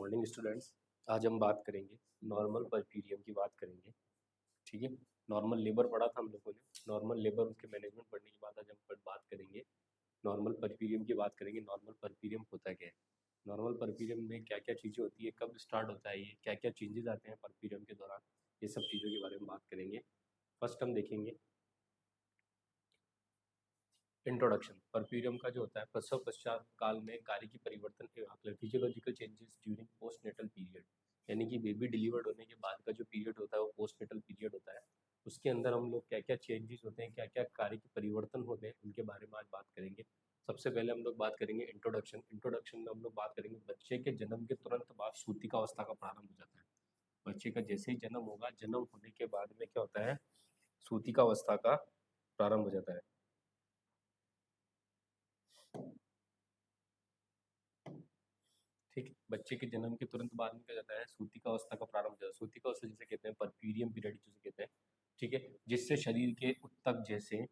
Morning students. आज हम बात करेंगे नॉर्मल परपीरियम की बात करेंगे। ठीक है, नॉर्मल लेबर पढ़ा था हम लोगों ने। नॉर्मल लेबर उसके मैनेजमेंट पढ़ने के बाद आज हम बात करेंगे नॉर्मल परपीरियम की बात करेंगे। नॉर्मल परपीरियम होता क्या है, नॉर्मल परपीरियम में क्या क्या चीज़ें होती है, कब स्टार्ट होता है, ये क्या क्या चेंजेस आते हैं परपीरियम के दौरान, ये सब चीज़ों के बारे में बात करेंगे। फर्स्ट हम देखेंगे इंट्रोडक्शन। परपीरियम का जो होता है प्रसव पश्चात काल में कार्य की परिवर्तन physiological changes during postnatal period, यानी कि बेबी डिलीवर्ड होने के बाद का जो पीरियड होता है वो पोस्ट नेटल पीरियड होता है। उसके अंदर हम लोग क्या क्या चेंजेस होते हैं, क्या क्या कार्य के परिवर्तन होते हैं, उनके बारे में आज बात करेंगे। सबसे पहले हम लोग बात करेंगे इंट्रोडक्शन। इंट्रोडक्शन में हम लोग बात करेंगे बच्चे के जन्म के तुरंत बाद सूतिका अवस्था का प्रारंभ हो जाता है। बच्चे का जैसे ही जन्म होगा, जन्म होने के बाद में क्या होता है, सूतिका अवस्था का प्रारंभ हो जाता है। ठीक, बच्चे के जन्म के तुरंत बाद में क्या जाता है, सूतिका अवस्था का प्रारंभ हो जाता है। सूतिका अवस्था जिसे कहते हैं परपीरियम पीरियड जिसे कहते हैं। ठीक है, जिससे शरीर के उत्तक जैसे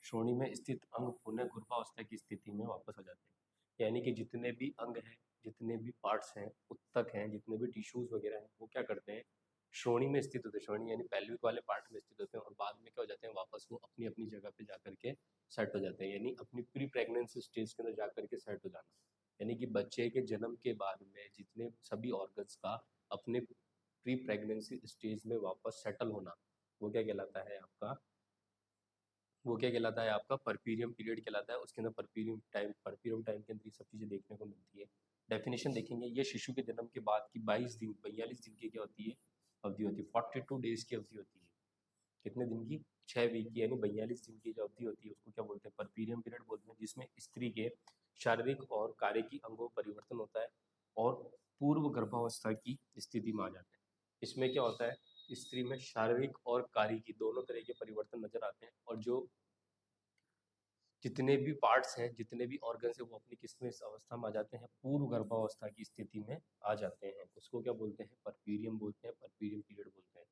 श्रोणि में स्थित अंग पुनः गर्भावस्था की स्थिति में वापस आ जाते हैं। यानी कि जितने भी अंग हैं, जितने भी पार्ट्स हैं, उत्तक हैं, जितने भी टिश्यूज वगैरह हैं, वो क्या करते हैं, श्रोणि में स्थित होते हैं। श्रोणि यानी पैल्विक वाले पार्ट में स्थित होते हैं और बाद में क्या हो जाते हैं, वापस वो अपनी अपनी जगह पे जाकर के सेट हो जाते हैं। यानी अपनी प्री प्रेगनेंसी स्टेज के अंदर जाकर के सेट हो जाना। यानी कि बच्चे के जन्म के बाद में जितने सभी ऑर्गन्स का अपने प्री प्रेगनेंसी स्टेज में वापस सेटल होना, वो क्या कहलाता है आपका, वो क्या कहलाता है आपका परपीरियम पीरियड कहलाता है। उसके अंदर परपीरियम टाइम के अंदर ये सब चीज़ें देखने को मिलती है। डेफिनेशन देखेंगे, ये शिशु के जन्म के बाद की 22 दिन 42 दिन की क्या होती है, अवधि होती है। 42 डेज की अवधि होती है। कितने दिन की, 6 वीक की, यानी 42 दिन की जो अवधि होती है उसको क्या बोलते हैं, परपीरियम पीरियड बोलते हैं। जिसमें स्त्री के शारीरिक और कार्य की अंगों में परिवर्तन होता है और पूर्व गर्भावस्था की स्थिति में आ जाते हैं। इसमें क्या होता है, स्त्री में शारीरिक और कार्य की दोनों तरह के परिवर्तन नजर आते हैं और जो जितने भी पार्ट्स हैं, जितने भी ऑर्गन्स हैं, वो अपनी किस में इस अवस्था में आ जाते हैं, पूर्व गर्भावस्था की स्थिति में आ जाते हैं। उसको क्या बोलते हैं, परपीरियम बोलते हैं, परपीरियम पीरियड बोलते हैं।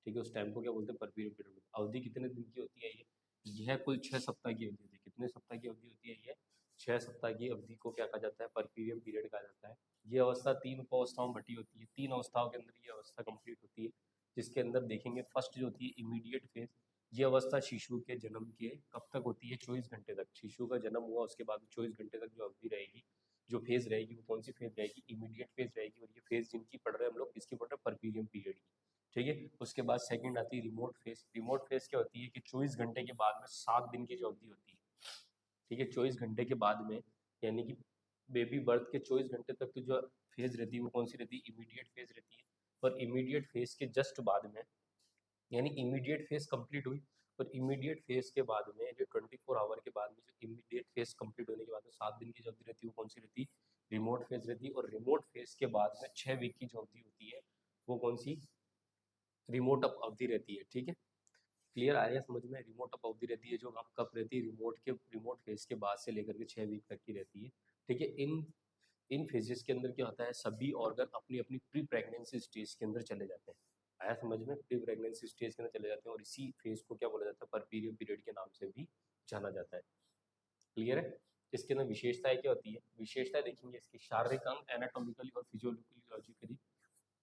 ठीक है, उस टाइम को क्या बोलते हैं, परपीरियम पीरियड बोलते हैं। अवधि कितने दिन की होती है ये, यह कुल 6 सप्ताह की अवधि होती है। कितने सप्ताह की अवधि होती है ये, 6 सप्ताह की अवधि को क्या कहा जाता है, परपीरियम पीरियड कहा जाता है। ये अवस्था 3 अवस्थाओं में बटी होती है। 3 अवस्थाओं के अंदर ये अवस्था कंप्लीट होती है, जिसके अंदर देखेंगे फर्स्ट जो होती है इमीडिएट फेज। ये अवस्था शिशु के जन्म के कब तक होती है, 24 घंटे तक। शिशु का जन्म हुआ उसके बाद 24 घंटे तक जो अवधि रहेगी, जो फेज रहेगी, वो कौन सी फेज रहेगी, इमीडिएट फेज रहेगी। और ये फेज जिनकी पढ़ रहे हैं हम लोग, किसकी पढ़ रहे हैं, परपीरियम पीरियड की। ठीक है, उसके बाद सेकंड आती है रिमोट फेज। रिमोट फेज क्या होती है कि 24 घंटे के बाद में 7 दिन की जो अवधि होती है। ठीक है, 24 घंटे के बाद में, यानी कि बेबी बर्थ के 24 घंटे तक तो जो फेज रहती है वो कौन सी रहती है, इमीडिएट फेज रहती है। और इमीडिएट फेज के जस्ट बाद में, यानी इमीडिएट फेज कंप्लीट हुई और इमीडिएट फेज के बाद में जो 24 आवर के बाद में जो इमीडिएट फेज कंप्लीट होने के बाद में 7 दिन की जो अवधि रहती है वो कौन सी रहती है, रिमोट फेज रहती है। और रिमोट फेज के बाद में 6 वीक की जो अवधि होती है वो कौन सी, रिमोट अप अवधि रहती है। ठीक है, क्लियर आया समझ में, रिमोट अप अवधि रहती है जो आप कब रहती है, रिमोट फेज के बाद से लेकर के 6 वीक तक की रहती है। ठीक है, इन फेजेस के अंदर क्या होता है, सभी ऑर्गन अपनी अपनी प्री प्रेगनेंसी स्टेज के अंदर चले जाते हैं। आया समझ में, प्री प्रेगनेंसी स्टेज के अंदर चले जाते हैं और इसी फेज को क्या बोला जाता है, परपीरियम पीरियड के नाम से भी जाना जाता है। क्लियर है। इसके अंदर विशेषताएं क्या होती है, विशेषताएं देखेंगे इसकी, शारीरिक अंग एनाटोमिकली और फिजियोलॉजिकली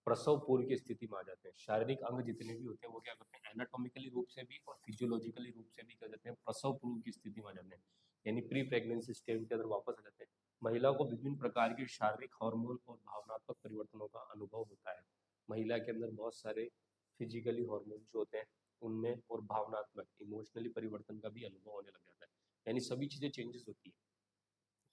प्रसव पूर्व की स्थिति में आ जाते हैं। शारीरिक अंग जितने भी होते हैं वो क्या करते हैं, एनाटोमिकली रूप से भी और फिजियोलॉजिकली रूप से भी क्या जाते हैं, प्रसव पूर्व की स्थिति में आ जाते हैं, यानी प्री प्रेगनेंसी स्टेज के अंदर वापस आ जाते हैं। महिलाओं को विभिन्न प्रकार के शारीरिक हार्मोन और भावनात्मक परिवर्तनों का अनुभव होता है। महिला के अंदर बहुत सारे फिजिकली हार्मोन जो होते हैं उनमें और भावनात्मक इमोशनली परिवर्तन का भी अनुभव होने लग जाता है। यानी सभी चीज़ें चेंजेस होती है,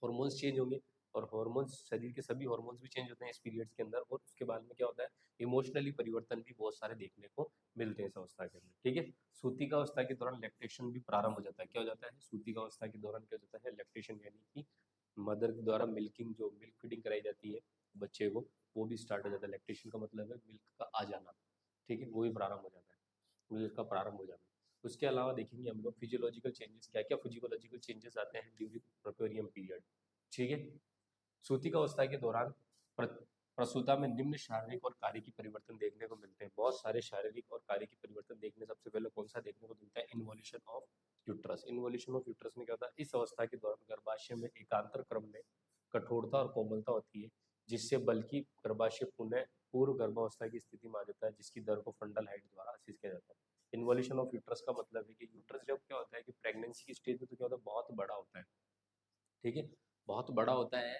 हॉर्मोन्स चेंज होंगे और हॉर्मोन्स, शरीर के सभी हॉर्मोन्स भी चेंज होते हैं इस पीरियड्स के अंदर। और उसके बाद में क्या होता है, इमोशनली परिवर्तन भी बहुत सारे देखने को मिलते हैं इस अवस्था के अंदर। ठीक है, सूतिका अवस्था के दौरान लैक्टेशन भी प्रारंभ हो जाता है। क्या हो जाता है, सूतिका अवस्था के दौरान क्या हो जाता है, लैक्टेशन, यानी कि मदर द्वारा मिल्किंग, जो मिल्क फीडिंग कराई जाती है बच्चे को, वो भी स्टार्ट हो जाता है। लैक्टेशन का मतलब है मिल्क का आ जाना। ठीक है, वो भी प्रारंभ हो जाता है, मिल्क का प्रारंभ हो जाना। उसके अलावा देखेंगे हम लोग फिजियोलॉजिकल चेंजेस, क्या क्या फिजियोलॉजिकल चेंजेस आते हैं ड्यूरिंग प्रोपेरियम पीरियड। ठीक है, सूतिका अवस्था के दौरान प्रसूता में निम्न शारीरिक और कार्य की परिवर्तन देखने को मिलते हैं। बहुत सारे शारीरिक और कार्य की परिवर्तन देखने, सबसे पहले कौन सा देखने को मिलता है, involution of uterus. Involution of uterus में क्या होता है, इस अवस्था के दौरान गर्भाशय में एकांतर क्रम में कठोरता और कोमलता होती है। जिससे बल्कि गर्भाशय पुनः पूर्व गर्भावस्था की स्थिति में आ जाता है, जिसकी दर को फंडल हाइट द्वारा असिस्ट किया जाता है। इन्वोल्यूशन ऑफ यूट्रस का मतलब है कि यूट्रस जब क्या होता है कि प्रेगनेंसी की स्टेज में तो क्या होता है, बहुत बड़ा होता है, ठीक है, बहुत बड़ा होता है,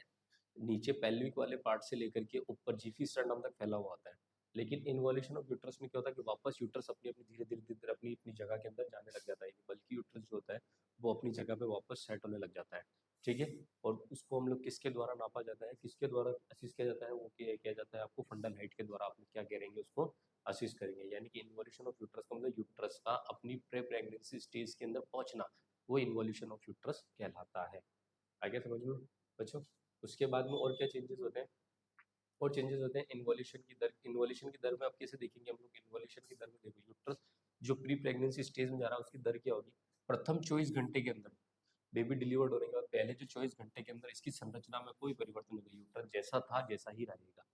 नीचे पेल्विक वाले पार्ट से लेकर के ऊपर जीफी स्टर्नम तक फैला हुआ होता है। लेकिन इन्वोल्यूशन ऑफ यूट्रस में क्या होता है कि वापस यूट्रस अपनी अपनी धीरे धीरे धीरे धीरे अपनी अपनी जगह के अंदर जाने लग जाता है, बल्कि यूट्रस जो होता है वो अपनी जगह पे वापस सेट होने लग जाता है, ठीक है। और उसको हम लोग किसके द्वारा नापा जाता है, किसके द्वारा असिस्ट किया जाता है, वो किया जाता है आपको फंडल हाइट के द्वारा। आप लोग क्या करेंगे, उसको असिस्ट करेंगे। यानी कि इन्वोल्यूशन ऑफ यूट्रस का मतलब यूट्रस का अपनी प्रे प्रेगनेंसी स्टेज के अंदर पहुंचना, वो इन्वोल्यूशन ऑफ यूट्रस कहलाता है। आगे समझ लो बच्चों। उसके बाद में और क्या चेंजेस होते हैं, और चेंजेस होते हैं इन्वोल्यूशन की दर। इन्वोल्यूशन की दर में आप कैसे देखेंगे हम लोग, इन्वोल्यूशन की दर में देखो यूट्रस जो प्री प्रेगनेंसी स्टेज में जा रहा है उसकी दर क्या होगी, प्रथम 24 घंटे के अंदर बेबी डिलीवर्ड होने के बाद पहले जो 24 घंटे के अंदर इसकी संरचना में कोई परिवर्तन नहीं, यूट्रस जैसा था जैसा ही रहेगा,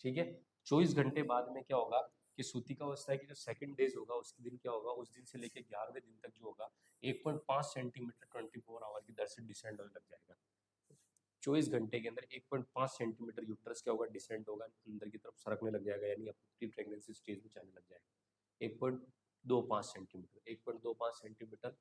ठीक है। 24 घंटे बाद में क्या होगा कि सूतिका अवस्था की जो सेकंड डेज होगा उसके दिन क्या होगा, उस दिन से लेकर 11वें दिन तक जो होगा 1.5 सेंटीमीटर 24 आवर की दर से डिसेंड होने लग जाएगा। 24 घंटे के अंदर 1.5 सेंटीमीटर यूट्रस क्या होगा, डिसेंड होगा, अंदर की तरफ सरकने लग जाएगा, यानी अपनी प्रेगनेंसी स्टेज में जाने लग जाएगा। 1.25 सेंटीमीटर 1.25 सेंटीमीटर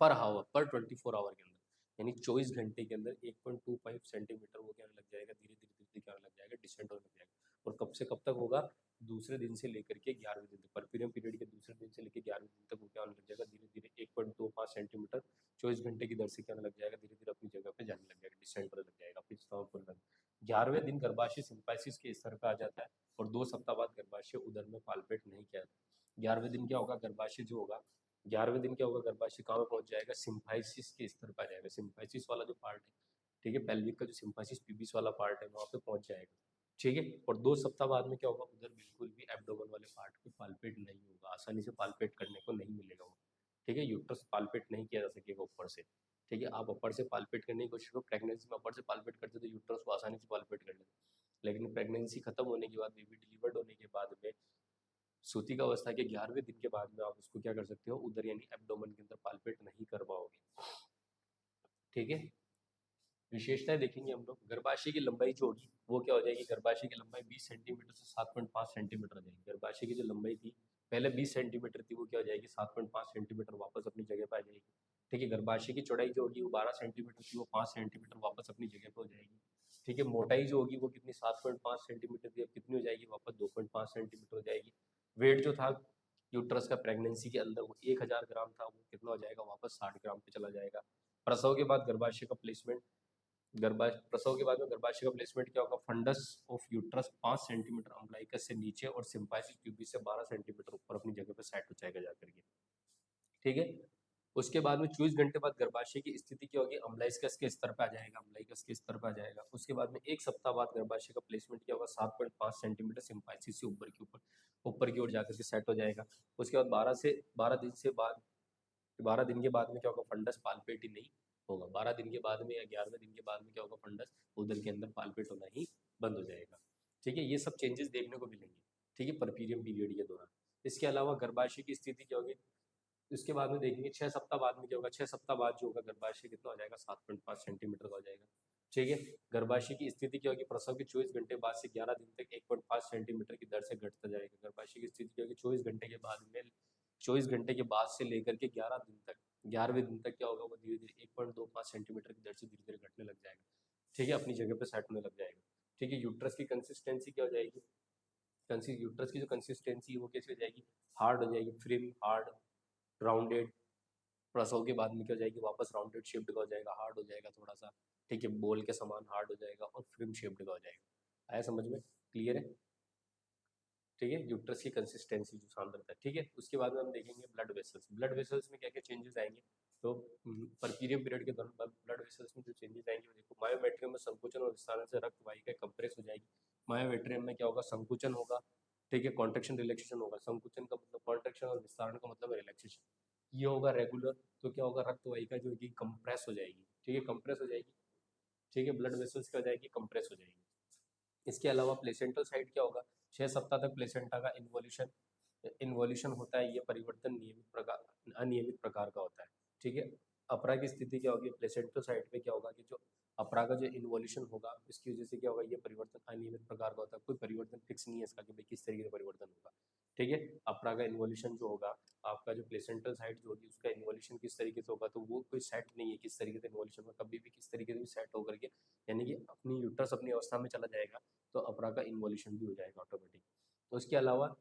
पर हावर पर 24 आवर के अंदर, यानी 24 घंटे के अंदर 1.25 सेंटीमीटर वो क्या लग जाएगा, धीरे धीरे धीरे क्या लग जाएगा, डिसेंड होने लग जाएगा। और कब से कब तक होगा, दूसरे दिन से लेकर के 11वें दिन तक, परपीरियम पीरियड के दूसरे दिन से लेकर 11वें दिन तक वो क्या होने लग जाएगा, धीरे धीरे 1.25 सेंटीमीटर 24 घंटे की दर से क्या होने लग जाएगा, धीरे धीरे अपनी जगह पे जाने लग जाएगा, डिसेंड होने लग जाएगा। फिर 11वें दिन गर्भाशय सिंपाइसिस के स्तर पे आ जाता है और 2 सप्ताह बाद गर्भाशय उदर में पाल्पेट नहीं किया जाता। 11वें दिन क्या होगा, गर्भाशय जो होगा 11वें दिन क्या होगा, गर्भाशय कहाँ में पहुंच जाएगा, सिम्फाइसिस के स्तर पर आ जाएगा। सिम्फाइसिस वाला जो पार्ट है, ठीक है, पेल्विक का जो सिम्फाइसिस पीबिस वाला पार्ट है वहाँ पे पहुंच जाएगा, ठीक है। और 2 सप्ताह बाद में क्या होगा, उधर बिल्कुल भी एब्डोमेन वाले पार्ट पे पाल्पेट नहीं होगा, आसानी से पाल्पेट करने को नहीं मिलेगा वो, ठीक है। यूट्रस पाल्पेट नहीं किया जा सकेगा ऊपर से, ठीक है। आप अपर से पाल्पेट करने की कोशिश करो, प्रेगनेंसी में अपर से पाल्पेट करते तो यूट्रस को आसानी से पाल्पेट कर लेते, लेकिन प्रेगनेंसी खत्म होने के बाद, बेबी डिलीवर्ड होने के बाद में सूतिका अवस्था के 11वें दिन के बाद में आप उसको क्या कर सकते हो, उधर यानी एब्डोमेन के अंदर पाल्पेट नहीं कर पाओगे, ठीक है। विशेषताएं देखेंगे हम लोग, गर्भाशय की लंबाई जो होगी वो क्या हो जाएगी, गर्भाशय की लंबाई 20 सेंटीमीटर से 7.5 सेंटीमीटर हो जाएगी। गर्भाशय की जो लंबाई थी पहले 20 सेंटीमीटर थी, वो क्या हो जाएगी 7.5 सेंटीमीटर वापस अपनी जगह पर आ जाएगी, ठीक है। गर्भाशय की चौड़ाई जो होगी वो 12 सेंटीमीटर थी, वो 5 सेंटीमीटर वापस अपनी जगह पर हो जाएगी, ठीक है। मोटाई जो होगी वो कितनी 7.5 सेंटीमीटर थी, अब कितनी हो जाएगी, वापस 2.5 सेंटीमीटर हो जाएगी। वेट जो था यूट्रस का प्रेगनेंसी के अंदर वो 1000 ग्राम था, वो कितना हो जाएगा, वापस 60 ग्राम पे चला जाएगा। प्रसव के बाद गर्भाशय का प्लेसमेंट, प्रसव के बाद में गर्भाशय का प्लेसमेंट क्या होगा, fundus of uterus 5 centimetre umbilicus से नीचे और सिम्पाइसिस प्यूबिस से 12 सेंटीमीटर ऊपर अपनी जगह पे सेट हो जाएगा जाकर के, ठीक है। उसके बाद में 24 घंटे बाद गर्भाशय की स्थिति क्या होगी, अम्बलाइकस के स्तर पर आ जाएगा, अम्बलाइकस के स्तर पर आ जाएगा। उसके बाद में 1 सप्ताह बाद गर्भाशय का प्लेसमेंट क्या होगा, 7.5 सेंटीमीटर सिम्पाइसिस से ऊपर की ओर जाकर के सेट हो जाएगा। उसके बाद 12 दिन के बाद में क्या होगा, फंडस पाल्पेट ही नहीं होगा। 12 दिन के बाद में या 11वें दिन के बाद में क्या होगा, फंडस उदर के अंदर पाल्पेट होना ही बंद हो जाएगा, ठीक है। ये सब चेंजेस देखने को मिलेंगे, ठीक है, परपीरियम पीरियड के दौरान। इसके अलावा गर्भाशय की स्थिति क्या होगी, इसके बाद में देखेंगे 6 सप्ताह बाद में क्या होगा, 6 सप्ताह बाद जो होगा गर्भाशय कितना हो जाएगा, 7.5 सेंटीमीटर का हो जाएगा, ठीक है। गर्भाशय की स्थिति क्या होगी, प्रसव के 24 घंटे बाद से 11 दिन तक 1.5 सेंटीमीटर की दर से घटता जाएगा। गर्भाशय की स्थिति क्या होगी, 24 घंटे के बाद में 24 घंटे के बाद से लेकर के 11 दिन तक, 11वें दिन तक क्या होगा, वो धीरे धीरे 1.25 सेंटीमीटर की दर से धीरे धीरे घटने लग जाएगा, ठीक है, अपनी जगह पे सेट होने लग जाएगा, ठीक है। यूट्रस की कंसिस्टेंसी क्या हो जाएगी, यूट्रस की जो कंसिस्टेंसी है वो कैसी हो जाएगी, हार्ड हो जाएगी, फ्रिम हार्ड राउंडेड। प्रसव के बाद में क्या हो जाएगी, वापस राउंडेड शेप्ड का हो जाएगा, हार्ड हो जाएगा थोड़ा सा, ठीक है, बॉल के समान हार्ड हो जाएगा और फ्रिम शेप्ड का हो जाएगा। आया समझ में, क्लियर है, ठीक है। यूट्रस की कंसिस्टेंसी जो सांद्रता है, ठीक है। उसके बाद में हम देखेंगे ब्लड वेसल्स। ब्लड वेसल्स में क्या क्या चेंजेस आएंगे, तो परपीरियम पीरियड के दौरान ब्लड वेसल्स में जो चेंजेस आएंगे वो देखो, मायोमेट्रियम में संकुचन और विस्तारण से रक्त वाहिका कंप्रेस हो जाएगी। मायोमेट्रियम में क्या होगा, संकुचन होगा, ठीक है, कॉन्ट्रेक्शन रिलैक्सेशन होगा। संकुचन का मतलब कॉन्ट्रेक्शन और विस्तारण का मतलब रिलैक्सेशन। ये होगा रेगुलर, तो क्या होगा, रक्त वाहिका जो है कंप्रेस हो जाएगी, ठीक है, कंप्रेस हो जाएगी, ठीक है। ब्लड वेसल्स क्या हो जाएगी, कंप्रेस हो जाएगी। इसके अलावा प्लेसेंटल साइड क्या होगा, 6 सप्ताह तक प्लेसेंटा का इन्वोल्यूशन होता है। ये परिवर्तन अनियमित प्रकार का होता है, ठीक है। अपरा की स्थिति क्या होगी, प्लेसेंटल साइड पे क्या होगा कि जो अपरा का जो इन्वोल्यूशन होगा इसकी वजह से क्या होगा, ये परिवर्तन अनियमित प्रकार का होता है, कोई परिवर्तन फिक्स नहीं है इसका कि भाई किस तरीके से परिवर्तन होगा। ठीक है, अपरा का इन्वोल्यूशन जो होगा, आपका जो प्लेसेंटल साइड जो होगी उसका इन्वोल्यूशन किस तरीके से होगा, तो वो कोई सेट नहीं है किस तरीके से इन्वोल्यूशन होगा, कभी भी किस तरीके से भी सेट होकर के, यानी कि अपनी यूट्रस अपनी अवस्था में चला जाएगा तो अपरा का इन्वोल्यूशन भी हो जाएगा ऑटोमेटिक। तो उसके अलावा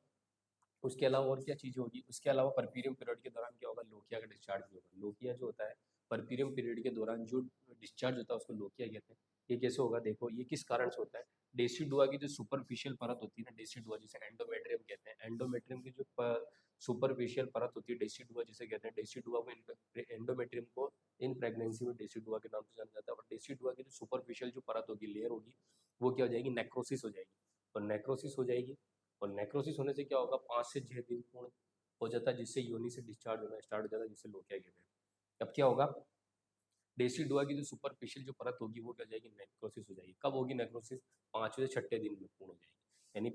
और क्या चीज़ें होगी, उसके अलावा परपीरियम पीरियड के दौरान क्या होगा, लोकिया का डिस्चार्ज भी होगा। लोकिया जो होता है परपीरियम पीरियड के दौरान जो डिस्चार्ज होता है उसको लोकिया कहते हैं। ये कैसे होगा, देखो ये किस कारण से होता है। डेसिडुआ की जो सुपरफिशियल परत होती है ना, डेसिडुआ जिसे एंडोमेट्रियम कहते हैं, एंडोमेट्रियम की जो सुपरफिशियल परत होती है डेसिडुआ जिसे कहते हैं, डेसिडुआ को एंडोमेट्रियम को इन प्रेगनेंसी में डेसिडुआ के नाम से जाना जाता है। और डेसिडुआ की जो सुपरफिशियल जो परत होगी, लेयर होगी, वो क्या हो जाएगी, नेक्रोसिस हो जाएगी। और नेक्रोसिस हो जाएगी, और नेक्रोसिस होने से क्या होगा, 5 से 6 दिन पूर्ण हो जाता है, जिससे योनि से डिस्चार्ज होना स्टार्ट हो जाता है, जिससे लोकिया कहते हैं। अब क्या होगा, डेसिडुआ की जो सुपरफिशियल जो परत होगी वो क्या हो जाएगी, नेक्रोसिस हो जाएगी। कब होगी नेक्रोसिस, 5वें से 6ठे दिन में पूर्ण हो जाएगी। यानी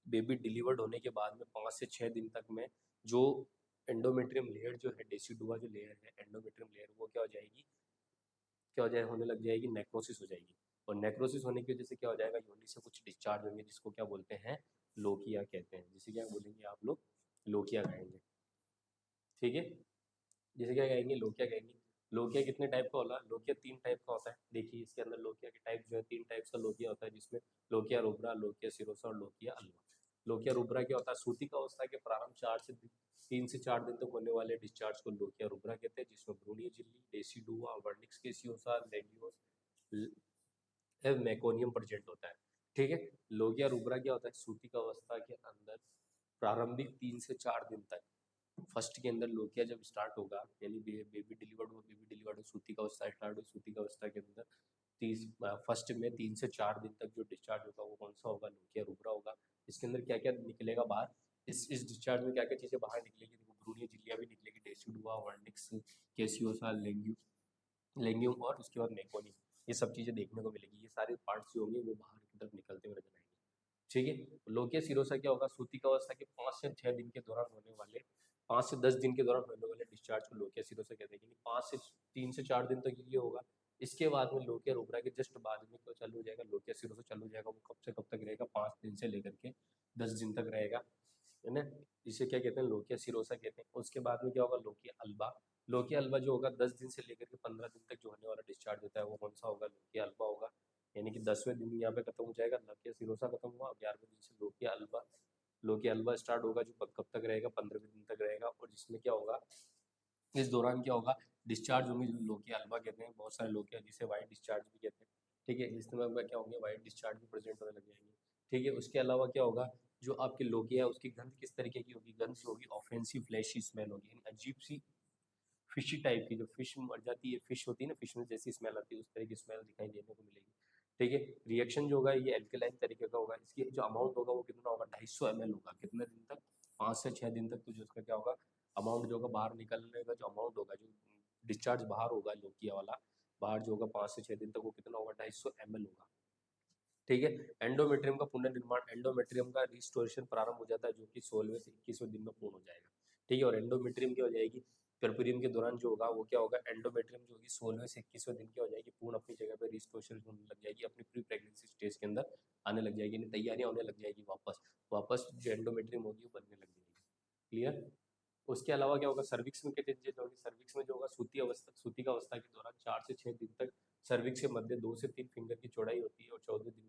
बेबी डिलीवर्ड होने के बाद में 5 से 6 दिन तक में जो एंडोमेट्रियम लेयर जो है, डेसिडुआ जो लेयर है एंडोमेट्रियम लेयर, वो क्या हो जाएगी, क्या हो जाए, होने लग जाएगी, नेक्रोसिस हो जाएगी। और नेक्रोसिस होने की वजह से क्या हो जाएगा, योनि से कुछ डिस्चार्ज होंगे जिसको क्या बोलते हैं, लोकिया कहते हैं। जिसे क्या बोलेंगे आप लोग, लोकिया कहेंगे। ठीक है, जैसे क्या कहेंगे, लोकिया कहेंगे। लोकिया कितने टाइप का होला, लोकिया 3 टाइप का होता है। देखिए इसके अंदर लोकिया के टाइप जो है 3 टाइप्स का लोकिया होता है, जिसमें लोकिया रुब्रा, लोकिया सिरोसा और लोकिया अल्वा। लोकिया रुब्रा क्या होता है, सूतिका अवस्था के प्रारंभ 3 से 4 दिन तक होने वाले डिस्चार्ज को लोकिया रुब्रा कहते हैं, जिसमें भ्रूणीय झिल्ली, डेसिडुआ, वर्निक्स कैसियोसा, लेग्यूस, मेकोनियम प्रेजेंट होता है। ठीक है, लोकिया रुब्रा क्या होता है, सूतिका अवस्था के अंदर प्रारंभिक 3 से 4 दिन तक, फर्स्ट के अंदर लोकिया जब स्टार्ट होगा, यानी बेबी डिलीवर्ड हो, सूती का अवस्था स्टार्ट हो, सूती का अवस्था के अंदर फर्स्ट में 3 से 4 दिन तक जो डिस्चार्ज होगा वो कौन सा होगा, लोकिया रुब्रा होगा। इसके अंदर क्या क्या निकलेगा बाहर, इस डिस्चार्ज में क्या क्या चीज़ें बाहर निकलेगी, देखो भ्रूणीय झिल्लियाँ भी निकलेगी, डेसिडुआ, वर्निक्स कैसियोसा, लेंगियम और उसके बाद मेकोनियम, ये सब चीज़ें देखने को मिलेगी। ये सारे पार्ट्स जो होंगे वो बाहर की तरफ निकलते हुए नजर आएंगे। ठीक है, लोकिया सिरोसा क्या होगा, सूतिका अवस्था के 5 से 6 दिन के दौरान होने वाले, 5 से 10 दिन के दौरान होने वाले डिस्चार्ज को लोकिया सिरोसा कहते हैं। 5 से 3 से 4 दिन तक ये होगा। इसके बाद में लोकिया रुब्रा के जस्ट बाद में क्या चालू हो जाएगा, लोकिया सिरोसा चालू हो जाएगा। वो कब से कब तक रहेगा, 5 दिन से लेकर के 10 दिन तक रहेगा, है ना। इसे क्या कहते हैं, लोकिया सिरोसा कहते हैं। उसके बाद में क्या होगा, लोकिया अल्बा। लोकिया अल्बा जो होगा 10 दिन से लेकर के 15 दिन तक जो होने वाला डिस्चार्ज होता है वो कौन सा होगा, लोकिया अल्बा होगा। यानी कि 10वें दिन यहाँ पे खत्म हो जाएगा, लोकिया सिरोसा खत्म हुआ, 11वें दिन से lochia alba, lochia alba start होगा, जो कब तक रहेगा, 15वें दिन तक रहेगा। और जिसमें क्या होगा, इस दौरान क्या होगा, डिस्चार्ज होंगे, जो लोकिया अल्बा कहते हैं, बहुत सारे लोकिया जिसे वाइट डिस्चार्ज भी कहते हैं। ठीक है, इस समय में क्या होंगे, वाइट डिस्चार्ज भी प्रेजेंट होने लग जाएंगे। ठीक है, उसके अलावा क्या होगा, जो आपकी लोकिया है उसकी गंध किस तरीके की होगी, गंध जो होगी ऑफेंसिव फ्लैशी स्मेल होगी, यानी अजीब सी फिशी टाइप की, जो फिश मर जाती है, फिश होती है ना, फिश में जैसी स्मेल आती है उस तरह की स्मेल दिखाई देने को मिलेगी। ठीक है, रिएक्शन जो होगा ये एल्केलाइन तरीके का होगा। इसकी जो अमाउंट होगा वो कितना होगा, 250 ml होगा। कितने दिन तक, 5 से 6 दिन तक। तो जो उसका क्या होगा, अमाउंट जो होगा बाहर निकलने का जो अमाउंट होगा, जो डिस्चार्ज बाहर होगा लोकिया वाला, बाहर जो होगा 5 से 6 दिन तक, वो कितना होगा, 250 ml होगा। ठीक है, एंडोमेट्रियम का पुनर्निर्माण, एंडोमेट्रियम का रिस्टोरेशन प्रारंभ हो जाता है, जो कि 16वें से 21वें दिन में पूर्ण हो जाएगा। ठीक है, और एंडोमेट्रियम क्या हो जाएगी, परपुरियम के दौरान जो होगा वो क्या होगा, एंडोमेट्रियम जो होगी 16वें से 21वें दिन की हो जाएगी, पूर्ण अपनी जगह पर रिस्टोरेशन होने लग जाएगी, अपनी प्री प्रेगनेंसी स्टेज के अंदर आने लग जाएगी, तैयारियां होने लग जाएगी, वापस वापस जो एंडोमेट्रियम होगी वो बनने लग जाएगी। क्लियर। उसके अलावा क्या होगा, सर्विक्स में क्या चेंजेस होंगे, सर्विक्स में जो होगा सूती का अवस्था के दौरान 4 से 6 दिन तक सर्विक्स के मध्य 2 से 3 फिंगर की चौड़ाई होती है, और 14वें दिन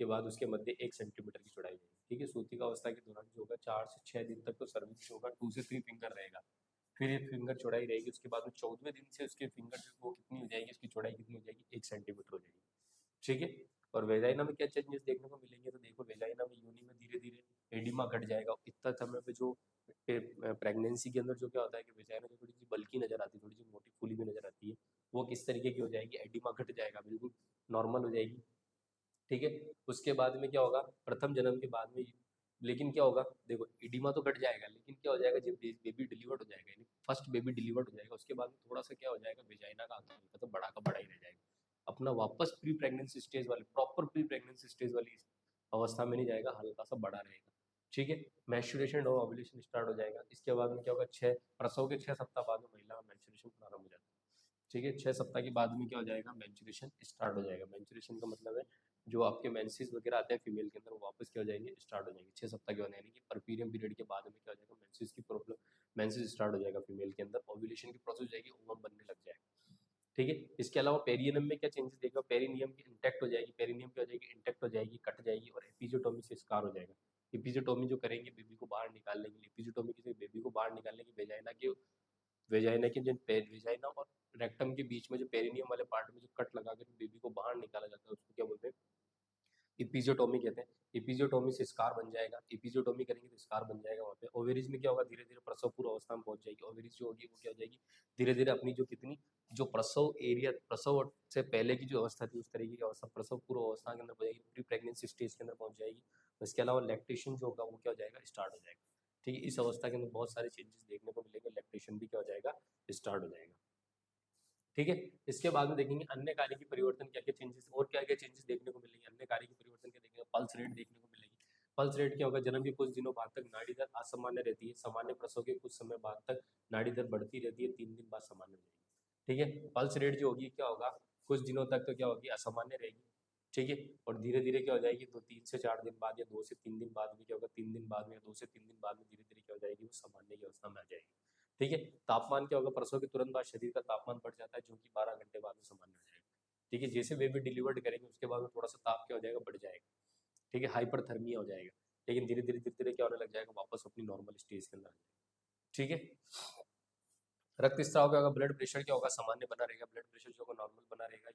के बाद उसके मध्य 1 सेंटीमीटर की चौड़ाई होगी। ठीक है, सूती का अवस्था के दौरान जो होगा 4 से 6 दिन तक तो सर्विक्स होगा 2 से 3 फिंगर रहेगा, फिर ये फिंगर चौड़ाई रहेगी। उसके बाद में 14वें दिन से उसके फिंगर जो वो कितनी हो जाएगी, उसकी चौड़ाई कितनी हो जाएगी, 1 सेंटीमीटर हो जाएगी। ठीक है, और वेजाइना में क्या चेंजेस देखने को मिलेंगे, तो देखो वेजाइना में योनि में धीरे धीरे एडिमा घट जाएगा। इतना समय पे जो प्रेगनेंसी के अंदर जो क्या होता है कि वेजाइना जो थोड़ी सी बल्की नजर आती है, थोड़ी सी मोटी फूली भी नजर आती है, वो किस तरीके की हो जाएगी, एडिमा घट जाएगा, बिल्कुल नॉर्मल हो जाएगी। ठीक है, उसके बाद में क्या होगा, प्रथम जन्म के बाद में, लेकिन क्या होगा, देखो एडिमा तो घट जाएगा, लेकिन क्या हो जाएगा, जब बेबी डिलीवर्ड हो जाएगा, यानी फर्स्ट बेबी डिलीवर्ड हो जाएगा, उसके बाद में थोड़ा सा क्या हो जाएगा, वेजाइना का आकार हल्का तो बड़ा का बड़ा ही रह जाएगा, अपना वापस प्री प्रेगनेंसी स्टेज वाली, प्रॉपर प्री प्रेगनेंसी स्टेज वाली अवस्था में नहीं जाएगा, हल्का सा बड़ा रहेगा। ठीक है, मैस्चुरेशन और ओव्यूलेशन स्टार्ट हो जाएगा। इसके बाद में क्या होगा, 6 प्रसव के 6 सप्ताह बाद में महिला का मैस्चुरेशन प्रारंभ हो जाता है। ठीक है। 6 सप्ताह के बाद में क्या हो जाएगा, मेंस्ट्रुएशन स्टार्ट हो जाएगा। मेंस्ट्रुएशन का मतलब है जो आपके मेंसेस वगैरह आते हैं फीमेल के अंदर, वो वापस क्या हो जाएंगे, स्टार्ट हो जाएंगे 6 सप्ताह के बाद, यानी कि परपीरियम पीरियड के बाद में क्या हो जाएगा, मेंसेस की प्रॉब्लम, मेंसेस स्टार्ट हो जाएगा फीमेल के अंदर, ओव्यूलेशन की प्रोसेस हो जाएगी, ओवम बनने लग जाएगा। ठीक है। इसके अलावा पेरिनियम में क्या चेंजेस देगा, पेरिनियम की इंटैक्ट हो जाएगी, पेरिनियम क्या हो जाएगी, इंटैक्ट हो जाएगी, कट जाएगी, और एपिजोटोमी से स्कार हो जाएगा। एपिजोटोमी जो करेंगे बेबी को बाहर निकालने के लिए, एपिजोटोमी किसी बेबी को बाहर निकालने की, वेजाइना के जो वेजाइना और रेक्टम के बीच में जो पेरिनियम वाले पार्ट में जो कट लगा कर बेबी को बाहर निकाला जाता है, उसको क्या बोलते हैं, इपीजियोटोमी कहते हैं। इपीजियोटोमी से स्कार बन जाएगा, इपीजियोटोमी करेंगे तो स्कार बन जाएगा वहाँ पे। ओवेरीज में क्या होगा, धीरे धीरे प्रसव पूर्व अवस्था में पहुंच जाएगी। ओवेरीज जो होगी वो क्या हो जाएगी, धीरे धीरे अपनी जो कितनी जो प्रसव एरिया, प्रसव से पहले की जो अवस्था थी उस तरीके की अवस्था प्रसव पूर्व अवस्था के अंदर हो जाएगी, प्री प्रेगनेंसी स्टेज के अंदर पहुंच जाएगी। इसके अलावा लैक्टेशन जो होगा वो क्या हो जाएगा, स्टार्ट हो जाएगा। ठीक है। इस अवस्था के अंदर बहुत सारे चेंजेस देखने को मिलेंगे, लैक्टेशन भी क्या हो जाएगा, स्टार्ट हो जाएगा। ठीक है। इसके बाद में देखेंगे अन्य कार्य की परिवर्तन, क्या क्या चेंजेस और क्या क्या चेंजेस देखने को मिलेंगे, अन्य कार्य की परिवर्तन क्या देखेंगे, पल्स रेट देखने को मिलेगी। पल्स रेट क्या होगा, जन्म के कुछ दिनों बाद तक नाड़ी दर असामान्य रहती है, सामान्य प्रसव के कुछ समय बाद तक नाड़ी दर बढ़ती रहती है, 3 दिन बाद सामान्य हो जाएगी। ठीक है। पल्स रेट जो होगी क्या होगा, कुछ दिनों तक तो क्या होगी, असामान्य रहेगी। ठीक है। और धीरे धीरे क्या हो जाएगी, 2 3 से 4 दिन बाद या 2 से 3 दिन बाद में क्या होगा, 3 दिन बाद में या 2 से 3 दिन बाद में धीरे धीरे क्या हो जाएगी, वो सामान्य की अवस्था में आ जाएगी। ठीक है। तापमान क्या होगा, प्रसव के तुरंत बाद शरीर का तापमान बढ़ जाता है, जो कि 12 घंटे बाद में सामान्य हो जाएगा। ठीक है। जैसे बेबी डिलीवर्ड करेंगे उसके बाद में थोड़ा सा ताप क्या हो जाएगा, बढ़ जाएगा। ठीक है। हाइपरथर्मिया हो जाएगा, लेकिन धीरे धीरे धीरे धीरे क्या होने लग जाएगा, वापस अपनी नॉर्मल स्टेज के अंदर आ जाएगा। ठीक है। रक्त स्त्राव क्या होगा, ब्लड प्रेशर क्या होगा, सामान्य बना रहेगा, ब्लड प्रेशर जो होगा नॉर्मल बना रहेगा।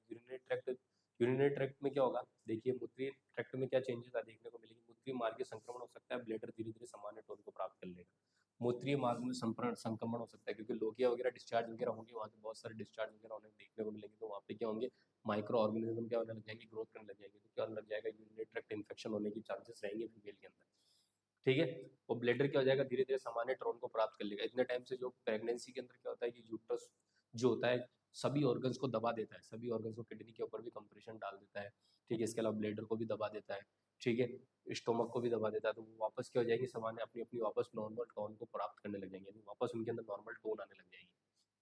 यूरिनरी ट्रैक्ट में क्या होगा, देखिए मूत्रीय ट्रैक्ट में क्या चेंजेस देखने को मिलेंगे, मूत्रीय मार्ग में संक्रमण हो सकता है, ब्लैडर धीरे धीरे सामान्य टोन को प्राप्त कर लेगा। मूत्रीय मार्ग में संक्रमण हो सकता है, क्योंकि लोकिया वगैरह डिस्चार्ज वगैरह होंगे, वहाँ से बहुत सारे डिस्चार्ज वगैरह होने देखने को मिलेंगे, तो वहाँ पे क्या होंगे, माइक्रो ऑर्गेनिज्म क्या होने लग जाएंगे, ग्रोथ करने लग जाएंगे, तो क्या होने लग जाएगा, यूरिनरी ट्रैक्ट इन्फेक्शन होने की चांसेस रहेंगे फीमेल के अंदर। ठीक है। और ब्लैडर क्या हो जाएगा, धीरे धीरे सामान्य टोन को प्राप्त कर लेगा। इतने टाइम से जो प्रेगनेंसी के अंदर क्या होता है कि यूट्रस जो होता है सभी ऑर्गन्स को दबा देता है, सभी ऑर्गन्स को किडनी के ऊपर भी कंप्रेशन डाल देता है। ठीक है। इसके अलावा ब्लैडर को भी दबा देता है। ठीक है। स्टोमक को भी दबा देता है, तो वो वापस क्या हो जाएगी, सामान्य अपनी अपनी वापस नॉर्मल टोन को प्राप्त करने लग जाएंगे, वापस उनके अंदर नॉर्मल टोन आने लग जाएगी।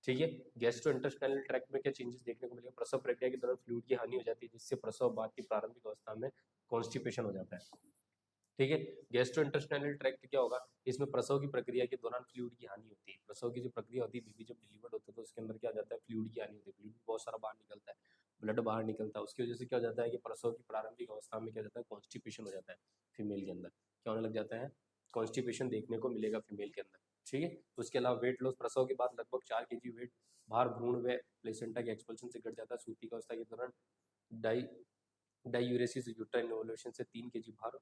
ठीक है। गैस्ट्रो इंटेस्टाइनल ट्रैक्ट में क्या चेंजेस देखने को मिलेगा, प्रसव प्रक्रिया के दौरान फ्लूइड की हानि हो जाती है, जिससे प्रसव बाद की प्रारंभिक अवस्था में कॉन्स्टिपेशन हो जाता है। ठीक है। गैस्ट्रोइंटेस्टाइनल ट्रैक्ट क्या होगा, इसमें प्रसव की प्रक्रिया के दौरान फ्लूइड की हानि होती है। प्रसव की जो प्रक्रिया होती है, बेबी जब डिलीवर्ड होता है तो उसके अंदर क्या हो जाता है, फ्लूइड की हानि होती है, फ्लूइड बहुत सारा बाहर निकलता है, ब्लड बाहर निकलता है, उसकी वजह से क्या हो जाता है कि प्रसव की प्रारंभिक अवस्था में क्या हो जाता है, कॉन्स्टिपेशन हो जाता है फीमेल के अंदर, क्या होने लग जाता है, कॉन्स्टिपेशन देखने को मिलेगा फीमेल के अंदर। ठीक है। उसके अलावा वेट लॉस, प्रसव के बाद लगभग 4 kg वेट बाहर भ्रूण व प्लेसेंटा के एक्सपल्शन से घट जाता है। सूती अवस्था के दौरान डाई डायूरेसिस यूट्राइन ओवुलेशन से 3 kg भार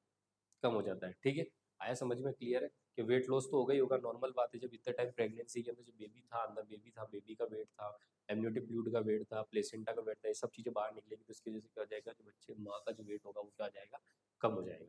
कम हो जाता है। ठीक है। आया समझ में, क्लियर है कि वेट लॉस तो हो गई होगा, नॉर्मल बात है, जब इतने टाइम प्रेगनेंसी के अंदर जो बेबी था, अंदर बेबी था, बेबी का वेट था, एमनियोटिक फ्लूइड का वेट था, प्लेसेंटा का वेट था, ये सब चीज़ें बाहर निकलेगी, तो इसकी वजह से क्या हो जाएगा, जो बच्चे माँ का जो वेट होगा वो क्या हो जाएगा, कम हो जाएगा।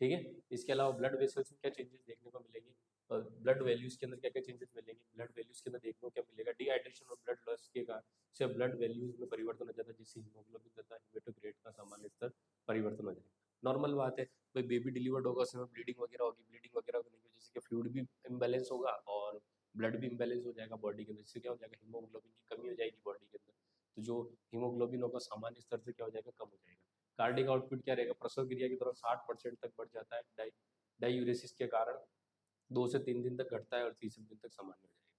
ठीक है। इसके अलावा ब्लड वेसल्स में क्या चेंजेस देखने को मिलेंगे, ब्लड वैल्यूज के अंदर क्या क्या चेंजेस मिलेंगे, ब्लड वैल्यूज के अंदर देखने को क्या मिलेगा, डिहाइड्रेशन और ब्लड लॉस के कारण से ब्लड वैल्यूज में परिवर्तन हो जाता है, जिससे हीमोग्लोबिन तथा हेमेटोक्रिएट का सामान्य स्तर परिवर्तन हो जाएगा। नॉर्मल बात है भाई, बेबी डिलीवर्ड होगा, उसमें ब्लीडिंग वगैरह होगी, ब्लीडिंग वगैरह होने की वजह से फ्लूइड भी इम्बैलेंस होगा और ब्लड भी इम्बैलेंस हो जाएगा बॉडी के अंदर, इससे क्या हो जाएगा, हीमोग्लोबिन की कमी हो जाएगी बॉडी के अंदर, तो जो हीमोग्लोबिन होगा सामान्य स्तर से क्या हो जाएगा, कम हो जाएगा। कार्डिक आउटपुट क्या रहेगा, प्रसव क्रिया के दौरान 60% तक बढ़ जाता है, डायूरेसिस के कारण 2 से 3 दिन तक घटता है और तीसरे दिन तक सामान्य हो जाएगा।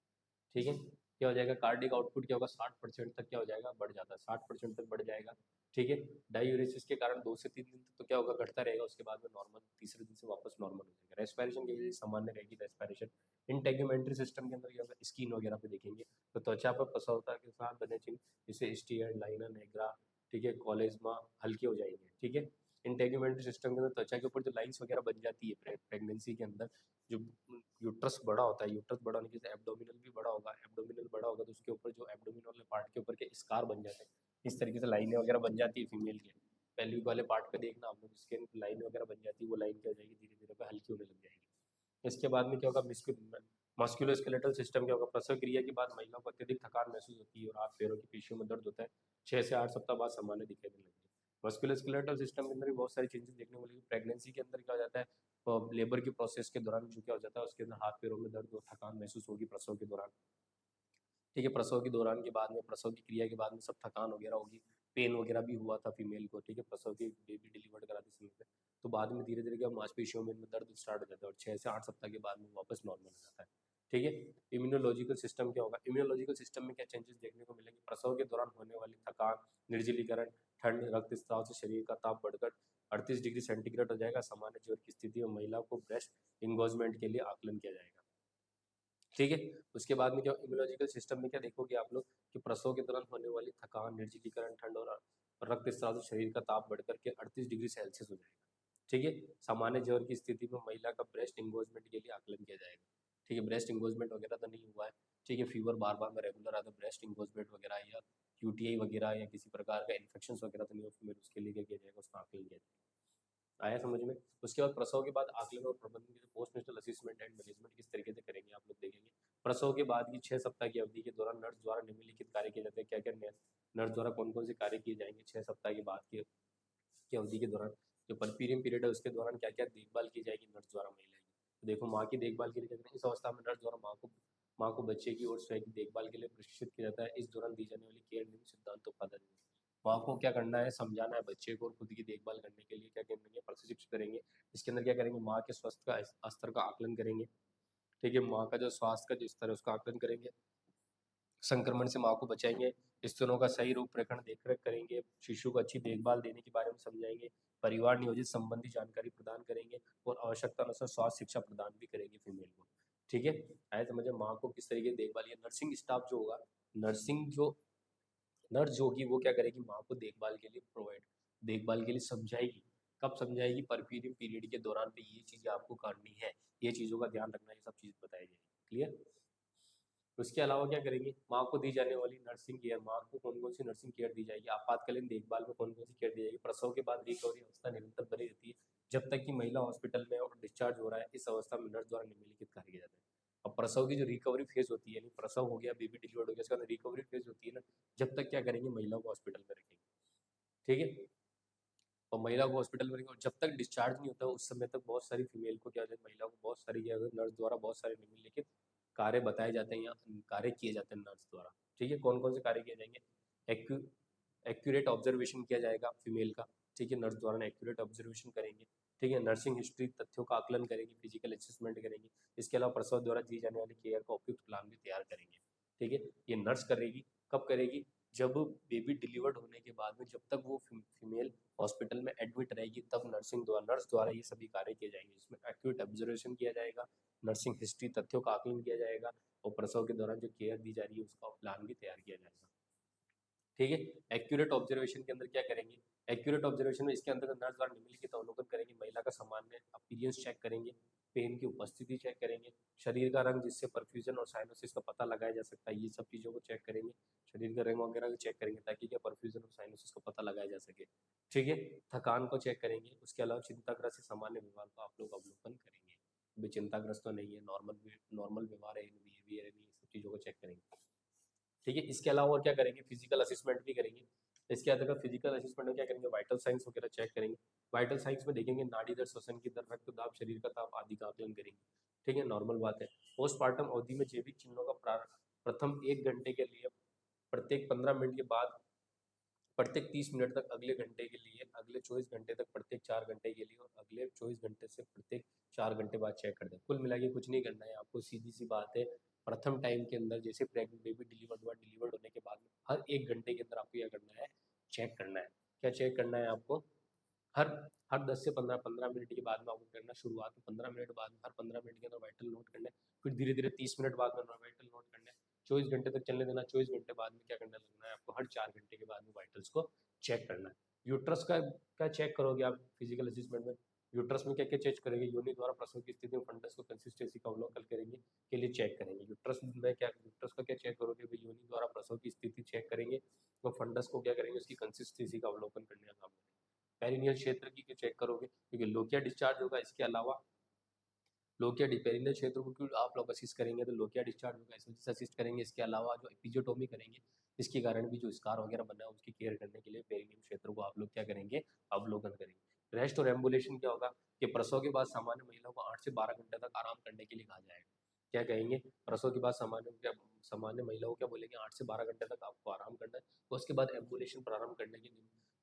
ठीक है। क्या हो जाएगा, कार्डिक आउटपुट क्या होगा, 60% तक क्या हो जाएगा, बढ़ जाता है, 60% तक बढ़ जाएगा। ठीक है। डायूरेसिस के कारण 2 से 3 दिन तक तो क्या होगा, घटता रहेगा, उसके बाद में नॉर्मल तीसरे दिन से वापस नॉर्मल हो जाएगा। रेस्पिरेशन की वजह से सामान्य रहेगी रेस्पिरेशन। इंटेग्यूमेंट्री सिस्टम के अंदर क्या होगा, स्किन वगैरह पे देखेंगे तो त्वचा पर प्रसवता के साथ बने चिन्ह, जैसे स्टीयर्ड, लाइनर, नेग्रा, ठीक है, कॉलेजमा हल्के हो जाएंगे। ठीक है। इंटेग्यूमेंट्री सिस्टम के अंदर त्वचा के ऊपर जो लाइंस वगैरह बन जाती है प्रेगनेंसी के अंदर, जो यूट्रस बड़ा होता है, यूट्रस बड़ा होने की एब्डोमिनल भी बड़ा होगा, एब्डोमिनल बड़ा होगा तो उसके ऊपर जो एब्डोमिनल वाले पार्ट के ऊपर के स्कार बन जाते हैं, इस तरीके से लाइनें वगैरह बन जाती है फीमेल के पेल्विक वाले पार्ट पे देखना आप लोग, इसके लाइन वगैरह बन जाती है, वो लाइन क्या हो जाएगी, धीरे धीरे पे हल्की होने लग जाएगी। इसके बाद में क्या होगा, मस्कुलोस्केलेटल सिस्टम क्या होगा, प्रसव क्रिया के बाद महिला को अत्यधिक थकान महसूस होती है और हाथ पैरों की पेशियों में दर्द होता है, 6 से 8 सप्ताह बाद सामान्य दिखाई देने लगती है। मस्कुलोस्केलेटल सिस्टम के अंदर भी बहुत सारी चेंजेस देखने को मिलेगी। प्रेगनेंसी के अंदर क्या हो जाता है, लेबर की प्रोसेस के दौरान जो क्या हो जाता है, उसके अंदर हाथ पैरों में दर्द और थकान महसूस होगी प्रसव के दौरान। ठीक है। प्रसव के दौरान के बाद में, प्रसव की क्रिया के बाद में सब थकान वगैरह होगी, पेन वगैरह भी हुआ था फीमेल को, ठीक है, प्रसव की बेबी डिलीवर्ड कराते समय पे। तो बाद में धीरे धीरे क्या मांसपेशियों में इनमें दर्द स्टार्ट हो जाता है और 6 से 8 सप्ताह के बाद में वापस नॉर्मल हो जाता है। ठीक है। इम्यूनोलॉजिकल सिस्टम क्या होगा, इम्यूनोलॉजिकल सिस्टम में क्या चेंजेस देखने को मिलेंगे, प्रसव के दौरान होने वाली थकान, निर्जलीकरण, ठंड, रक्तस्राव से शरीर का ताप बढ़कर 38 डिग्री सेंटीग्रेड हो जाएगा। सामान्य ज्वर की स्थिति में महिला को ब्रेस्ट इंगोजमेंट के लिए आकलन किया जाएगा। ठीक है। उसके बाद में क्या इम्यूनोलॉजिकल सिस्टम में क्या देखोगे आप लोग कि प्रसव के दौरान होने वाली थकान, निर्जलीकरण, ठंड और रक्तस्राव से शरीर का ताप बढ़कर के 38 डिग्री सेल्सियस हो जाएगा। ठीक है। सामान्य ज्वर की स्थिति में महिला का ब्रेस्ट इंगोजमेंट के लिए आकलन किया जाएगा। ठीक है। ब्रेस्ट इंगोजमेंट वगैरह तो नहीं हुआ है, ठीक है, फीवर बार बार में रेगुलर आता है, ब्रेस्ट इंगोजमेंट वगैरह या यूटीआई वगैरह या किसी प्रकार का इन्फेक्शन वगैरह तो नहीं हो, फिर उसके लिए क्या किया जाएगा, उसका आकलन किया जाएगा। आया समझ में। उसके बाद प्रसव के बाद आकलन और प्रबंधन के पोस्टनेटल असेसमेंट एंड मैनेजमेंट किस तरीके से करेंगे आप लोग देखेंगे। प्रसव के बाद की 6 सप्ताह की अवधि के दौरान नर्स द्वारा निम्नलिखित कार्य किए जाते हैं। क्या क्या नर्स द्वारा कौन कौन से कार्य किए जाएंगे 6 सप्ताह के बाद की अवधि के दौरान। जो परपीरियम पीरियड है उसके दौरान क्या क्या देखभाल की जाएगी नर्स द्वारा महिला की। तो देखो माँ की देखभाल के लिए कहते हैं इस अवस्था में नर्स द्वारा माँ को बच्चे की और स्वयं की देखभाल के लिए प्रशिक्षित किया जाता है। इस दौरान दी जाने वाली केयर निम्न सिद्धांतों का पालन। माँ को क्या करना है, समझाना है बच्चे को और खुद की देखभाल करने के लिए क्या करेंगे, प्रशिक्षित करेंगे। इसके अंदर क्या करेंगे, माँ के स्वास्थ्य का स्तर का आकलन करेंगे। ठीक है। माँ का जो स्वास्थ्य का जो स्तर है उसका आकलन करेंगे। संक्रमण से माँ को बचाएंगे। स्तनों का सही रूप रेखण देखरेख करेंगे। शिशु को अच्छी देखभाल देने के बारे में समझाएंगे। परिवार नियोजित संबंधी जानकारी प्रदान करेंगे और आवश्यकता अनुसार स्वास्थ्य शिक्षा प्रदान भी करेंगे फीमेल को। ठीक है। आए समझे माँ को किस तरीके की देखभाल। नर्सिंग स्टाफ जो होगा, नर्स जो होगी वो क्या करेगी, माँ को देखभाल के लिए समझाएगी। कब समझाएगी, परपीरियम पीरियड के दौरान पे ये चीजें आपको करनी है, ये चीजों का ध्यान रखना, ये सब चीज बताई जाएगी। क्लियर। उसके अलावा क्या करेंगे, माँ को दी जाने वाली नर्सिंग केयर, माँ को कौन कौन सी नर्सिंग केयर दी जाएगी, आपातकालीन देखभाल में कौन कौन सी केयर दी जाएगी। प्रसव के बाद रिकवरी अवस्था निरंतर बनी रहती है जब तक कि महिला हॉस्पिटल में और डिस्चार्ज हो रहा है। इस अवस्था में नर्स द्वारा निम्नलिखित कार्य किया जाता है। अब प्रसव की जो रिकवरी फेज होती है, प्रसव हो गया, बेबी डिलीवर्ड हो गया, उसके बाद रिकवरी फेज होती है ना, जब तक क्या करेंगे, महिला को हॉस्पिटल में रखेंगे। ठीक है। और महिला को हॉस्पिटल में रखेंगे और जब तक डिस्चार्ज नहीं होता उस समय तक बहुत सारी फीमेल को क्या महिला को बहुत सारी नर्स द्वारा बहुत सारे निम्नलिखित कार्य बताए जाते हैं या कार्य किए जाते हैं नर्स द्वारा। ठीक है। कौन कौन से कार्य किए जाएंगे, एक्यूरेट ऑब्जर्वेशन किया जाएगा फीमेल का। ठीक है। नर्स द्वारा एक्यूरेट ऑब्जर्वेशन करेंगे। ठीक है। नर्सिंग हिस्ट्री तथ्यों का आकलन करेंगे, फिजिकल असेसमेंट करेंगे। इसके अलावा प्रसव द्वारा दी जाने वाली केयर का उपयुक्त प्लान भी तैयार करेंगे। ठीक है। ये नर्स करेगी। कब करेगी, जब बेबी डिलीवर्ड होने के बाद में, जब तक वो फीमेल हॉस्पिटल में एडमिट रहेगी तब नर्स द्वारा ये सभी कार्य किए जाएंगे। इसमें एक्यूरेट ऑब्जर्वेशन किया जाएगा, नर्सिंग हिस्ट्री तथ्यों का आकलन किया जाएगा और प्रसव के दौरान जो केयर दी जा रही है उसका प्लान भी तैयार किया जाएगा। ठीक है। एक्यूरेट ऑब्जर्वेशन के अंदर क्या करेंगे, एक्यूरेट ऑब्जर्वेशन में इसके अंदर नर्स द्वारा निम्नलिखित अवलोकन करेंगे। महिला का सामान्य अपीयरेंस चेक करेंगे, पेन की उपस्थिति चेक करेंगे, शरीर का रंग जिससे परफ्यूजन और साइनोसिस का पता लगाया जा सकता है, ये सब चीज़ों को चेक करेंगे। शरीर का रंग वगैरह को चेक करेंगे ताकि क्या परफ्यूजन और साइनोसिस का पता लगाया जा सके। ठीक है। थकान को चेक करेंगे। उसके अलावा चिंताग्रस्त सामान्य व्यवहार को आप लोग अवलोकन करेंगे, भी चिंताग्रस्त तो नहीं है, नॉर्मल व्यवहार है, बिहेवियर है, सब चीज़ों को चेक करेंगे। ठीक है। इसके अलावा और क्या करेंगे, फिजिकल असेसमेंट भी करेंगे। इसके अंतर्गत फिजिकल असेसमेंट में क्या करेंगे, वाइटल साइंस वगैरह चेक करेंगे। वाइटल साइंस में देखेंगे नाड़ी दर, श्वसन की दर, रक्तदाब, शरीर का ताप आदि का आकलन करेंगे। ठीक है। नॉर्मल बात है। पोस्टमार्टम अवधि में जैविक चिन्हों का प्रथम 1 घंटे के लिए, प्रत्येक 15 मिनट के बाद, प्रत्येक 30 मिनट तक, अगले घंटे के लिए, अगले 24 घंटे तक, प्रत्येक 4 घंटे के लिए और अगले 24 घंटे से प्रत्येक 4 घंटे बाद चेक कर दें। कुल मिला के कुछ नहीं करना है आपको, सीधी सी बात है। प्रथम टाइम के अंदर जैसे प्रेग्नेंट बेबी डिलीवर्ड होने के बाद हर 1 घंटे के अंदर आपको क्या करना है, चेक करना है। क्या चेक करना है आपको, हर हर 10 से 15 मिनट के बाद में आपको करना, शुरुआत में 15 मिनट बाद में हर 15 मिनट के अंदर वाइटल नोट करना है, फिर धीरे धीरे 30 मिनट बाद में वाइटल नोट करना है, 24 घंटे तक चलने देना। 24 घंटे बाद में क्या करना लगना है आपको, हर 4 घंटे के बाद में वाइटल्स को चेक करना है। यूट्रस का क्या चेक करोगे आप फिजिकल असेसमेंट में, यूट्रस में क्या क्या चेक करेंगे, योनि द्वारा प्रसव की स्थिति में फंडस को कंसिस्टेंसी का अवलोकन करेंगे के लिए चेक करेंगे। यूट्रस में क्या, यूट्रस का क्या चेक करोगे, योनि द्वारा प्रसव की स्थिति चेक करेंगे तो फंडस को क्या करेंगे, उसकी कंसिस्टेंसी का अवलोकन करने का काम करेंगे। पेरिनियल क्षेत्र की चेक करोगे क्योंकि लोकिया डिस्चार्ज होगा। इसके अलावा लोकिया पेरिनियल क्षेत्र को क्यों आप लोग असिस्ट करेंगे, तो लोकिया डिस्चार्ज होगा इस वजह से असिस्ट करेंगे। इसके अलावा जो एपिजियोटोमी करेंगे, इसके कारण भी जो स्कार वगैरह बना है उसकी केयर करने के लिए पेरिनियल क्षेत्र को आप लोग क्या करेंगे, अवलोकन करेंगे। रेस्ट और एम्बुलेशन क्या होगा कि प्रसव के बाद सामान्य महिला को 8 से 12 घंटे तक आराम करने के लिए कहा जाएगा। क्या कहेंगे, प्रसव के बाद सामान्य महिलाओं को क्या बोलेंगे, 8 से 12 घंटे तक आपको आराम करना है। तो उसके बाद एम्बुलेशन प्रारंभ करने के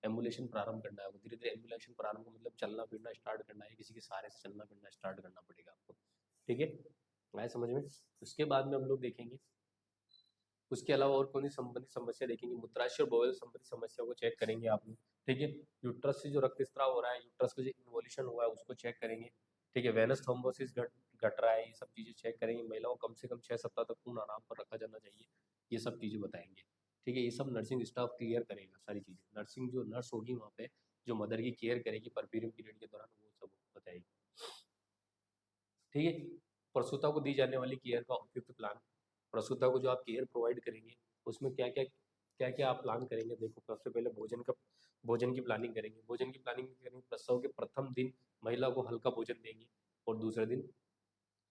एम्बुलेशन प्रारंभ करना है, धीरे धीरे एम्बुलेशन प्रारंभ मतलब चलना फिरना स्टार्ट करना है, किसी के सहारे से चलना फिरना स्टार्ट करना पड़ेगा आपको, ठीक है, आया समझ में। उसके बाद में हम लोग देखेंगे, उसके अलावा और कौन सी संबंधित समस्या देखेंगे, मूत्राशय और बॉयल संबंधित समस्या को चेक करेंगे आप लोग, ठीक है। यूट्रस से जो रक्तस्राव हो रहा है, यूट्रस का जो इन्वोल्यूशन हुआ है उसको चेक करेंगे, ठीक है। वेनस थ्रोम्बोसिस घट रहा है, ये सब चीजें चेक करेंगे। महिलाओं को कम से कम 6 सप्ताह तक पूर्ण आराम पर रखा जाना चाहिए, ये सब चीजें बताएंगे, ठीक है। ये सब नर्सिंग स्टाफ क्लियर करेगा सारी चीजें, नर्सिंग जो नर्स होगी वहाँ पे जो मदर की केयर करेगी परपीरियम पीरियड के दौरान, वो सब बताएगी, ठीक है। प्रसूता को दी जाने वाली केयर का उपयुक्त प्लान, प्रसूता को जो आप केयर प्रोवाइड करेंगे उसमें क्या क्या आप प्लान करेंगे, देखो सबसे पहले भोजन की प्लानिंग करेंगे, प्रसव के प्रथम दिन महिला को हल्का भोजन देंगे और दूसरे दिन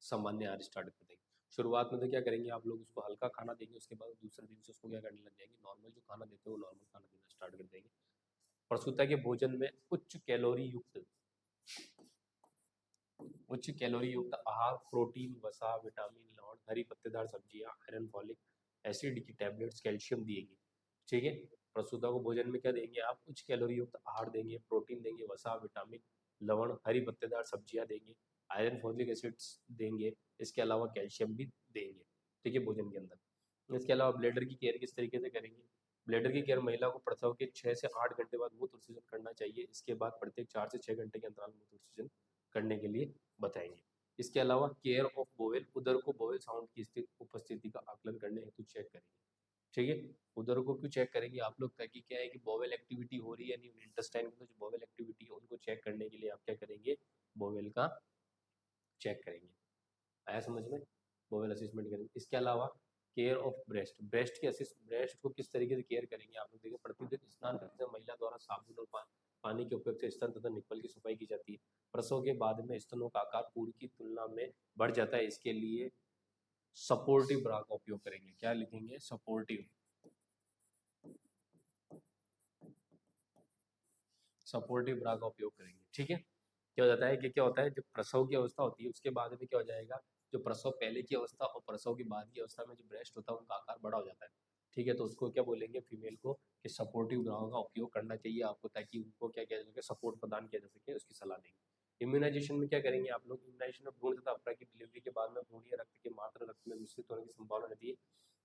सामान्य आहार स्टार्ट कर देंगे। शुरुआत में तो क्या करेंगे आप लोग, उसको हल्का खाना देंगे, उसके बाद दूसरे दिन से उसको क्या करने लग जाएंगे, नॉर्मल जो खाना देते हैं वो नॉर्मल खाना देना स्टार्ट कर देंगे। प्रसूता के भोजन में उच्च कैलोरी युक्त आहार, प्रोटीन, वसा, विटामिन, लवण, हरी पत्तेदार सब्जियां, आयरन, फॉलिक एसिड की टैबलेट्स, कैल्शियम दिएंगे, ठीक है। प्रसूता को भोजन में क्या देंगे आप, उच्च कैलोरी युक्त आहार देंगे, प्रोटीन देंगे, वसा, विटामिन, लवण, हरी पत्तेदार सब्जियां देंगे, आयरन, फॉलिक एसिड्स देंगे, इसके अलावा कैल्शियम भी देंगे, ठीक है, भोजन के अंदर। इसके अलावा ब्लैडर की केयर किस तरीके से करेंगे, ब्लैडर की केयर महिला को प्रसव के 6 से 8 घंटे बाद मूत्र विसर्जन करना चाहिए, इसके बाद प्रत्येक 4 से 6 घंटे के अंतराल में मूत्र विसर्जन करने के लिए बताएंगे। इसके अलावा केयर ऑफ बोवेल, उदर को बोवेल साउंड की उपस्थिति का आकलन करने हेतु चेक करेंगे, ठीक है। उदर को क्यों चेक करेंगे आप लोग, ताकि क्या है कि बोवेल एक्टिविटी हो रही है नहीं, इंटेस्टाइन में जो बोवेल एक्टिविटी है उनको चेक करने के लिए आप क्या करेंगे, बोवेल का चेक करेंगे, आया समझ में, बोवेल असेसमेंट करेंगे। इसके अलावा केयर ऑफ ब्रेस्ट, ब्रेस्ट को किस तरीके से केयर करेंगे आप लोग देखिए, प्रतिदिन स्नान करते समय महिला द्वारा साबुन और पानी के उपयोग से स्तन तथा निप्पल की सफाई की जाती है। प्रसव के बाद में स्तनों का आकार पूर्व की तुलना में बढ़ जाता है, इसके लिए सपोर्टिव ब्रा का उपयोग करेंगे, क्या लिखेंगे, सपोर्टिव ब्रा का उपयोग करेंगे, ठीक है। क्या हो जाता है कि क्या होता है, जब प्रसव की अवस्था होती है उसके बाद में क्या हो जाएगा, जो प्रसव पहले की अवस्था और प्रसव के बाद की अवस्था में जो ब्रेस्ट होता है उनका आकार बड़ा हो जाता है, ठीक है। तो उसको क्या बोलेंगे फीमेल को कि सपोर्टिव ब्राओं का उपयोग करना चाहिए आपको, ताकि उनको क्या किया जा सके, सपोर्ट प्रदान किया जा सके, उसकी सलाह देंगे। इम्यूनाइजेशन में क्या करेंगे आप लोग, इम्यूनाइजेशन में भ्रूण तथा अपरा की डिलीवरी के बाद में भ्रूणीय रक्त के मात्र रक्त में मिश्रित होने की संभावना रहती है।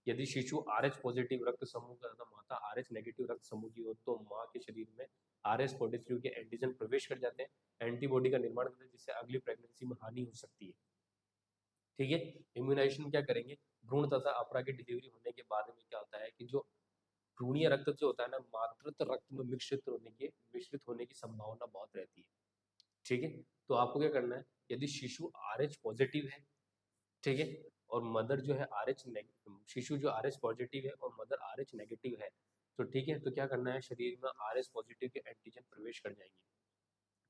यदि शिशु RH पॉजिटिव रक्त समूह का तथा माता RH नेगेटिव रक्त समूह की हो तो माँ के शरीर में RH43 के एंटीजन प्रवेश कर जाते हैं, एंटीबॉडी का निर्माण करते हैं, जिससे अगली प्रेगनेंसी में हानि हो सकती है, ठीक है। इम्यूनाइजेशन क्या करेंगे, भ्रूण तथा अपरा की डिलीवरी होने के बाद में क्या होता है कि जो भ्रूणीय रक्त जो होता है ना, मातृत्व रक्त में मिश्रित होने की संभावना बहुत रहती है, ठीक है। तो आपको क्या करना है, यदि शिशु RH पॉजिटिव है, ठीक है, और मदर जो है RH नेगेटिव, शिशु जो RH पॉजिटिव है और मदर RH नेगेटिव है, तो ठीक है, तो क्या करना है, शरीर में RH पॉजिटिव के एंटीजन प्रवेश कर जाएंगे,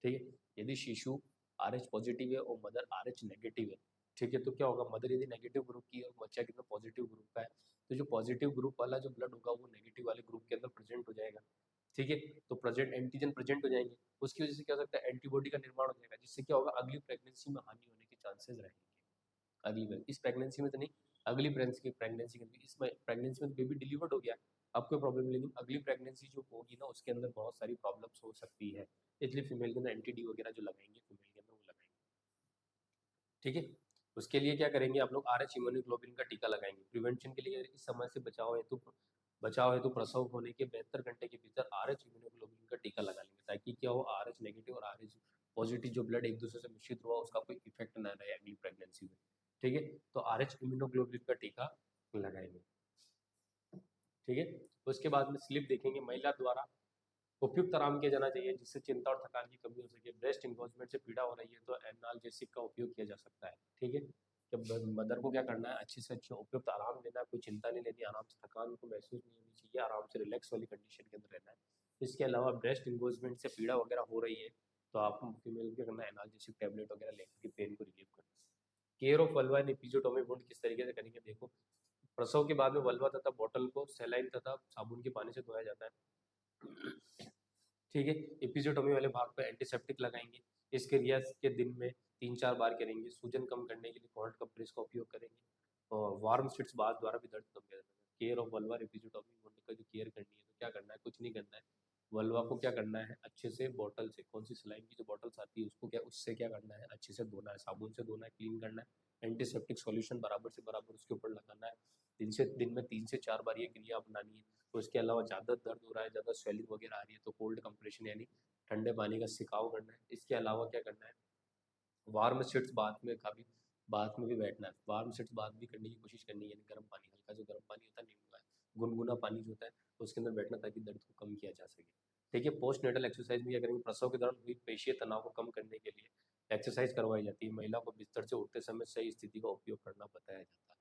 ठीक है। यदि शिशु RH पॉजिटिव है और मदर RH नेगेटिव है, ठीक है, तो क्या होगा, मदर यदि नेगेटिव ग्रुप की है और बच्चा कितना पॉजिटिव ग्रुप का है, तो जो पॉजिटिव ग्रुप वाला जो ब्लड होगा वो नेगेटिव वाले ग्रुप के अंदर प्रेजेंट हो जाएगा, ठीक है। तो प्रेजेंट एंटीजन प्रेजेंट हो जाएंगे, उसकी वजह से क्या हो सकता है, एंटीबॉडी का निर्माण हो जाएगा, जिससे क्या होगा, अगली प्रेगनेंसी में हानि होने के चांसेस रहेंगे। इस प्रेगनेंसी में तो नहीं, अगली प्रेगनेंसी में, इस प्रेगनेंसी में बेबी डिलीवर्ड हो गया, अब कोई प्रॉब्लम नहीं, लेकिन अगली प्रेगनेंसी जो होगी ना उसके अंदर बहुत सारी प्रॉब्लम्स हो सकती है, इसलिए फीमेल के अंदर एंटी-डी वगैरह जो लगाएंगे फीमेल के अंदर वो लगाएंगे, ठीक है। उसके लिए क्या करेंगे आप लोग, RH इम्यूनोग्लोबिन का टीका लगाएंगे, प्रिवेंशन के लिए इस समय से बचाव हेतु प्रसव होने के 72 घंटे के भीतर RH इम्यूनोग्लोबिन का टीका लगा लेंगे, ताकि क्या हो, RH नेगेटिव और RH पॉजिटिव जो ब्लड एक दूसरे से मिश्रित हुआ उसका कोई इफेक्ट ना रहे अगली प्रेगनेंसी में, ठीक है। तो RH इम्यूनोग्लोबिन का टीका लगाएंगे, ठीक है। उसके बाद में स्लिप देखेंगे, महिला द्वारा उपयुक्त आराम किया जाना चाहिए, जिससे चिंता और थकान की कमी हो सके। ब्रेस्ट इंगोजमेंट से पीड़ा हो रही है तो एनाल्जेसिक का उपयोग किया जा सकता है, ठीक है। जब मदर को क्या करना है, अच्छे से अच्छे उपयुक्त आराम देना है, कोई चिंता नहीं लेनी, आराम से थकान को महसूस नहीं होनी चाहिए, आराम से रिलैक्स वाली कंडीशन के अंदर रहना है। इसके अलावा ब्रेस्ट इंगोजमेंट से पीड़ा वगैरह हो रही है तो आप फीमेल को क्या करना है, एनाल्जेसिक टैबलेट वगैरह लेकर के पेन को रिलीव करना है। Care of vulva and एपिजोटोमी wound किस तरीके से करेंगे, देखो प्रसव के बाद में वल्वा तथा बॉटल को सेलाइन तथा साबुन के पानी से धोया जाता है, ठीक है। एपिजोटोमी वाले भाग पर एंटीसेप्टिक लगाएंगे। इस क्रिया के दिन में 3-4 बार करेंगे। सूजन कम करने के लिए कोल्ड कंप्रेस का उपयोग करेंगे और वार्म शीट्स बाथ द्वारा भी दर्द कम किया जाता है। Care of vulva episiotomy wound का जो केयर करनी है तो क्या करना है, कुछ नहीं करना है। वल्वा को क्या करना है, अच्छे से बॉटल से, कौन सी सलाइन की जो बॉटल्स आती है उसको क्या, उससे क्या करना है, अच्छे से धोना है, साबुन से धोना है, क्लीन करना है, एंटीसेप्टिक सॉल्यूशन बराबर से बराबर उसके ऊपर लगाना है। दिन में 3 से 4 बार ये क्रिया अपनानी है। तो इसके अलावा ज़्यादा दर्द हो रहा है, ज़्यादा स्वेलिंग वगैरह आ रही है तो कोल्ड कंप्रेशन यानी ठंडे पानी का सिकाव करना है। इसके अलावा क्या करना है, वार्म शीट्स बाथ में भी बैठना है। वार्म शीट्स बाथ भी करने की कोशिश करनी है, यानी गर्म पानी, हल्का जो गर्म पानी होता है नींबू का, गुनगुना पानी जो होता है उसके अंदर बैठना ताकि दर्द को कम किया जा सके। ठीक है, पोस्ट नेटल एक्सरसाइज भी क्या करेंगे, प्रसव के दौरान हुई पेशीय तनाव को कम करने के लिए एक्सरसाइज करवाई जाती है। महिला को बिस्तर से उठते समय सही स्थिति का उपयोग करना बताया जाता है।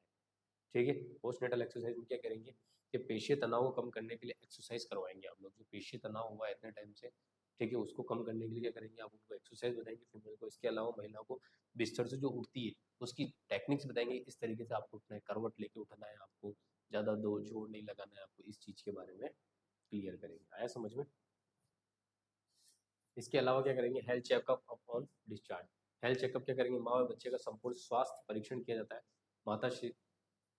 ठीक है, पोस्ट नेटल एक्सरसाइज में क्या करेंगे कि पेशीय तनाव को कम करने के लिए एक्सरसाइज करवाएंगे आप लोग। जो पेशीय तनाव हुआ है इतने टाइम से, ठीक है, उसको कम करने के लिए क्या करेंगे, आप उनको एक्सरसाइज बताएंगे फीमेल को। इसके अलावा महिला को बिस्तर से जो उठती है उसकी टेक्निक्स बताएंगे, इस तरीके से आपको उठना है, करवट लेके उठना है, आपको ज़्यादा दो जोर नहीं लगाना है, आपको इस चीज़ के बारे में क्लियर करेंगे। आया समझ में? इसके अलावा क्या करेंगे, health checkup upon discharge. Health checkup क्या करेंगे, माँ और बच्चे का संपूर्ण स्वास्थ्य परीक्षण किया जाता है।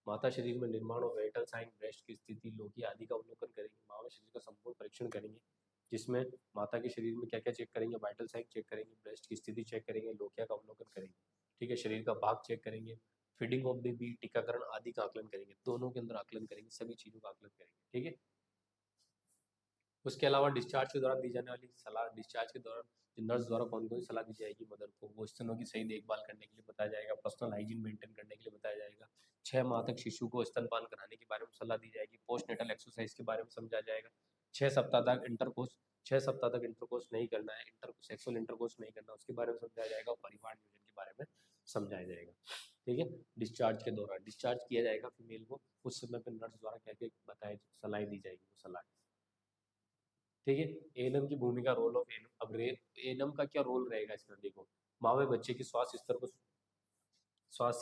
माता शरीर में निर्माण और वाइटल साइन, ब्रेस्ट की स्थिति, लोकी आदि का अवलोकन करेंगे। माँ के शरीर का संपूर्ण परीक्षण करेंगे जिसमें माता के शरीर में क्या क्या चेक करेंगे, वाइटल साइन चेक करेंगे, ब्रेस्ट की स्थिति चेक करेंगे, लोकिया का अवलोकन करेंगे। ठीक है, शरीर का भाग चेक करेंगे, फीडिंग ऑफ बेबी, टीकाकरण आदि का आकलन करेंगे। दोनों के अंदर आकलन करेंगे, सभी चीज़ों का आकलन करेंगे। ठीक है, उसके अलावा डिस्चार्ज के दौरान दी जाने वाली सलाह, डिस्चार्ज के दौरान नर्स द्वारा कौन कौन सी सलाह दी जाएगी मदर को, वो स्तनों की सही देखभाल करने के लिए बताया जाएगा, पर्सनल हाइजीन मेंटेन करने के लिए बताया जाएगा, 6 माह तक शिशु को स्तनपान कराने के बारे में सलाह दी जाएगी, पोस्ट नेटल एक्सरसाइज के बारे में समझाया जाएगा, 6 सप्ताह तक इंटरकोर्स 6 सप्ताह तक इंटरकोर्स नहीं करना है, सेक्सुअल इंटरकोर्स नहीं करना, उसके बारे में समझाया जाएगा, और परिवार नियोजन के बारे में समझाया जाएगा। ठीक है, डिस्चार्ज के दौरान डिस्चार्ज किया जाएगा फीमेल को, उस समय पर नर्स द्वारा क्या क्या बताए, सलाह दी जाएगी वो सलाह। ठीक है, एएनएम की भूमिका, रोल ऑफ एएनएम। अब एएनएम का क्या रोल रहेगा इसमें, देखो, माँ व बच्चे के स्वास्थ्य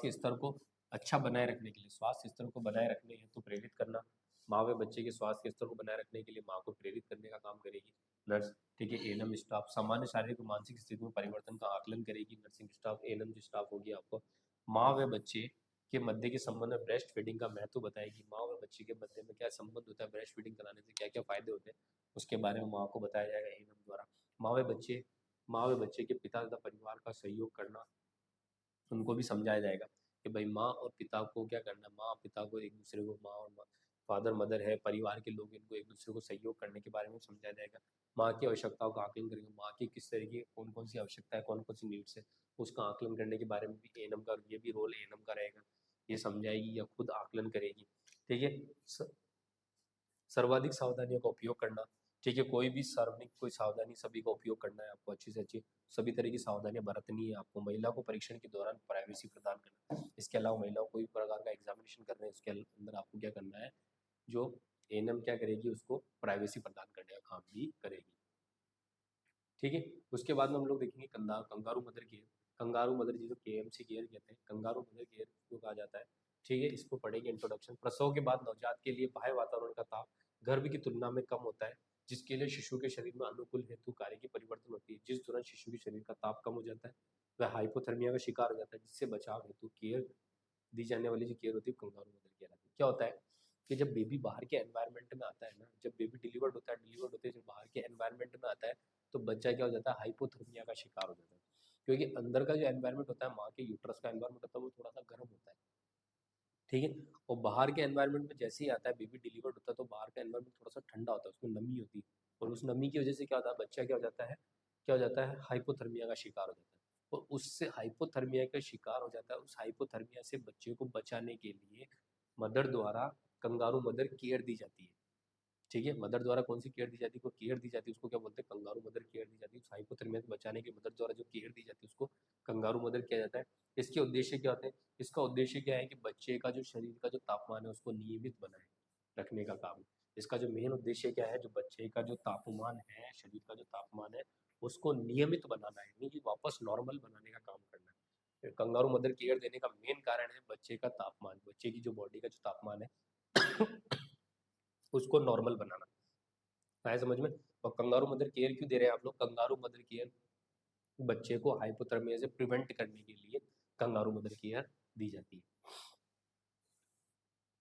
के स्तर को अच्छा बनाए रखने के लिए, स्वास्थ्य स्तर को बनाए रखने हेतु प्रेरित करना। माँ व बच्चे के स्वास्थ्य के स्तर को बनाए रखने के लिए माँ को प्रेरित करने का काम करेगी नर्स। ठीक है, एएनएम स्टाफ सामान्य शारीरिक और मानसिक स्थिति में परिवर्तन का आकलन करेगी नर्सिंग स्टाफ। एएनएम जो स्टाफ होगी आपको माँ व बच्चे के मध्य के संबंध में ब्रेस्ट फीडिंग का महत्व बताएगी। माँ व बच्चे के मध्य में क्या संबंध होता है, ब्रेस्ट फीडिंग कराने से क्या क्या फायदे होते हैं, उसके बारे में माँ को बताया जाएगा एएनएम द्वारा। माँ व बच्चे के पिता तथा परिवार का सहयोग करना, उनको भी समझाया जाएगा कि भाई माँ और पिता को क्या करना है, माँ पिता को एक दूसरे को, माँ और फादर मदर है, परिवार के लोग, इनको एक दूसरे को सहयोग करने के बारे में समझाया जाएगा। माँ की आवश्यकताओं का आकलन करेंगे, माँ की किस तरीके कौन कौन सी आवश्यकता है, कौन कौन सी नीड्स है, उसका आकलन करने के बारे में भी एएनएम का, ये भी रोल एएनएम का रहेगा, ये समझाएगी या खुद आकलन करेगी। ठीक है, सर्वाधिक सावधानियों का उपयोग करना। ठीक है, कोई भी सार्वजनिक कोई सावधानी सभी का उपयोग करना है आपको, अच्छी से अच्छी सभी तरह की सावधानियां बरतनी है आपको। महिला को परीक्षण के दौरान प्राइवेसी प्रदान करना। इसके अलावा महिला को कोई भी प्रकार का एग्जामिनेशन कर रहे हैं उसके अंदर आपको क्या करना है, जो एएनएम क्या करेगी, उसको प्राइवेसी प्रदान करने का काम भी करेगी। ठीक है, उसके बाद में हम लोग देखेंगे kangaroo mother care. Kangaroo mother जिसे केएमसी केयर कहते हैं, कंगारू मदर केयर को कहा जाता है। ठीक है, इसको पढ़ेंगे इंट्रोडक्शन। प्रसव के बाद नवजात के लिए बाह्य वातावरण का ताप गर्भ की तुलना में कम होता है, जिसके लिए शिशु के शरीर में अनुकूल हेतु कार्य की परिवर्तन होती है। जिस दौरान शिशु के शरीर का ताप कम हो जाता है वह हाइपोथर्मिया का शिकार हो जाता है, जिससे बचाव हेतु केयर दी जाने वाली जो केयर होती है कंगारू मदर केयर आती है। क्या होता है कि जब बेबी बाहर के एनवायरनमेंट में आता है ना, जब बेबी डिलीवर्ड होते हैं जब बाहर के एनवायरनमेंट में आता है तो बच्चा क्या हो जाता है, हाइपोथर्मिया का शिकार हो जाता है। क्योंकि अंदर का जो एनवायरनमेंट होता है, माँ के यूट्रस का एनवायरनमेंट होता है, वो थोड़ा सा गर्म होता है। ठीक है, और बाहर के एनवायरनमेंट में जैसे ही आता है, बेबी डिलीवर्ड होता है तो बाहर का एनवायरनमेंट थोड़ा सा ठंडा होता है, उसमें नमी होती है, और उस नमी की वजह से क्या होता है, बच्चा क्या हो जाता है, हाइपोथर्मिया का शिकार हो जाता है। और उससे हाइपोथर्मिया का शिकार हो जाता है, उस हाइपोथर्मिया से बच्चे को बचाने के लिए मदर द्वारा कंगारू मदर केयर दी जाती है। ठीक है, मदर द्वारा कौन सी केयर दी जाती है, को केयर दी जाती है, उसको क्या बोलते हैं, कंगारू मदर केयर दी जाती है। उस हाइपोथर्मिया से बचाने के मदर द्वारा जो केयर दी जाती है उसको कंगारू मदर किया जाता है। इसके उद्देश्य क्या होते हैं, इसका उद्देश्य क्या है कि बच्चे का जो शरीर का जो तापमान है उसको नियमित बनाए रखने का काम है। इसका जो मेन उद्देश्य क्या है, जो बच्चे का जो तापमान है, शरीर का जो तापमान है उसको नियमित बनाना है, यानी कि वापस नॉर्मल बनाने का काम करना है। कंगारू मदर केयर देने का मेन कारण है बच्चे का तापमान, बच्चे की जो बॉडी का जो तापमान है उसको नॉर्मल बनाना। आया समझ में? और कंगारू मदर केयर क्यों दे रहे हैं आप लोग, कंगारू मदर केयर बच्चे को हाइपोथर्मिया से प्रिवेंट करने के लिए कंगारू मदर केयर दी जाती है।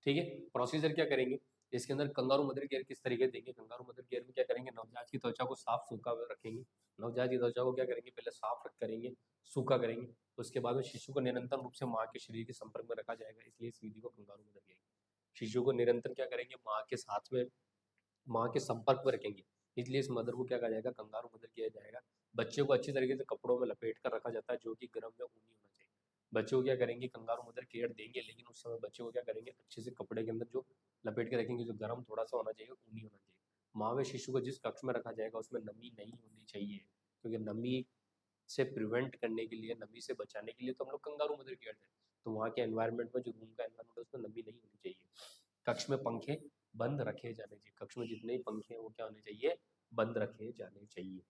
ठीक है, प्रोसीजर क्या करेंगे इसके अंदर, कंगारू मदर केयर किस तरीके देंगे, कंगारू मदर केयर में क्या करेंगे, नवजात की त्वचा को साफ सूखा रखेंगे, नवजात की त्वचा को क्या करेंगे, पहले साफ करेंगे, सूखा करेंगे, उसके बाद में शिशु को निरंतर रूप से माँ के शरीर के संपर्क में रखा जाएगा, इसलिए इस विधि को कंगारू मदर केयर। शिशु को निरंतर क्या करेंगे, माँ के साथ में, माँ के संपर्क में रखेंगे, इसलिए इस मदर को क्या कहा जाएगा, कंगारू मदर किया जाएगा। बच्चे को अच्छी तरीके से कपड़ों में लपेट कर रखा जाता है, जो कि गर्म या ऊनी होना चाहिए। बच्चे को क्या करेंगे, कंगारू मदर केयर देंगे, लेकिन उस समय बच्चे को क्या करेंगे, अच्छे से कपड़े के अंदर जो लपेट के रखेंगे, जो गर्म थोड़ा सा होना चाहिए, ऊनी होना चाहिए। माँ व शिशु को जिस कक्ष में रखा जाएगा उसमें नमी नहीं होनी चाहिए, क्योंकि नमी से प्रिवेंट करने के लिए, नमी से बचाने के लिए तो हम लोग कंगारू मदर केयर दें। तो वहाँ के एनवायरनमेंट में, जो रूम का एनवायरनमेंट है, उसमें नमी नहीं होनी चाहिए। कक्ष में पंखे बंद रखे जाने चाहिए, कक्ष में जितने ही पंखे हैं वो क्या होने चाहिए, बंद रखे जाने चाहिए।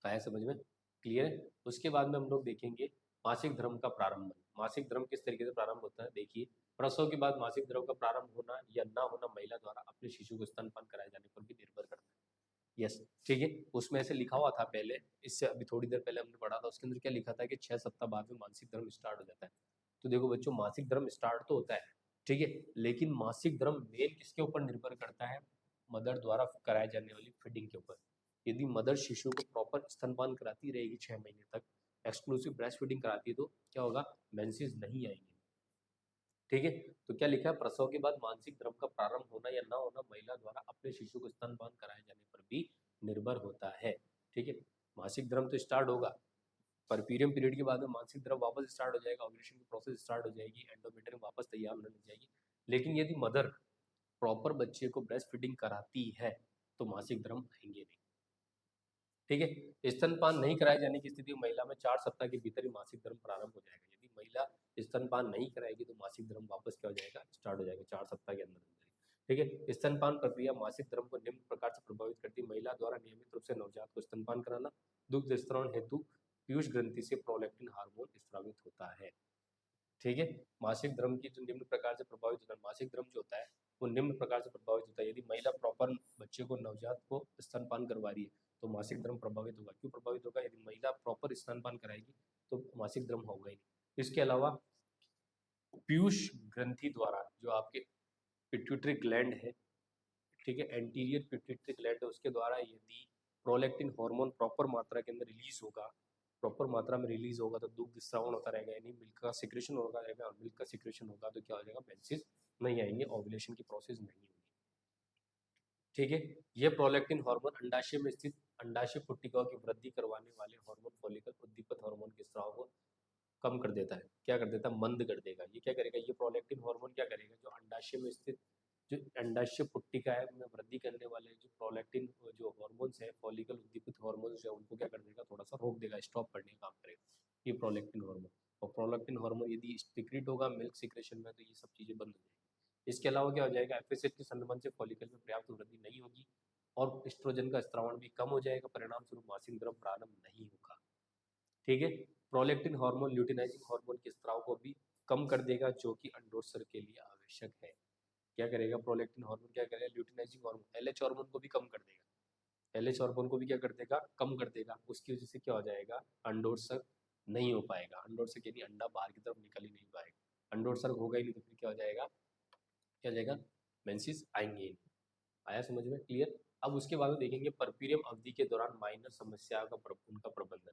आया समझ में, क्लियर है। उसके बाद में हम लोग देखेंगे मासिक धर्म का प्रारंभ। मासिक धर्म किस तरीके से प्रारंभ होता है, देखिए, प्रसव के बाद मासिक धर्म का प्रारंभ होना या ना होना महिला द्वारा अपने शिशु को स्तनपान कराए जाने पर भी निर्भर करता है। यस, ठीक है, उसमें ऐसे लिखा हुआ था पहले, इससे अभी थोड़ी देर पहले हमने पढ़ा था, उसके अंदर क्या लिखा था कि 6 सप्ताह बाद में मासिक धर्म स्टार्ट हो जाता है। तो देखो बच्चों, मासिक धर्म स्टार्ट तो होता है, ठीक है, लेकिन मासिक धर्म मेन किसके ऊपर निर्भर करता है, मदर द्वारा कराई जाने वाली फीडिंग के ऊपर। यदि मदर शिशु को प्रॉपर स्तनपान कराती रहेगी 6 महीने तक, एक्सक्लूसिव ब्रेस्ट फीडिंग कराती है, तो क्या होगा, मेंसेस नहीं आएंगे। ठीक है, तो क्या लिखा है, प्रसव के बाद मासिक धर्म का प्रारंभ होना या ना होना महिला द्वारा अपने शिशु को स्तनपान कराए जाने पर भी निर्भर होता है। ठीक है, मासिक धर्म तो स्टार्ट होगा, परपीरियम पीरियड के बाद में मासिक धर्म वापस स्टार्ट हो जाएगा, ओव्यूलेशन की प्रोसेस स्टार्ट हो जाएगी, एंडोमेट्रियम वापस तैयार होने लग जाएगी। लेकिन यदि मदर प्रॉपर बच्चे को ब्रेस्ट फीडिंग कराती है तो मासिक धर्म आएंगे नहीं। ठीक है, स्तनपान नहीं कराए जाने की स्थिति में महिला में 4 सप्ताह के भीतर ही मासिक धर्म प्रारंभ हो जाएगा। यदि महिला स्तनपान नहीं कराएगी तो मासिक धर्म वापस क्या हो जाएगा, स्टार्ट हो जाएगा 4 सप्ताह के अंदर। ठीक है, स्तनपान प्रक्रिया मासिक धर्म को निम्न प्रकार से प्रभावित करती है। महिला द्वारा नियमित रूप से नवजात को स्तनपान कराना, दुग्ध स्त्रावण हेतु पीयूष ग्रंथि से प्रोलैक्टिन हार्मोन स्रावित होता है। ठीक है, मासिक धर्म की जो निम्न प्रकार से प्रभावित होता है, मासिक धर्म जो होता है वो निम्न प्रकार से प्रभावित होता है। यदि महिला प्रॉपर बच्चे को, नवजात को स्तनपान करवा रही है तो मासिक धर्म प्रभावित होगा। क्यों प्रभावित होगा, यदि महिला प्रॉपर स्तनपान कराएगी तो मासिक धर्म होगा ही नहीं। इसके अलावा पीयूष ग्रंथि द्वारा, जो आपके पिट्यूटरी ग्लैंड है, ठीक है, एंटीरियर पिट्यूटरी ग्लैंड है, उसके द्वारा यदि प्रोलैक्टिन हार्मोन प्रॉपर मात्रा के अंदर रिलीज होगा, प्रॉपर मात्रा में रिलीज होगा तो दुग्ध स्रावण होता रहेगा, यानी मिल्क का सिक्रेशन होगा रहेगा, और मिल्क का सिक्रेशन होगा तो क्या हो जाएगा, मेंसेस नहीं आएंगे, ओव्यूलेशन की प्रोसेस नहीं होगी। ठीक है, ये प्रोलैक्टिन हार्मोन अंडाशय में स्थित अंडाशय पुट्टिकाओं की वृद्धि करवाने वाले हार्मोन फॉलिकल उद्दीपक हार्मोन के स्राव को कम कर देता है। क्या कर देता है, मंद कर देगा। ये क्या करेगा, ये प्रोलैक्टिन हार्मोन क्या करेगा, जो अंडाशय में स्थित, जो अंडाशय पुट्टिका है में वृद्धि करने वाले जो प्रोलैक्टिन, जो हार्मोन्स है, फॉलिकल उद्दीपित हार्मोन्स है, उनको क्या कर देगा, थोड़ा सा रोक देगा, स्टॉप करने का काम करेगा ये प्रोलैक्टिन हार्मोन। और प्रोलैक्टिन हार्मोन यदि सिक्रेट होगा मिल्क सिक्रेशन में तो ये सब चीजें बंद हो जाएगी। इसके अलावा क्या हो जाएगा, एफएसएच के संबंध से फॉलिकल में पर्याप्त वृद्धि नहीं होगी और एस्ट्रोजन का स्त्रावण भी कम हो जाएगा, परिणाम स्वरूप मासिक धर्म प्रारंभ नहीं होगा। ठीक है, प्रोलैक्टिन हार्मोन ल्यूटिनाइजिंग हार्मोन के स्त्राव को भी कम कर देगा, जो कि अंडोत्सर्ग के लिए आवश्यक है। क्या करेगा, प्रोलैक्टिन हार्मोन क्या करेगा, ल्यूटिनाइजिंग हार्मोन एलएच हार्मोन को भी कम कर देगा, एलएच हार्मोन को भी क्या कर देगा, कम कर देगा। उसकी वजह से क्या हो जाएगा, अंडोत्सर्ग नहीं हो पाएगा, अंडोत्सर्ग यानी अंडा बाहर की तरफ निकल ही नहीं पाएगा, अंडोत्सर्ग होगा ही नहीं तो फिर क्या हो जाएगा, क्या हो जाएगा, मेंसेस आएंगे ही नहीं। आया समझ में, क्लियर। अब उसके बाद में देखेंगे परपीरियम अवधि के दौरान माइनर समस्याओं का उनका प्रबंधन।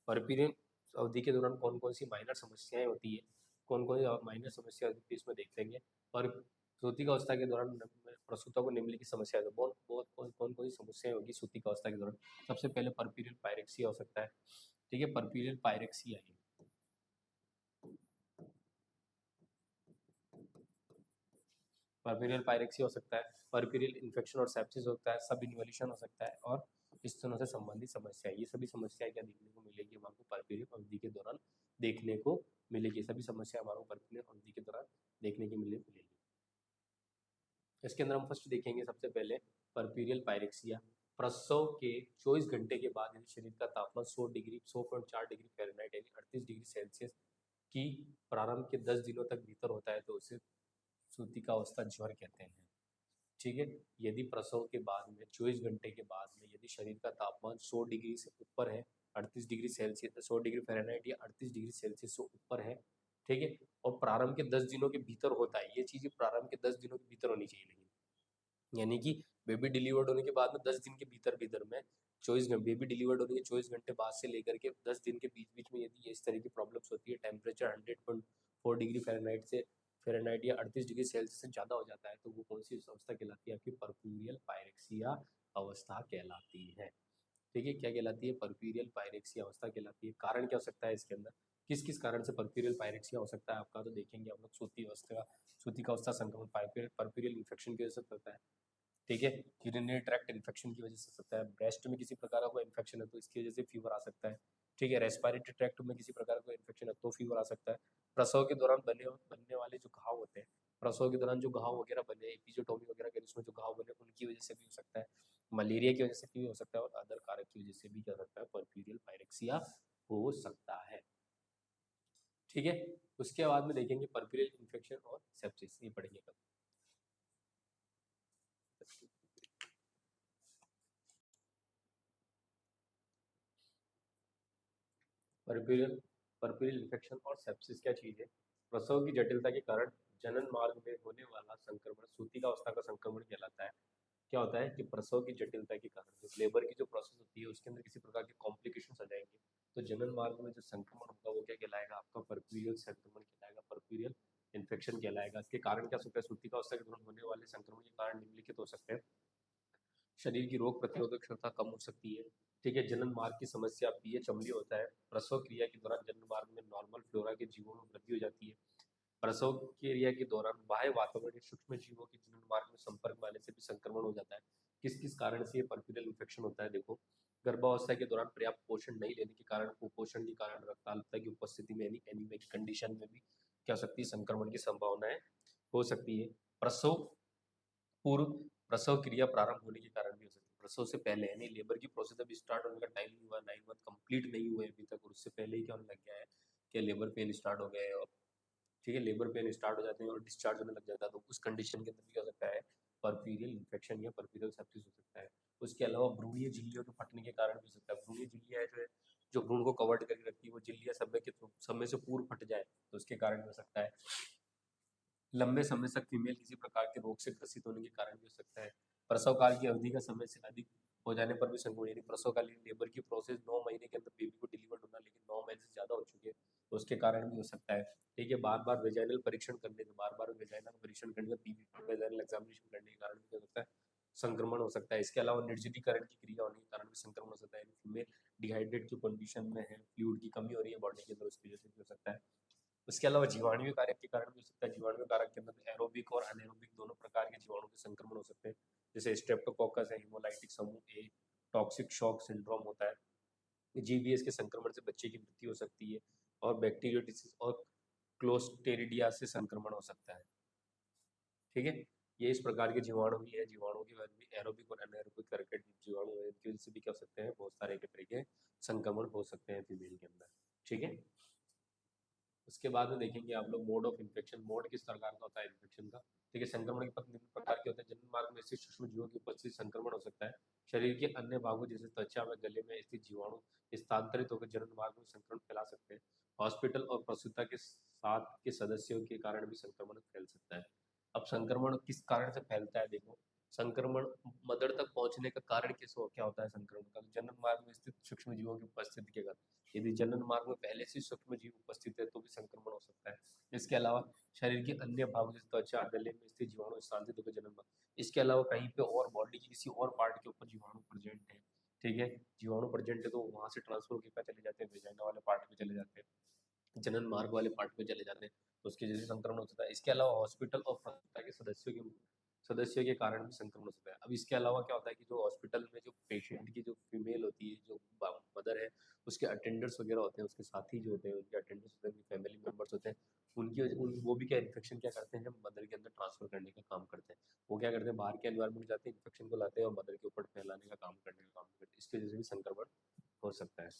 परपीरियम अवधि के दौरान कौन कौन सी माइनर समस्याएं होती है, कौन कौन सी माइनर समस्या होती है इसमें देख लेंगे। और सूतिका अवस्था के दौरान प्रसूता को निम्नलिखित समस्या है, बहुत बहुत कौन कौन सी समस्याएं होगी सूतिका अवस्था के दौरान। सबसे पहले परपीरियल पायरेक्सिया हो सकता है। ठीक है, परपीरियल पायरेक्सिया है, परपीरियल पायरेक्सिया हो सकता है, परपीरियल इन्फेक्शन और सेप्सिस होता है, सब इन्वोल्यूशन हो सकता है, और स्तनों से संबंधित समस्या है। ये सभी समस्याएं क्या देखने को मिलेगी हमारे को परपीरियल अवधि के दौरान देखने को मिलेगी, सभी समस्या हमारे को परपीरियल अवधि के दौरान देखने की मिलेगी। इसके अंदर हम फर्स्ट देखेंगे सबसे पहले परपीरियल पायरेक्सिया। प्रसव के 24 घंटे के बाद यदि शरीर का तापमान 100.4 डिग्री फ़ारेनहाइट यानी 38 डिग्री सेल्सियस की प्रारंभ के 10 दिनों तक भीतर होता है तो उसे सूतिका अवस्था ज्वर कहते हैं। ठीक है, यदि प्रसव के बाद में 24 घंटे के बाद में यदि शरीर का तापमान 100 डिग्री से ऊपर है 38 डिग्री सेल्सियस 100 डिग्री फ़ारेनहाइट या 38 डिग्री सेल्सियस से ऊपर है, ठीक है, और प्रारंभ के 10 दिनों के भीतर होता है, ये चीज़ें प्रारंभ के 10 दिनों के भीतर होनी चाहिए। लेकिन यानी कि बेबी डिलीवर्ड होने के बाद में 10 दिन के भीतर में 24 घंटे, बेबी डिलीवर्ड होने के 24 घंटे बाद से लेकर के 10 दिन के बीच में यदि इस तरह की प्रॉब्लम्स होती है, टेम्परेचर 100.4 डिग्री फ़ारेनहाइट या 38 डिग्री सेल्सियस से ज़्यादा हो जाता है, तो वो कौन सी अवस्था कहलाती है? आपकी पर्फ्यूरियल पायरेक्सिया अवस्था कहलाती है। ठीक है, क्या कहलाती है? पर्फ्यूरियल पायरेक्सिया अवस्था कहलाती है। कारण क्या हो सकता है इसके अंदर? किस किस कारण से पर्फ्यूरियल पायरेक्सिया हो सकता है आपका? तो देखेंगे हम लोग सूती का अवस्था संक्रमण पर्फ्यूरियल इन्फेक्शन की वजह से होता है, ठीक है, यूरिनरी ट्रैक्ट इन्फेक्शन की वजह से हो सकता है, ब्रेस्ट में किसी प्रकार का कोई इन्फेक्शन है तो इसकी वजह से फीवर आ सकता है, ठीक है, रेस्पिरेटरी ट्रैक्ट में किसी प्रकार का इन्फेक्शन है तो फीवर आ सकता है, प्रसव के दौरान बनने वाले जो घाव होते हैं, प्रसव के दौरान जो घाव वगैरह बने, एपिजोटोमी वगैरह के उसमें जो घाव बने उनकी वजह से भी हो सकता है, मलेरिया की वजह से भी हो सकता है, और अदर कारक की वजह से भी क्या हो सकता है? पर्फ्यूरियल पायरेक्सिया हो सकता है, ठीक है। उसके बाद में देखेंगे पर्फ्यूरियल इन्फेक्शन और सेप्सिस, ये पढ़ेंगे कल। पर्फ्यूरियल इन्फेक्शन और सेप्सिस क्या चीज़ है? प्रसव की जटिलता के कारण जनन मार्ग में होने वाला संक्रमण सूतिका अवस्था का संक्रमण कहलाता है। क्या होता है कि प्रसव की जटिलता के कारण लेबर की जो प्रोसेस होती है उसके अंदर किसी प्रकार के कॉम्प्लिकेशंस आ जाएंगे, तो जनन मार्ग में जो संक्रमण होगा वो क्या कहलाएगा? आपका पर्फ्यूरियल संक्रमण कहलाएगा, पर्फ्यूरियल इन्फेक्शन कहलाएगा। इसके कारण क्या हो सकता है? सूतिका अवस्था के दौरान होने वाले संक्रमण के कारण निम्नलिखित हो सकते हैं। शरीर की रोग प्रतिरोधक क्षमता कम हो सकती है, ठीक है, जनन मार्ग की समस्या पीएच अम्लीय होता है, प्रसव क्रिया के दौरान जनन मार्ग में नॉर्मल फ्लोरा के जीवों में वृद्धि हो जाती है, प्रसव क्रिया के दौरान बाह्य वातावरण के सूक्ष्म जीवों के जनन मार्ग में संपर्क में आने से भी संक्रमण हो जाता है। किस किस कारण से ये पर्फ्यूरियल इन्फेक्शन होता है? देखो, गर्भावस्था के दौरान पर्याप्त पोषण नहीं लेने के कारण, कुपोषण के कारण, रक्ताल्पता की उपस्थिति में यानी एनीमिया की कंडीशन में भी क्या हो सकती है? संक्रमण की संभावनाएं हो सकती है। प्रसव पूर्व प्रसव क्रिया प्रारंभ होने के कारण भी हो सकती है, प्रसव से पहले यानी लेबर की प्रोसेस अभी स्टार्ट होने का टाइम नहीं हुआ, 9 मंथ कंप्लीट नहीं हुए अभी तक, और उससे पहले ही क्या होने लग गया है कि लेबर पेन स्टार्ट हो गए, और ठीक है, लेबर पेन स्टार्ट हो जाते हैं और डिस्चार्ज होने लग जाता है, तो उस कंडीशन के अंदर भी क्या हो सकता है? पर्फ्यूरियल इन्फेक्शन या पर्फ्यूरियल सेप्सिस हो सकता है। उसके अलावा भ्रूणीय झिल्लियों के फटने के कारण भी हो सकता है। भ्रूणीय झिल्लियां जो भ्रूण को कवर्ड करके रखती है, वो झिल्लियां समय से पूर्व फट जाए तो उसके कारण भी हो सकता है। लंबे समय तक फीमेल किसी प्रकार के रोग से ग्रसित होने के कारण भी हो सकता है। प्रसव काल की अवधि का समय से अधिक हो जाने पर भी संक्रमण, यानी प्रसवकालीन लेबर की प्रोसेस 9 महीने के अंदर बेबी को डिलीवर होना, लेकिन 9 महीने से ज़्यादा हो चुकी है तो उसके कारण भी हो सकता है। ठीक है, बार बार वेजाइनल परीक्षण करने से, बार बार वेजाइनल परीक्षण करने से, वेजाइनल एग्जामिनेशन करने के कारण भी हो सकता है संक्रमण हो सकता है। इसके अलावा निर्जलीकरण की क्रिया होने के कारण भी संक्रमण हो सकता है, यानी फीमेल डिहाइड्रेट की कंडीशन में है, फ्लूइड की कमी हो रही है बॉडी के अंदर, उसकी वजह से भी हो सकता है। उसके अलावा जीवाणुवीय कारक के कारण भी हो सकता है। जीवाणुवीय कारक के अंदर एरोबिक और अनएरोबिक दोनों प्रकार के जीवाणु के संक्रमण हो सकते हैं, जैसे स्ट्रेप्टोकोकस है, हिमोलाइटिक समूह ए, टॉक्सिक शॉक सिंड्रोम होता है, जीबीएस के संक्रमण से बच्चे की मृत्यु हो सकती है, और बैक्टीरियोसिस और क्लोस्टेरिडिया से संक्रमण हो सकता है। ठीक है, ये इस प्रकार के जीवाणु भी है। जीवाणु के बारे में एरोबिक और अनएरोबिक तरह के जीवाणु है, इनकी वजह से भी क्या हो सकते हैं? बहुत सारे के तरह के संक्रमण हो सकते हैं फीमेल के अंदर। ठीक है, उसके बाद में देखेंगे आप लोग मोड ऑफ इन्फेक्शन, मोड किस प्रकार का होता है इन्फेक्शन का। ठीक है, संक्रमण के पथ निम्न प्रकार के होते हैं। जनन मार्ग में स्थित सूक्ष्म जीवों की उपस्थिति संक्रमण हो सकता है। शरीर के अन्य भागों जैसे त्वचा में, गले में स्थित जीवाणु स्थानांतरित होकर जनन मार्ग में संक्रमण फैला सकते हैं। हॉस्पिटल और प्रसूता के साथ के सदस्यों के कारण भी संक्रमण फैल सकता है। अब संक्रमण किस कारण से फैलता है? देखो, संक्रमण मदर तक पहुंचने का कारण क्या होता है संक्रमण का? जनन मार्ग में स्थित सूक्ष्म जीवों की उपस्थिति के कारण, यदि जनन मार्ग में पहले से सूक्ष्म जीव उपस्थित है तो भी संक्रमण हो सकता है। इसके अलावा शरीर के अन्य भागों जैसे त्वचा, गले में स्थित जीवाणु स्थानांतरित होकर जनन मार्ग, इसके अलावा कहीं पे और बॉडी की किसी और पार्ट के ऊपर जीवाणु प्रेजेंट है, ठीक है, जीवाणु प्रेजेंट है तो वहां से ट्रांसफर होकर चले जाते हैं, वेजाइना वाले पार्ट में चले जाते हैं, जनन मार्ग वाले पार्ट में चले जाते हैं, तो उसके जैसे संक्रमण हो सकता है। इसके अलावा हॉस्पिटल और प्रसूता के सदस्यों के कारण भी संक्रमण हो सकता है। अब इसके अलावा क्या होता है कि जो हॉस्पिटल में जो पेशेंट की जो फीमेल होती है, जो मदर है, उसके अटेंडर्स वगैरह होते हैं, उसके साथी जो होते हैं, उनके अटेंडर्स होते हैं, फैमिली मेंबर्स होते हैं, वो भी क्या इन्फेक्शन क्या करते हैं? मदर के अंदर ट्रांसफर करने का काम करते हैं। वो क्या करते हैं? बाहर के एनवायरमेंट जाते हैं, इन्फेक्शन को लाते हैं और मदर के ऊपर फैलाने का काम करते हैं। इसकी वजह से भी संक्रमण हो सकता है।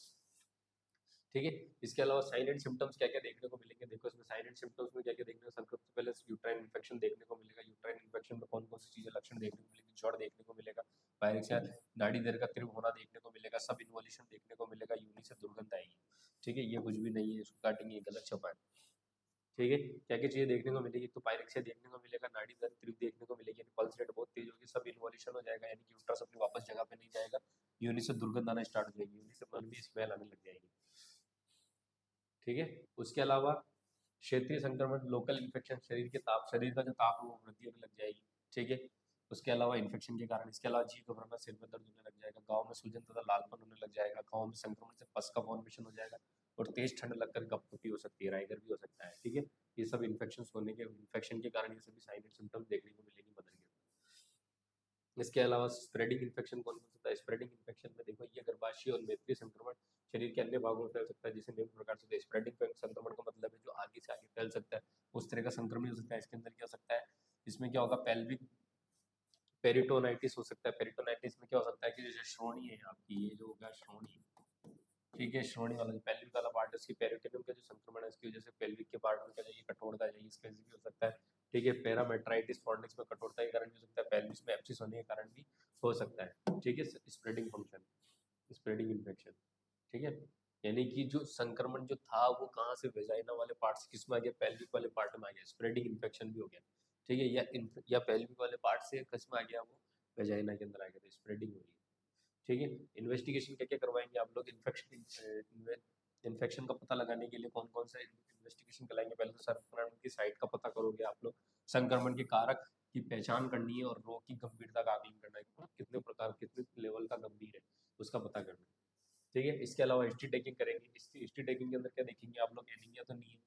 ठीक है, इसके अलावा साइन एंड सिम्टम्स क्या क्या देखने को मिलेंगे? देखो, इसमें साइन एंड सिम्टम्स में क्या क्या देखने को, सबसे पहले यूट्राइन इन्फेक्शन देखने को मिलेगा। यूट्राइन इन्फेक्शन में कौन कौन सी चीजें लक्षण देखने को मिलेगी? ज्वर देखने को मिलेगा, पायरेक्सिया नाड़ी दर का तीव्र होना देखने को मिलेगा, सब इन्वोल्यूशन देखने को मिलेगा, से दुर्गंध आएगी। ठीक है, ये कुछ भी नहीं है, इसको काटेंगे, गलत छपा है। ठीक है, क्या क्या चीजें देखने को मिलेगी, तो पायरेक्सिया देखने को मिलेगा, नाड़ी दर्द तीव्र देखने को मिलेगी, यानी पल्स रेट बहुत तेज होगी, सब इन्वॉल्यूशन हो जाएगा, यानी कि यूट्रस अपनी वापस जगह पे नहीं जाएगा, यूनि से दुर्गंध आना स्टार्ट हो जाएगी, यूनि से लंबी स्मेल आने लग जाएगी। ठीक है, उसके अलावा क्षेत्रीय संक्रमण, लोकल इन्फेक्शन, शरीर के ताप, शरीर का जो ताप है वो वृद्धि होने लग जाएगी। ठीक है, उसके अलावा इन्फेक्शन के कारण, इसके अलावा जी घबराना, सिर में दर्द होने लग जाएगा, गाँव में सूजन तथा लालपन होने लग जाएगा, गाँव में संक्रमण से पस का फॉर्मेशन हो जाएगा, और तेज ठंड लगकर कपकपी हो सकती है, राइगर भी हो सकता है। ठीक है, ये सब इन्फेक्शन के कारण ये सभी साइन एंड सिम्टम्स देखने को मिलेंगे मदर के अंदर। इसके अलावा स्प्रेडिंग इन्फेक्शन कौन कौन होता है? स्प्रेडिंग इन्फेक्शन में देखो, ये गर्भाशय और नेत्रीय संक्रमण शरीर के अन्य भागों में फैल सकता है, जिसे निम्न प्रकार से स्प्रेडिंग संक्रमण का मतलब है जो आगे से आगे फैल सकता है, उस तरह का संक्रमण हो सकता है। इसके अंदर क्या हो सकता है, इसमें क्या होगा, पेल्विक पेरिटोनाइटिस हो सकता है। पेरिटोनाइटिस में क्या हो सकता है कि जैसे श्रोणी है आपकी, ये जो होगा श्रोणी, ठीक है, श्रोणी वाला जो पेल्विक वाला पार्ट है, उसकी पेरिटोनियम का जो संक्रमण है उसकी वजह से पेल्विक के पार्ट में क्या जाएगी, कठोरता जाएगी, इसकी वजह से भी हो सकता है। ठीक है, पैरामेट्राइटिस फॉर्निक्स में कठोरता के कारण भी हो सकता है, पेल्विस में एब्सिस होने के कारण भी हो सकता है। ठीक है, स्प्रेडिंग फंक्शन, स्प्रेडिंग इन्फेक्शन। ठीक है, यानी कि जो संक्रमण जो था वो कहाँ से, वेजाइना वाले पार्ट से किस में आ गया, पेल्विक वाले पार्ट में आ गया, स्प्रेडिंग इन्फेक्शन भी हो गया। ठीक है, या पेल्विक वाले पार्ट से किस में आ गया, वो वेजाइना के अंदर आ गया, तो स्प्रेडिंग हो रही है। ठीक है, इन्वेस्टिगेशन क्या क्या करवाएंगे आप लोग, इन्फेक्शन का पता लगाने के लिए कौन कौन सा इन्वेस्टिगेशन कराएंगे? पहले तो संक्रमण की साइट का पता करोगे आप लोग, संक्रमण के कारक की पहचान करनी है, और रोग की गंभीरता का आकलन करना है, कितने प्रकार कितने लेवल का गंभीर है उसका पता करना है। ठीक है, इसके अलावा हिस्ट्री टेकिंग करेंगे। हिस्ट्री टेकिंग के अंदर क्या देखेंगे आप लोग, एनीमिया तो नहीं है,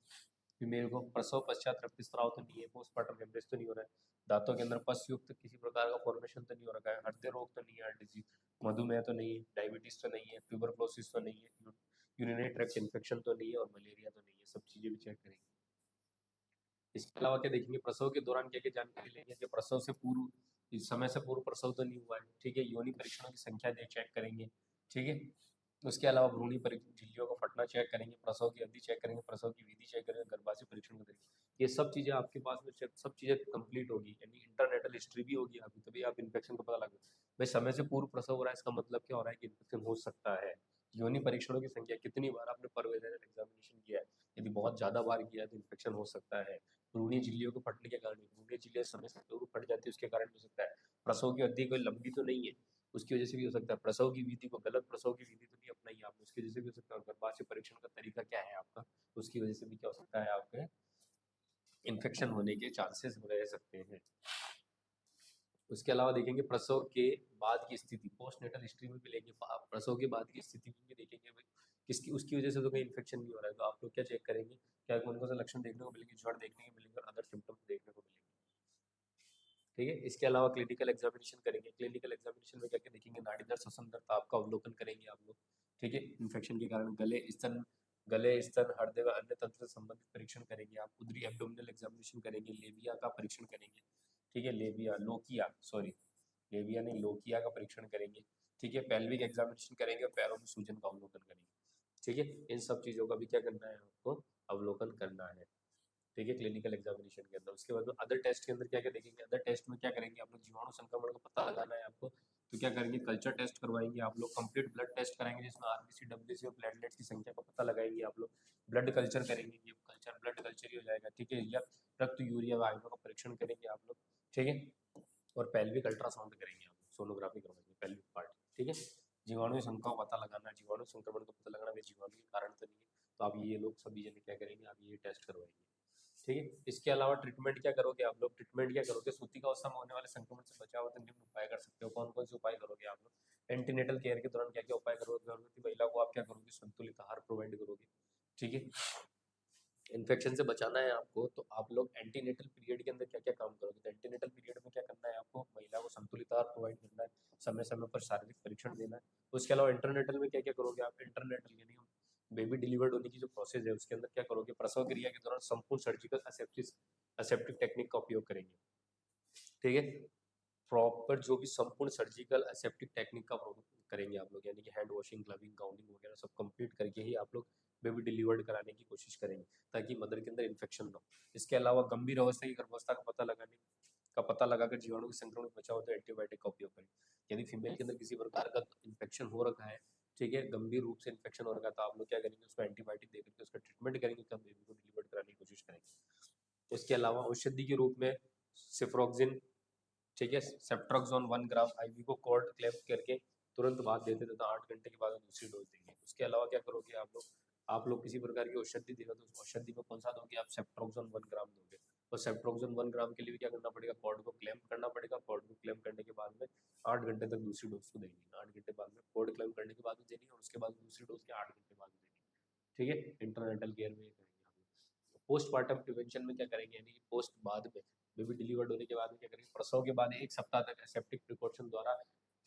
फीमेल को प्रसव पश्चात रक्तस्राव तो नहीं है, पोस्टमार्टम हेमरेज तो नहीं हो रहा है, दांतों के अंदर पस युक्त किसी प्रकार का फॉर्मेशन तो नहीं हो रखा है, हृदय रोग तो नहीं है, हार्ट डिजीज, मधुमेह तो नहीं है, डायबिटीज तो नहीं है, ट्यूबरक्लोसिस तो नहीं है, यूरिनरी ट्रैक्ट इन्फेक्शन तो नहीं है, और मलेरिया तो नहीं है, सब चीजें भी चेक करेंगे। इसके अलावा क्या देखेंगे, प्रसव के दौरान क्या क्या जानकारी लेंगे, कि प्रसव से पूर्व, इस समय से पूर्व प्रसव तो नहीं हुआ है। ठीक है, योनि परीक्षणों की संख्या चेक करेंगे। ठीक है, उसके अलावा भ्रूणी झिल्लियों का फटना चेक करेंगे, प्रसव की अवधि चेक करेंगे, प्रसव की विधि चेक करेंगे, गर्भाशय परीक्षण करेंगे। ये सब चीजें आपके पास में सब चीजें कंप्लीट होगी, यानी इंटरनेटल हिस्ट्री भी होगी आपकी, तभी आप इन्फेक्शन का पता लगा। भाई समय से पूर्व प्रसव हो रहा है, इसका मतलब क्या हो रहा है कि इन्फेक्शन हो सकता है। योनि परीक्षणों की संख्या, कितनी बार आपने परवेजनल एग्जामिनेशन किया है, यदि बहुत ज्यादा बार किया है तो इन्फेक्शन हो सकता है। भ्रूणीय झिल्लियों को फटने के कारण, भ्रूणीय झिल्लियां समय से पूर्व फट जाती है, उसके कारण हो सकता है। प्रसव की अवधि कोई लंबी तो नहीं है, उसकी वजह से भी हो सकता है। प्रसव की विधि को, गलत प्रसव की विधि तो नहीं अपनाई आपने, उसकी वजह से भी हो सकता है। गर्भाशय परीक्षण का तरीका क्या है आपका, उसकी वजह से भी क्या हो सकता है, आपके इन्फेक्शन होने के चांसेस रह सकते हैं। उसके अलावा देखेंगे प्रसव के बाद की स्थिति, पोस्टनेटल हिस्ट्री में भी लेंगे, प्रसव के बाद की स्थिति में भी देखेंगे भाई किसकी, उसकी वजह से तो कोई इन्फेक्शन नहीं हो रहा है, तो आप लोग क्या चेक करेंगे, क्या कौन कौन से लक्षण देखने को मिलेंगे, ज्वर देखने को मिलेंगे, और अदर सिम्टम्स देखने को मिलेंगे। ठीक है, इसके अलावा क्लिनिकल एग्जामिनेशन करेंगे। क्लिनिकल एग्जामिनेशन में क्या क्या देखेंगे, नाड़ी दर, श्वसन दर, ताप का अवलोकन करेंगे आप लोग। ठीक है, इन्फेक्शन के कारण गले स्तन हृदय व अन्य तंत्र से संबंधित परीक्षण करेंगे आप। उदरी एब्डोमिनल एग्जामिनेशन करेंगे, लेबिया का परीक्षण करेंगे। ठीक है, लेबिया नहीं, लोकिया का परीक्षण करेंगे। ठीक है, पेल्विक एग्जामिनेशन करेंगे, और पैरों में सूजन का अवलोकन करेंगे। ठीक है, इन सब चीजों का भी क्या करना है आपको, अवलोकन करना है। ठीक है, क्लिनिकल एग्जामिनेशन के अंदर। उसके बाद में अदर टेस्ट के अंदर क्या क्या देखेंगे, अदर टेस्ट में क्या करेंगे आप लोग, जीवाणु संक्रमण का पता लगाना है आपको, तो क्या करेंगे, कल्चर टेस्ट करवाएंगे आप लोग, कंप्लीट ब्लड टेस्ट कराएंगे, जिसमें आरबीसी, डब्ल्यूसी और प्लेटलेट्स की संख्या का पता लगाएंगे आप लोग। ब्लड कल्चर करेंगे, ये कल्चर ब्लड कल्चर ही हो जाएगा। ठीक है, या रक्त, यूरिया, वायु का परीक्षण करेंगे आप लोग। ठीक है, और पेल्विक अल्ट्रासाउंड करेंगे आप लोग, सोनोग्राफी करवाएंगे पेल्विक पार्ट। ठीक है, जीवाणु संख्या का पता लगाना, जीवाणु संक्रमण का पता लगाना, वे जीवाणु के कारण तो नहीं है, तो आप ये लोग सभी जने क्या करेंगे, आप ये टेस्ट करवाएंगे। ठीक है, इसके अलावा ट्रीटमेंट क्या करोगे आप लोग, ट्रीटमेंट क्या करोगे, सूती का अवस्था में होने वाले संक्रमण से बचाव तो निम्न उपाय कर सकते हो। कौन कौन से उपाय करोगे आप लोग, एंटीनेटल केयर के दौरान क्या क्या उपाय करोगे, गर्भवती महिला को आप क्या करोगे, संतुलित आहार प्रोवाइड करोगे। ठीक है, इन्फेक्शन से बचाना है आपको, तो आप लोग एंटीनेटल पीरियड के अंदर क्या क्या काम करोगे, तो एंटीनेटल पीरियड में क्या करना है आपको, महिला को संतुलित आहार प्रोवाइड करना है, समय समय पर शारीरिक परीक्षण देना है। उसके अलावा इंटरनेटल में क्या क्या करोगे आप, इंटरनेटल यानी बेबी डिलीवर्ड होने की जो प्रोसेस है उसके अंदर क्या करोगे, प्रसव क्रिया के दौरान संपूर्ण सर्जिकल असेप्टिक टेक्निक का उपयोग करेंगे। ठीक है, प्रॉपर जो भी संपूर्ण सर्जिकल असेप्टिक टेक्निक का करेंगे आप लोग, यानी कि हैंड वॉशिंग, ग्लविंग, गाउनिंग वगैरह सब कंप्लीट करके ही आप लोग बेबी डिलीवर्ड कराने की कोशिश करेंगे, ताकि मदर के अंदर इन्फेक्शन ना हो। इसके अलावा गंभीर अवस्था की गर्भावस्था का पता लगाकर जीवाणु के संक्रमण से बचाव तो एंटीबायोटिक का उपयोग करें। यदि फीमेल के अंदर किसी प्रकार का इन्फेक्शन हो रखा है, ठीक है, गंभीर रूप से इन्फेक्शन हो रखा है तो आप लोग क्या करेंगे, उसको एंटीबायोटिक दे करके उसका ट्रीटमेंट करेंगे, तब बेबी को डिलीवर कराने की कोशिश करेंगे। इसके अलावा औषधि के रूप में सिफ्रोक्सिन, ठीक है, सेफ्ट्रोक्सोन 1 ग्राम आईवी को कॉर्ड क्लैंप करके तुरंत बाद देते थे, तो 8 घंटे के बाद दूसरी डोज देंगे। उसके अलावा क्या करोगे आप लोग किसी प्रकार की औषधि देगा तो उस औषधि में कौन सा दोगे, आप सेफ्ट्रोक्सोन 1 ग्राम दोगे। और सेफ्ट्रोक्सोन 1 ग्राम के लिए भी क्या करना पड़ेगा, कॉर्ड को क्लैंप करना पड़ेगा। कॉर्ड को क्लैंप करने के बाद में 8 घंटे तक दूसरी डोज को देंगे। 8 घंटे बाद में कॉर्ड क्लैंप करने के बाद में देनी है, और उसके बाद दूसरी डोज के 8 घंटे बाद में देनी है। ठीक है, इंटरनेटल केयर में करेंगे आप लोग। पोस्टमार्टम प्रिवेंशन में क्या करेंगे, यानी कि पोस्ट बाद में बेबी डिलीवर्ड होने के बाद में क्या करेंगे, प्रसव के बाद 1 सप्ताह तक एसेप्टिक प्रिकॉशन द्वारा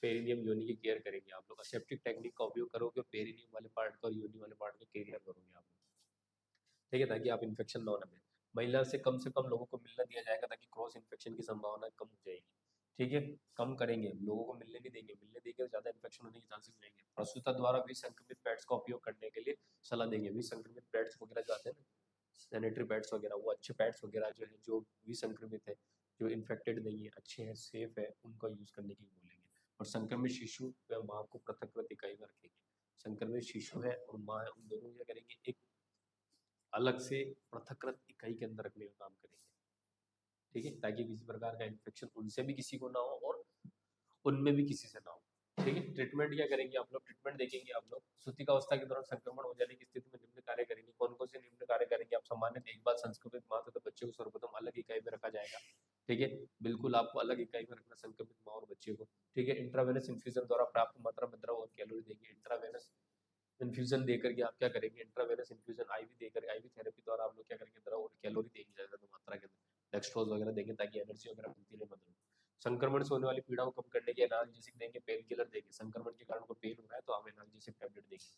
पेरिनियम योनि की केयर करेंगे आप लोग। एसेप्टिक टेक्निक का उपयोग करोगे, पेरिनियम वाले पार्ट का और योनि वाले पार्ट का केयर करोगे आप लोग, ठीक है, ताकि आप इन्फेक्शन ना होने दें। महिला से कम लोगों को मिलने दिया जाएगा ताकि क्रॉस इन्फेक्शन की संभावना कम हो जाएगी। ठीक है, कम करेंगे, लोगों को मिलने नहीं देंगे, मिलने देंगे तो ज़्यादा इन्फेक्शन होने के चांसेस रहेंगे। प्रसूता द्वारा विसंक्रमित पैड्स का उपयोग करने के लिए सलाह देंगे। विसंक्रमित पैड्स वगैरह जो आते हैं ना, सैनिटरी पैड्स वगैरह, वो अच्छे पैड्स वगैरह जो है, जो विसंक्रमित है, जो इन्फेक्टेड नहीं है, अच्छे हैं, सेफ है, उनका यूज़ करने की बोलेंगे। और संक्रमित शिशु व माँ को पृथक इकाई में रखेंगे। संक्रमित शिशु है और माँ है, उन दोनों क्या करेंगे, एक अलग से पृथकृत इकाई के अंदर रखने का काम करेंगे। ठीक है, ताकि किसी प्रकार का इन्फेक्शन उनसे भी किसी को ना हो और उनमें भी किसी से ना हो। ठीक है, ट्रीटमेंट क्या करेंगे आप लोग, ट्रीटमेंट देखेंगे आप लोग। सूतिका अवस्था के दौरान संक्रमण हो जाने की स्थिति में निम्न कार्य करेंगे। कौन कौन से निम्न कार्य करेंगे आप, सामान्य देखभाल, संक्रमित माँ तथा बच्चे को सर्वप्रथम अलग इकाई में रखा जाएगा। ठीक है, बिल्कुल आपको अलग इकाई में रखना संक्रमित माँ और बच्चे को। ठीक है, इंट्रावेनस इन्फ्यूजन द्वारा प्राप्त मात्रा में द्रव और कैलोरी देंगे। इंट्रावेनस इन्फ्यूजन देकर के आप क्या करेंगे, इंट्रावेनस इन्फ्यूजन आईवी देकर, आईवी थेरेपी द्वारा आप लोग क्या करेंगे, द्रव और कैलोरी देंगे ज़्यादा मात्रा के अंदर, डेक्सट्रोज वगैरह देंगे ताकि एनर्जी वगैरह मिलती रहे बदन को। संक्रमण से होने वाली पीड़ा को कम करने के एनाल्जेसिक देंगे, पेन किलर देंगे। संक्रमण के कारण को पेन हो रहा है तो आप एनाल्जेसिक टैबलेट देंगे।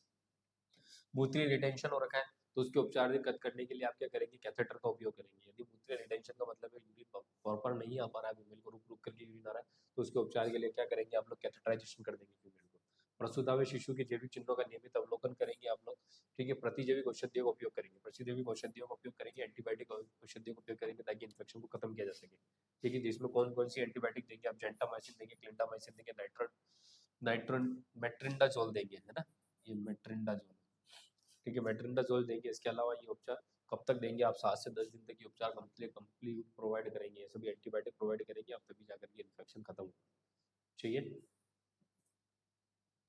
मूत्रीय रिटेंशन हो रखा है तो उसके उपचार दिक्कत करने के लिए आप क्या करेंगे, कैथेटर का उपयोग करेंगे। यदि मूत्रीय रिटेंशन का मतलब है यूरिन प्रॉपर नहीं आ पा रहा है, फीमेल को रुक रुक करके यूरिन आ रहा है, तो उसके उपचार के लिए क्या करेंगे आप लोग, कैथेटराइजेशन कर देंगे फीमेल को। प्रसूता में शिशु के जैविक चिन्हों का नियमित अवलोकन करेंगे आप लोग। ठीक है, प्रतिजैविक औषधियों का उपयोग करेंगे, प्रतिजैविक औषधियों का उपयोग करेंगे, एंटीबायोटिक औषधियों का उपयोग करेंगे ताकि इन्फेक्शन को खत्म किया जा सके। ठीक है, जिसमें कौन कौन सी एंटीबायोटिक देंगे आप, जेंटामाइसिन देंगे, क्लिंडामाइसिन देंगे, नाइट्रोन मेट्रिंडाजोल देंगे, है ना, ये मेट्रिंडाजोल। ठीक है, मेट्रिंडाजोल देंगे। इसके अलावा ये उपचार कब तक देंगे आप, 7 से 10 दिन तक ये उपचार कंप्लीट प्रोवाइड करेंगे। ये सभी एंटीबायोटिक प्रोवाइड करेंगे आप, तभी जाकर के इन्फेक्शन खत्म होगा। चाहिए,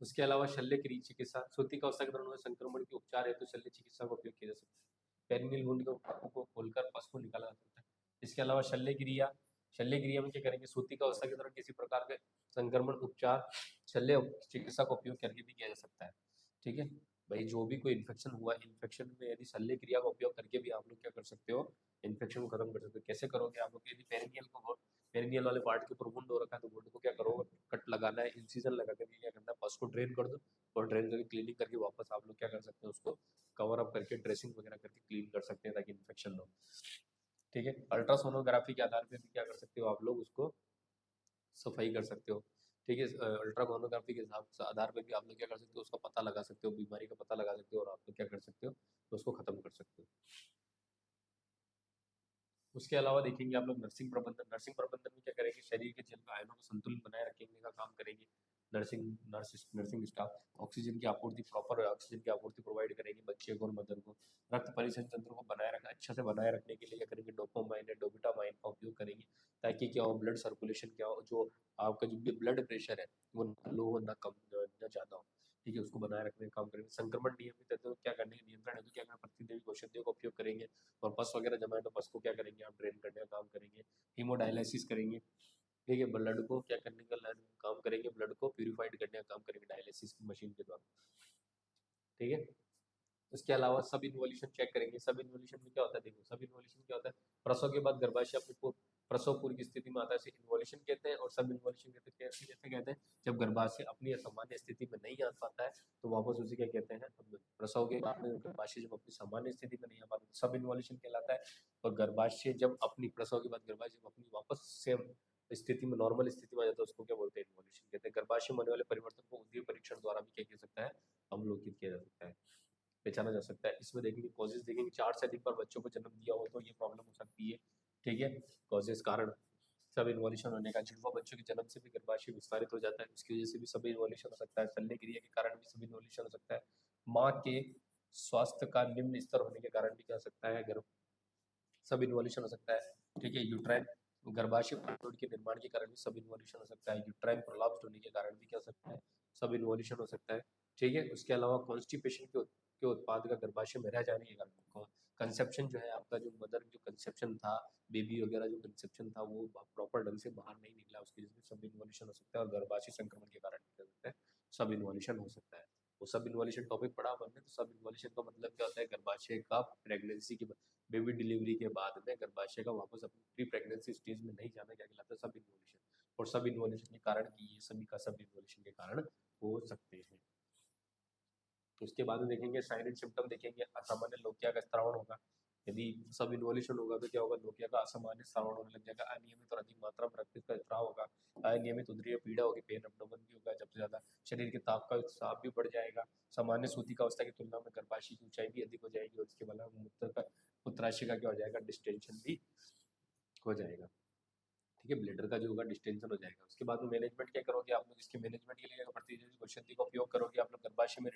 उसके अलावा शल्य क्रिया चिकित्सा, सूतिका अवस्था के दौरान हुए संक्रमण के उपचार है तो शल्य चिकित्सा का उपयोग किया जा सकता है। पेरिनियल वुंड को खोलकर पस को निकाला जा सकता है। इसके अलावा शल्य क्रिया में क्या करेंगे, सूतिका अवस्था के दौरान किसी प्रकार के संक्रमण उपचार शल्य चिकित्सा का उपयोग करके भी किया जा सकता है। ठीक है भाई, जो भी कोई इन्फेक्शन हुआ, इन्फेक्शन में यदि शल्य क्रिया का उपयोग करके भी आप लोग क्या कर सकते हो, इन्फेक्शन को खत्म कर सकते हो। कैसे करोगे आप लोग, यदि पेरिनियल वाले पार्ट के ऊपर वुंड हो रखा है तो वुंड को क्या करोगे, कट लगाना है, इंसिजन लगा करके क्या करना है, पस को ड्रेन कर दो, और ड्रेन करके क्लीनिंग करके वापस आप लोग क्या कर सकते हैं, उसको कवर अप करके ड्रेसिंग वगैरह करके क्लीन कर सकते हैं ताकि इन्फेक्शन ना हो। ठीक है, अल्ट्रासोनोग्राफी के आधार पर भी क्या कर सकते हो आप लोग, उसको सफाई कर सकते हो। ठीक है, अल्ट्रासोनोग्राफी के हिसाब से आधार पर भी आप लोग क्या कर सकते हो, उसका पता लगा सकते हो, बीमारी का पता लगा सकते हो, और आप लोग क्या कर सकते हो, तो उसको खत्म कर सकते हो। उसके अलावा देखेंगे आप लोग नर्सिंग प्रबंधन। नर्सिंग प्रबंधन में क्या करेंगे, शरीर के जल में आयनों का संतुलन बनाए रखने का काम करेंगे। नर्सिंग स्टाफ ऑक्सीजन की आपूर्ति, प्रॉपर ऑक्सीजन की आपूर्ति प्रोवाइड करेंगे बच्चे को और मदर को। रक्त परिसंचरण तंत्र को बनाए रखना, अच्छा से बनाए रखने के लिए क्या करेंगे, डोपामाइन है, डोबिटामाइन का उपयोग करेंगे ताकि क्या हो, ब्लड सर्कुलेशन क्या हो, जो आपका जो ब्लड प्रेशर है वो ना लो हो ना कम ना ज़्यादा हो। ठीक है, उसको बनाए रखने का काम करेंगे। संक्रमण नियमित है तो क्या करने, नियंत्रण है तो क्या करना, प्रतिदेवी औषधियों का उपयोग करेंगे। और पस वगैरह जमा है तो पस को क्या करेंगे, आप ड्रेन करने का काम करेंगे। हीमोडायलिसिस करेंगे। ठीक है, ब्लड को क्या करने का काम करेंगे, ब्लड को प्यूरिफाइड करने का काम करेंगे डायलिसिस की मशीन के द्वारा। ठीक है, उसके अलावा सब इन्वोल्यूशन चेक करेंगे। सब इन्वोल्यूशन में क्या होता है, देखो सब इन्वोल्यूशन क्या होता है, प्रसव के बाद गर्भाशय अपनी प्रसव पूर्व की स्थिति में आता है, इसे इन्वोल्यूशन कहते हैं। और सब इन्वोल्यूशन कहते हैं, कैसे कैसे कहते हैं, जब गर्भाशय अपनी सामान्य स्थिति में नहीं आ पाता है तो वापस उसे क्या कहते हैं, प्रसव के बाद में गर्भाशय जब अपनी सामान्य स्थिति में नहीं आ पाता तो सब इन्वोल्यूशन कहलाता है। और गर्भाशय जब अपनी प्रसव के बाद गर्भाशय जब अपनी वापस सेम स्थिति में, नॉर्मल स्थिति में आ जाता है, उसको क्या बोलते हैं, इन्वोल्यूशन कहते हैं। गर्भाशय में होने वाले परिवर्तन को उद्दीप परीक्षण द्वारा भी क्या किया जा सकता है, अवलोकित किया जा सकता है, पहचाना जा सकता है। इसमें देखेंगे कॉजेज, देखेंगे 4 से अधिक बार बच्चों को जन्म दिया हो तो ये प्रॉब्लम हो सकती है। ठीक है, कॉजेज कारण, सब इन्वॉल्यूशन होने का, जुड़वा बच्चों के जन्म से भी गर्भाशय विस्तारित हो जाता है, उसकी वजह से भी सब इन्वॉल्यूशन हो सकता है, शल्य क्रिया के कारण भी सब इन्वॉल्यूशन हो सकता है, माँ के स्वास्थ्य का निम्न स्तर होने के कारण भी क्या हो सकता है, गर्भ सब इन्वॉल्यूशन हो सकता है। ठीक है, यूट्राइन गर्भाशय फ्लूइड के निर्माण के कारण भी सब इन्वॉल्यूशन हो सकता है, यूट्राइन प्रोलैप्स होने के कारण भी क्या हो सकता है, सब इन्वॉल्यूशन हो सकता है। ठीक है, उसके अलावा कॉन्स्टिपेशन के उत्पाद का गर्भाशय में रह जाने के कारण कंसेप्शन जो है आपका, जो मदर जो कंसेप्शन था, बेबी वगैरह जो कंसेप्शन था वो प्रॉपर ढंग से बाहर नहीं निकला, उसकी वजह से सब इन्वॉल्यूशन हो सकता है, और गर्भाशय संक्रमण के कारण क्या हो सकता है, सब इन्वॉल्यूशन हो सकता है। वो सब इन्वॉल्यूशन टॉपिक पढ़ा अपन ने, तो सब इन्वॉल्यूशन का मतलब क्या होता है, गर्भाशय का प्रेगनेंसी के बेबी डिलीवरी के बाद में गर्भाशय का वापस अपनी प्री प्रेगनेंसी स्टेज में नहीं जाना क्या कहलाता है, सब इन्वॉल्यूशन। और सब इन्वॉल्यूशन के कारण की ये सभी का सब इन्वॉल्यूशन के कारण हो सकते हैं। तो उसके बाद में देखेंगे साइन एंड सिम्टम, देखेंगे असामान्य लोकिया का स्त्रावण होगा, यदि सब इन्वॉल्यूशन होगा तो क्या होगा, लोकिया का असामान्य स्त्रावण होने लग जाएगा, अनियमित और अधिक मात्रा में रक्त का स्त्राव होगा, अनियमित उदरीय पीड़ा होगी, पेन एब्डोमेन भी होगा, सबसे ज्यादा शरीर के ताप का ताप भी बढ़ जाएगा, सामान्य सूती का अवस्था की तुलना में गर्भाशय की ऊंचाई भी अधिक हो जाएगी, और इसके अलावा मूत्राशय का क्या हो जाएगा, डिस्टेंशन भी हो जाएगा। ठीक है, ब्लेडर का जो होगा डिस्टेंशन हो जाएगा। उसके बाद में मैनेजमेंट क्या करोगे आप लोग, इसके मैनेजमेंट के लिए प्रतिजैविक औषधि का उपयोग करोगे आप लोग, गर्भाशय में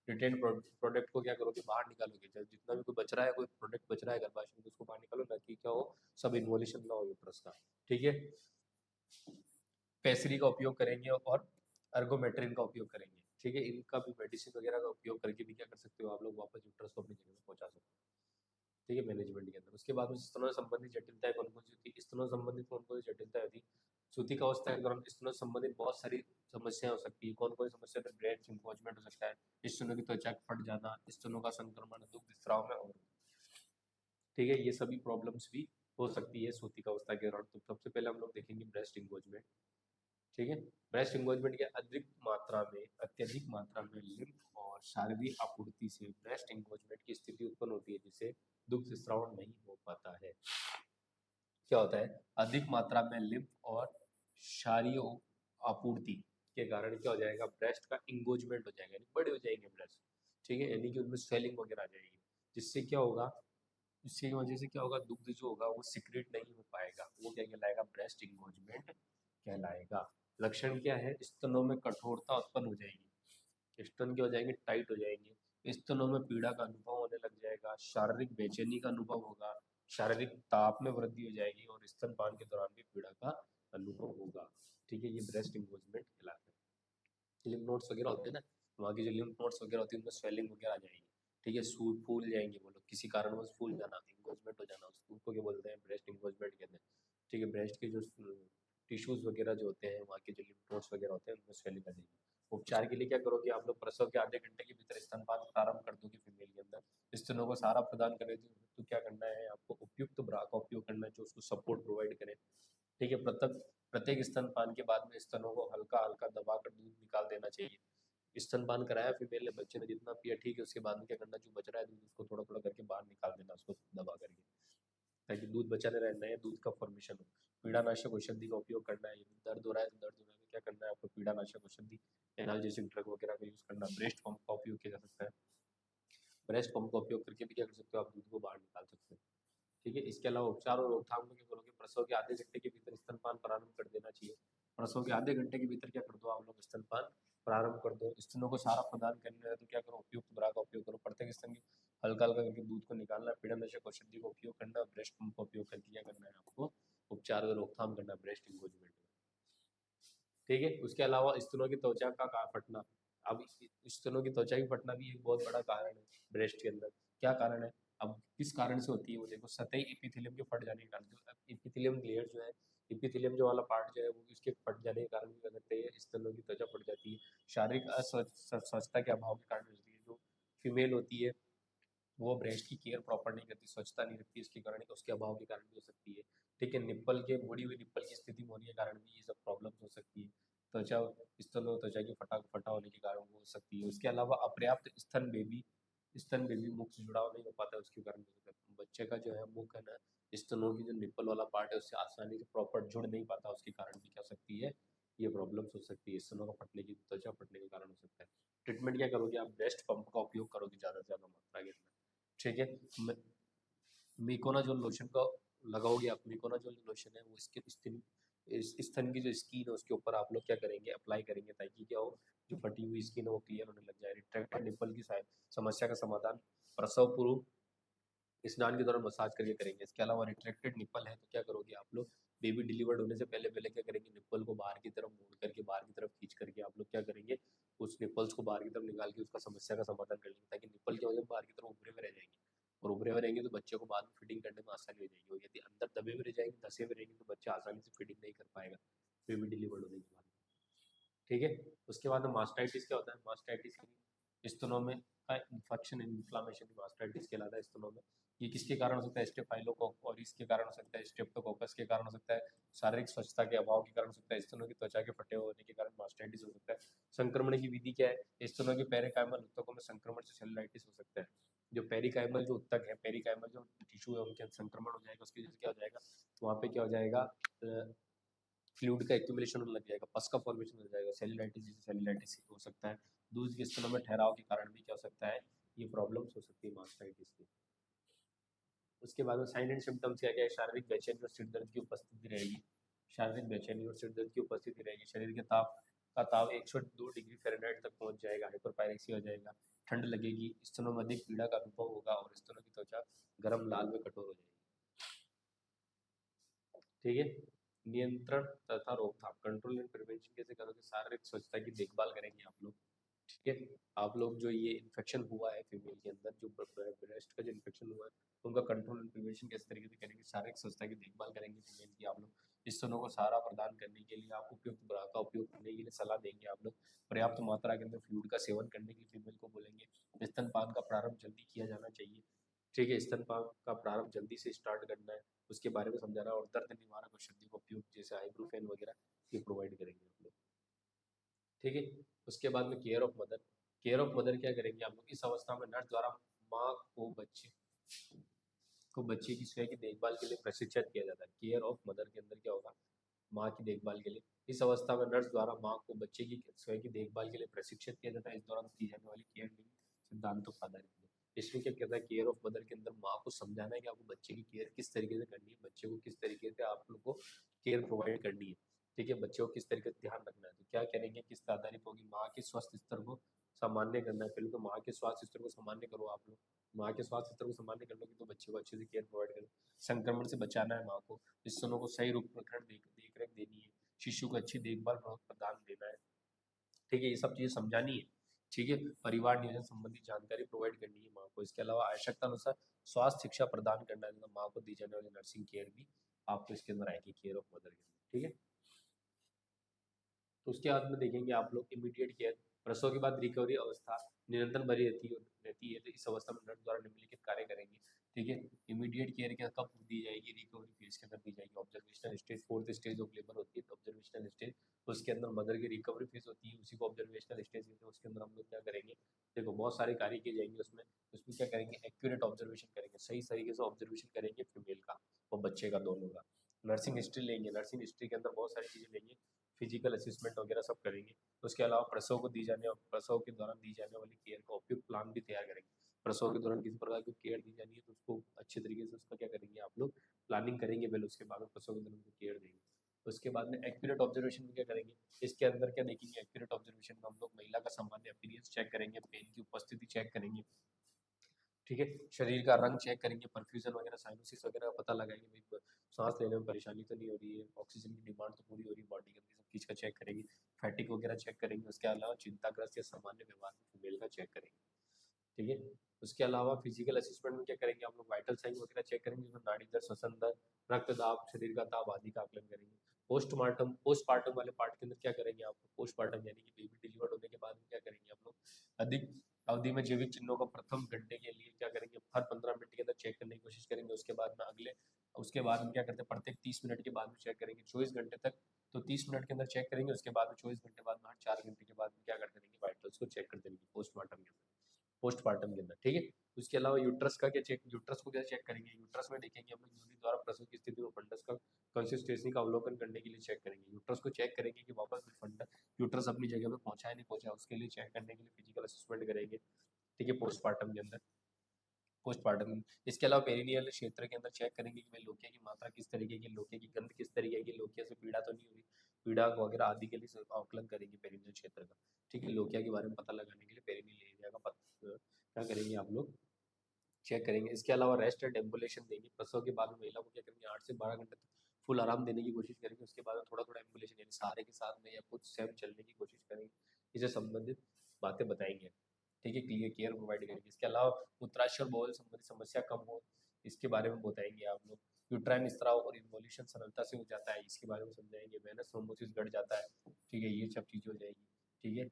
रिटेन प्रोडक्ट को क्या करोगे, बाहर निकालोगे, जब जितना भी कोई बच रहा है, कोई प्रोडक्ट बच रहा है गर्भाशय में, तो उसको बाहर निकालो, ना कि क्या हो, सब इन्वॉल्यूशन ना हो यूट्रस का। ठीक है, पेसरी का उपयोग करेंगे और अर्गोमेट्रिन का उपयोग करेंगे। ठीक है, इनका भी मेडिसिन वगैरह का उपयोग करके भी क्या कर सकते हो आप लोग, वापस यूट्रस को अपनी जगह में पहुंचा सकते हो। ठीक है, मैनेजमेंट के अंदर। उसके बाद में स्तनों संबंधित जटिलताएं कौन कौन सी होती है, स्तनों संबंधित कौन कौन सी जटिलताएं होती है, सूती का अवस्था के दौरान स्तनों संबंधित बहुत सारी समस्याएं हो सकती है, कौन कौन सी समस्या, तो ब्रेस्ट इंकॉजमेंट हो सकता है, स्तनों की त्वचा फट जाना, स्तनों का संक्रमण, दुग्ध स्राव में, और ठीक है, ये सभी प्रॉब्लम्स भी हो सकती है सूती का अवस्था के दौरान। तो सबसे पहले हम लोग देखेंगे ब्रेस्ट इंगोजमेंट। ठीक है, ब्रेस्ट इंगोजमेंट के अत्यधिक मात्रा में लिम्फ और शारीरिक आपूर्ति से ब्रेस्ट इंगोजमेंट की स्थिति उत्पन्न होती है, जिसे दुग्ध स्राव नहीं हो पाता है। क्या होता है, अधिक मात्रा में लिम्फ और क्षारीय आपूर्ति के कारण क्या हो जाएगा, ब्रेस्ट का इंगोजमेंट हो जाएगा, यानी बड़े हो जाएंगे ब्रेस्ट। ठीक है, यानी कि उनमें स्वेलिंग वगैरह आ जाएगी, जिससे क्या होगा, इसकी वजह से क्या होगा, दुग्ध जो होगा वो सिक्रेट नहीं हो पाएगा, वो क्या कहलाएगा, ब्रेस्ट इंगोजमेंट कहलाएगा। लक्षण क्या है, स्तनों में कठोरता उत्पन्न हो जाएगी, स्तन क्या हो जाएंगे, टाइट हो जाएंगे, स्तनों में पीड़ा का अनुभव होने लग जाएगा, शारीरिक बेचैनी का अनुभव होगा, शारीरिक ताप में वृद्धि हो जाएगी, और स्तनपान के दौरान भी पीड़ा का अनुभव होगा। ठीक है, ये ब्रेस्ट इंगोजमेंट कहलाता है। लिम्फ नोड्स वगैरह होते हैं ना, वहाँ की जो लिम्फ नोड्स वगैरह होती है उनमें स्वेलिंग वगैरह आ जाएगी। ठीक है, सूट फूल जाएंगे वो लोग, किसी कारणवश फूल जाना, इंगोजमेंट हो जाना, उसको क्या बोलते हैं, ब्रेस्ट इंगोजमेंट कहते हैं। ठीक है, ब्रेस्ट के जो टिश्यूज वगैरह जो होते हैं, वहाँ के जो लिम्फ नोड्स वगैरह होते हैं, उनमें स्वेलिंग आ जाएगी। उपचार के लिए क्या करोगे आप लोग, प्रसव के आधे घंटे के भीतर स्तनपान प्रारंभ कर दोगे फीमेल के अंदर, स्तनों को सहारा प्रदान करें, तो क्या करना है आपको, उपयुक्त ब्रा का उपयोग करना है जो उसको सपोर्ट प्रोवाइड करे। ठीक है, प्रत्येक स्तनपान के बाद में स्तनों को हल्का हल्का दबाकर दूध निकाल देना चाहिए। स्तनपान कराया फीमेल ने, बच्चे ने जितना पिया, ठीक है, उसके बाद में क्या करना, जो बच रहा है दूध उसको थोड़ा थोड़ा करके बाहर निकाल देना, उसको दबा करके, ताकि दूध बचा नहीं रहे, नए दूध का फॉर्मेशन हो। पीड़ानाशक औषधि का उपयोग करना है, यदि दर्द हो रहा है तो दर्द हो रहा है तो क्या करना है आपको, पीड़ानाशक औषधि एनाल्जेसिक ड्रग वगैरह का यूज करना। ब्रेस्ट पंप का उपयोग किया जा सकता है, ब्रेस्ट पंप का उपयोग करके भी क्या कर सकते हो आप, दूध को बाहर निकाल सकते हो। ठीक है, इसके अलावा उपचार और रोकथाम में क्या करोगे, प्रसव के आधे घंटे के भीतर स्तनपान प्रारंभ कर देना चाहिए। प्रसव के आधे घंटे के भीतर क्या कर दो आप लोग, स्तनपान प्रारंभ कर दो। स्तनों को सहारा प्रदान करना है तो क्या करो, उपयुक्त ब्रा का उपयोग करो। प्रत्येक स्तन की हल्का हल्का करके दूध को निकालना, पीड़ानाशक औषधि का उपयोग करना, ब्रेस्ट पंप का उपयोग करके क्या करना है आपको, उपचार और रोकथाम करना ब्रेस्ट इंगोजमेंट में। ठीक है, उसके अलावा स्तनों की त्वचा का फटना। अब स्तनों की त्वचा की फटना भी एक बहुत बड़ा कारण है ब्रेस्ट के अंदर। क्या कारण है, अब किस कारण से होती है वो देखो, सतही एपिथेलियम के फट जाने के कारण, जो एपिथेलियम लेयर जो है, एपिथेलियम जो वाला पार्ट जो है वो उसके फट जाने के कारण भी क्या करते हैं, स्तनों की त्वचा फट जाती है। शारीरिक अस्वच्छता के अभाव के कारण होती है, जो फीमेल होती है वो ब्रेस्ट की केयर प्रॉपर नहीं करती, स्वच्छता नहीं रखती, इसके कारण उसके अभाव के कारण भी हो सकती है। ठीक है, निप्पल के मुड़ी हुई निप्पल की स्थिति में होने के कारण भी ये सब प्रॉब्लम्स हो सकती है। त्वचा स्तनों त्वचा की फटा होने के कारण वो हो सकती है। उसके अलावा अपर्याप्त स्तन बेबी मुख से जुड़ाव नहीं हो पाता है, उसके कारण भी हो सकता है। बच्चे का जो है मुख है ना, स्तनों की जो निप्पल वाला पार्ट है उससे आसानी से प्रॉपर जुड़ नहीं पाता, उसके कारण भी क्या हो सकती है, ये प्रॉब्लम्स हो सकती है, स्तनों का फटने की, त्वचा फटने के कारण हो सकता है। ट्रीटमेंट क्या करोगे आप, ब्रेस्ट पंप का उपयोग करोगे ज़्यादा से ज़्यादा मात्रा के अंदर। ठीक है, मिकोनाजोल लोशन का लगाओगे आप मिकोनाजोल लोशन है वो इसके इस स्तन की जो स्किन है उसके ऊपर आप लोग क्या करेंगे, अप्लाई करेंगे, ताकि क्या हो, जो फटी हुई स्किन है वो क्लियर होने लग जाए। रिट्रैक्टेड निप्पल की समस्या का समाधान प्रसव पूर्व स्नान के दौरान मसाज करके करेंगे। इसके अलावा रिट्रैक्टेड निप्पल है तो क्या करोगे आप लोग, बेबी डिलीवर्ड होने से पहले पहले क्या करेंगे, निप्पल को बाहर की तरफ मोड़ करके, बाहर की तरफ खींच करके आप लोग क्या करेंगे, उस निप्पल्स को बाहर की तरफ निकाल के उसका समस्या का समाधान कर लेंगे, ताकि निप्पल की वजह बाहर की तरफ उभरे हुए रह जाएंगे, और उभरे हुए रहेंगे तो बच्चे को बाद में फीडिंग करने में आसानी हो जाएगी। और यदि अंदर दबे हुए रह जाएंगे, धसे हुए रहेंगे, तो बच्चा आसानी से फीडिंग नहीं कर पाएगा बेबी डिलीवर्ड होने के बाद। ठीक है। उसके बाद मास्टाइटिस क्या होता है, मास्टाइटिस स्तनों में का इन्फेक्शन, इन्फ्लामेशन मास्टाइटिस कहलाता है स्तनों में। ये किसके कारण हो सकता है, स्टेफाइलोकोक और इसके कारण हो सकता है, स्ट्रेप्टोकोकस के कारण हो सकता है, शारीरिक स्वच्छता के अभाव के कारण हो सकता है, स्तनों की त्वचा के फटे होने के कारण मास्टाइटिस हो सकता है। संक्रमण की विधि क्या है, स्तनों के पेरिकाइमल उत्तकों में संक्रमण से सेलुलाइटिस हो सकता है। जो पेरिकाइमल जो उत्तक है, पेरिकाइमल जो टिश्यू है उनके संक्रमण हो जाएगा, उसकी वजह से क्या हो जाएगा, वहाँ पे क्या हो जाएगा, फ्लूइड का एक्यूमुलेशन होने लग जाएगा, पस का फॉर्मेशन हो जाएगा, सेलुलाइटिस जैसे सेलुलाइटिस हो सकता है। दूध के स्तनों में ठहराव के कारण भी क्या हो सकता है, ये प्रॉब्लम्स हो सकती है मास्टाइटिस की। उसके बाद में साइन एंड सिम्टम्स क्या क्या है, शारीरिक बेचैनी और सिर दर्द की उपस्थिति रहेगी, शारीरिक बेचैनी और सिर दर्द की उपस्थिति रहेगी, शरीर के ताप 102 डिग्री फ़ारेनहाइट तक पहुंच जाएगा, हाइपरपायरेक्सिया हो जाएगा, ठंड लगेगी, स्तनों में अधिक पीड़ा का अनुभव होगा और स्तनों की त्वचा गर्म, लाल व कठोर हो जाएगी। ठीक है। नियंत्रण तथा रोकथाम, कंट्रोल एंड प्रिवेंशन कैसे करोगे, शारीरिक स्वच्छता की देखभाल करेंगे आप लोग। ठीक है। आप लोग जो ये इन्फेक्शन हुआ है फीमेल के अंदर, जो ब्रेस्ट का जो इन्फेक्शन हुआ है, उनका कंट्रोल एंड प्रिवेंशन किस तरीके से करेंगे, शारीरिक स्वच्छता की देखभाल करेंगे फीमेल की आप लोग। स्तनों को सहारा प्रदान करने के लिए आप उपयुक्त ब्रा का उपयोग करने के लिए सलाह देंगे आप लोग। पर्याप्त मात्रा के अंदर फ्लूइड का सेवन करने के लिए फीमेल को बोलेंगे। स्तनपान का प्रारंभ जल्दी किया जाना चाहिए। ठीक है, स्तनपान का प्रारंभ जल्दी से स्टार्ट करना है, उसके बारे में समझाना है, और दर्द निवारक औषधि का उपयोग जैसे आइब्रोफेन वगैरह ये प्रोवाइड करेंगे आप लोग। ठीक है। उसके बाद में care of mother, care of mother क्या करेंगे आप लोग, इस अवस्था में नर्स द्वारा माँ को बच्चे की स्वयं की देखभाल के लिए प्रशिक्षित किया जाता है। केयर ऑफ मदर के अंदर क्या होगा, माँ की देखभाल के लिए, इस अवस्था में नर्स द्वारा माँ को बच्चे की स्वयं की देखभाल के लिए प्रशिक्षित किया जाता है। इस दौरान दी जाने वाली केयर सिद्धांतों पर आधारित है। इसमें क्या कहता है, केयर ऑफ मदर के अंदर माँ को समझाना है कि आपको बच्चे की केयर किस तरीके से करनी है, बच्चे को किस तरीके से आप लोग को केयर प्रोवाइड करनी है। ठीक है, बच्चे को किस तरीके से ध्यान रखना है, तो क्या करेंगे, किस पर आधारित होगी, माँ के स्वास्थ्य स्तर को सामान्य करना है। पहले तो माँ के स्वास्थ्य स्तर को सामान्य करो आप लोग, माँ के स्वास्थ्य स्तर को सामान्य कर लोगे तो बच्चे को अच्छे से केयर प्रोवाइड करो। संक्रमण से बचाना है माँ को, स्तनों को सही रूप प्रकरण देख रेख देनी है, शिशु को अच्छी देखभाल प्रदान देना है। ठीक है, ये सब चीज़ें समझानी है। ठीक है, परिवार नियोजन संबंधी जानकारी प्रोवाइड करनी है माँ को। इसके अलावा आवश्यकता अनुसार स्वास्थ्य शिक्षा प्रदान करना है, तो माँ को दी जाने वाली नर्सिंग केयर भी आपको इसके अंदर आएगी, केयर ऑफ मदर के अंदर। ठीक है। तो उसके बाद में देखेंगे आप लोग इमीडिएट केयर, प्रसव के बाद रिकवरी अवस्था निरंतर बनी रहती है, तो इस अवस्था में नर्स द्वारा निम्नलिखित कार्य करेंगे। ठीक है। इमीडिएट केयर क्या कब दी जाएगी, रिकवरी फेज के अंदर दी जाएगी। Observational stage, fourth stage of labour होती है, तो ऑब्जर्वेशनल स्टेज, उसके अंदर मदर की रिकवरी फेज होती है, उसी को ऑब्जर्वेशनल स्टेज कहते हैं। उसके अंदर हम लोग क्या करेंगे, देखो बहुत सारे कार्य किए जाएंगे उसमें। उसमें क्या करेंगे, एक्यूरेट ऑब्जर्वेशन करेंगे, सही तरीके से ऑब्जर्वेशन करेंगे फीमेल का और बच्चे का, दोनों का। नर्सिंग हिस्ट्री लेंगे, नर्सिंग हिस्ट्री के अंदर बहुत सारी चीज़ें लेंगे, फिजिकल असेसमेंट वगैरह सब करेंगे। उसके अलावा प्रसव को दी जाने और प्रसव के दौरान दी जाने वाली केयर का उपयुक्त प्लान भी तैयार करेंगे। प्रसव के दौरान किसी प्रकार की केयर दी जानी है तो उसको अच्छे तरीके से उसका क्या करेंगे आप लोग, प्लानिंग करेंगे पहले, उसके बाद में प्रसव के दौरान केयर देंगे। उसके बाद में एक्यूरेट ऑब्जर्वेशन में क्या करेंगे, इसके अंदर क्या देखेंगे, एक्यूरेट ऑब्जर्वेशन में हम लोग महिला का सामान्य अपीयरेंस चेक करेंगे, पेन की उपस्थिति चेक करेंगे। ठीक है, शरीर का रंग चेक करेंगे, परफ्यूजन वगैरह, साइनोसिस वगैरह का पता लगाएंगे, भाई सांस लेने में परेशानी तो नहीं हो रही है, ऑक्सीजन की डिमांड तो पूरी हो रही है बॉडी के अंदर, सब चीज़ का चेक करेंगे। फैटिक वगैरह चेक करेंगे। उसके अलावा चिंताग्रस्त या सामान्य व्यवहार में फीमेल का चेक करेंगे। ठीक है। उसके अलावा फिजिकल असेसमेंट में क्या करेंगे, आप लोग वाइटल साइन वगैरह चेक करेंगे, जिसमें नाड़ी दर, श्वसन दर, रक्तदाब, शरीर का ताप आदि का आकलन करेंगे। पोस्टमार्टम वाले पार्ट के अंदर क्या करेंगे आप, पोस्टमार्टम यानी कि बेबी डिलीवर्ड होने के बाद में क्या करेंगे आप लोग, अधिक अवधि में जैविक चिन्हों का प्रथम घंटे के लिए क्या करेंगे, हर 15 मिनट के अंदर चेक करने की कोशिश करेंगे। उसके बाद में क्या करते हैं, प्रत्येक 30 मिनट के बाद में चेक करेंगे, 24 घंटे तक। तो 30 मिनट के अंदर चेक करेंगे, उसके बाद में 24 घंटे बाद में हर 4 घंटे के बाद में क्या करते रहेंगे, वाइटल्स को चेक करते रहेंगे पोस्टमार्टम के अंदर, पोस्टमार्टम के अंदर। ठीक है। उसके अलावा यूट्रस का क्या चेक, यूट्रस को क्या चेक करेंगे, यूट्रस में देखेंगे हम लोग योनि द्वारा प्रसव की स्थिति में फंडस का कंसिस्टेंसी का अवलोकन करने के लिए चेक करेंगे। यूट्रस को चेक करेंगे कि वापस फंडस यूट्रस अपनी जगह पे पहुंचा है नहीं पहुंचा, उसके लिए चेक करने के लिए फिजिकल असेसमेंट करेंगे। ठीक है, पोस्टमार्टम के अंदर। पोस्टमार्टम। इसके अलावा पेरिनियल क्षेत्र के अंदर चेक करेंगे कि भाई लोकिया की मात्रा किस तरीके की, लोकिया की गंध किस तरीके की, लोकिया से पीड़ा तो नहीं हो रही, पीड़ा वगैरह आदि के लिए आकलन करेंगे पेरिनियल क्षेत्र का। ठीक है, लोकिया के बारे में पता लगाने के लिए पेरिनियल एरिया का क्या करेंगे आप लोग, चेक करेंगे। इसके अलावा रेस्ट एंड एम्बुलेशन देंगे। प्रसव के बाद में महिला को क्या करेंगे, 8 से 12 घंटे तक फुल आराम देने की कोशिश करेंगे। उसके बाद में थोड़ा थोड़ा एम्बुलेशन यानी सहारे के साथ में या खुद स्वयं चलने की कोशिश करेंगे। इससे संबंधित बातें बताएंगे। ठीक है, क्लियर केयर प्रोवाइड करेंगे। इसके अलावा मूत्राशय और बॉल संबंधित समस्या कम हो, इसके बारे में बताएंगे आप लोग। यूट्राइन स्त्राव और इन्वोल्यूशन सरलता से हो जाता है, इसके बारे में समझाएंगे। वेनस थ्रोम्बोसिस घट जाता है। ठीक है, ये सब चीज़ें हो जाएगी। ठीक है,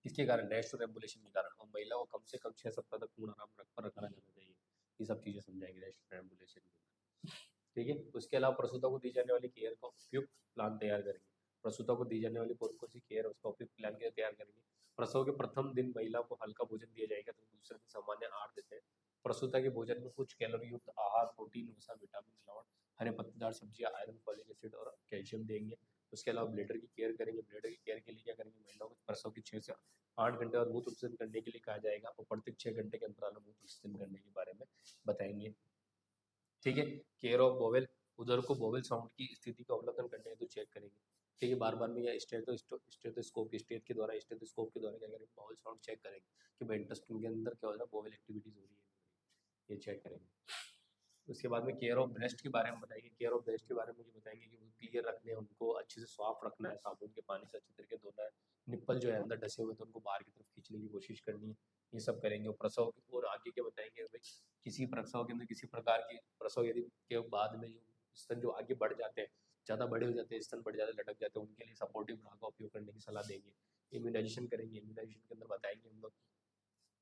इसके कारण रेस्ट और एम्बुलेशन के कारण, और महिला को कम से कम 6 सप्ताह तक पूर्ण आराम पर रखा जाना चाहिए। ये सब चीज़ें समझाएंगे रेस्ट और एम्बुलेशन के अंदर। ठीक है, उसके अलावा प्रसूता को दी जाने वाली केयर का उपयुक्त प्लान तैयार करेंगे। प्रसूता को दी जाने वाली कौन कौन सी केयर है उसका उपयुक्त प्लान के तैयार करेंगे। प्रसव के प्रथम दिन महिला को हल्का भोजन दिया जाएगा, तो दूसरे दिन सामान्य आहार देते हैं। प्रसूता के भोजन में कुछ कैलोरी युक्त आहार, प्रोटीन, वसा, विटामिन, लवण, हरे पत्तेदार सब्जियां, आयरन, फॉलिक एसिड और कैल्शियम देंगे। उसके अलावा ब्लैडर की केयर करेंगे। ब्लैडर की केयर के लिए क्या करेंगे, महिलाओं को प्रसव के 6 से 8 घंटे और मूत्र विसर्जन करने के लिए कहा जाएगा, और प्रत्येक 6 घंटे के अंतराल में मूत्र विसर्जन करने के बारे में बताएंगे। ठीक है, केयर ऑफ बोवेल, उधर को बोवेल साउंड की स्थिति का अवलोकन करने हेतु चेक करेंगे। ठीक है, बार बार में या स्टेथोस्कोप के द्वारा क्या करेंगे, बोवेल साउंड चेक करेंगे कि भाई इंटेस्टाइन के अंदर क्या हो रहा है, बोवेल एक्टिविटीज हो रही है, ये चेक करेंगे। उसके बाद में केयर ऑफ ब्रेस्ट के बारे में बताएंगे। केयर ऑफ ब्रेस्ट के बारे में ये बताएंगे कि वो क्लियर रखने हैं, उनको अच्छे से साफ रखना है, साबुन के पानी से अच्छे तरीके धोना है, निप्पल जो है अंदर डसे हुए तो उनको बाहर की तरफ खींचने की कोशिश करनी है, ये सब करेंगे। और प्रसव और आगे क्या बताएंगे, भाई किसी प्रसव के अंदर किसी प्रकार की प्रसव यदि के बाद में जो स्तन जो आगे बढ़ जाते हैं, ज़्यादा बड़े हो जाते हैं, स्तन बढ़ जाते हैं, लटक जाते हैं, उनके लिए सपोर्टिव ब्रा का उपयोग करने की सलाह देंगे। इम्यूनाइजेशन करेंगे। इम्यूनाइजेशन के अंदर बताएंगे हम लोग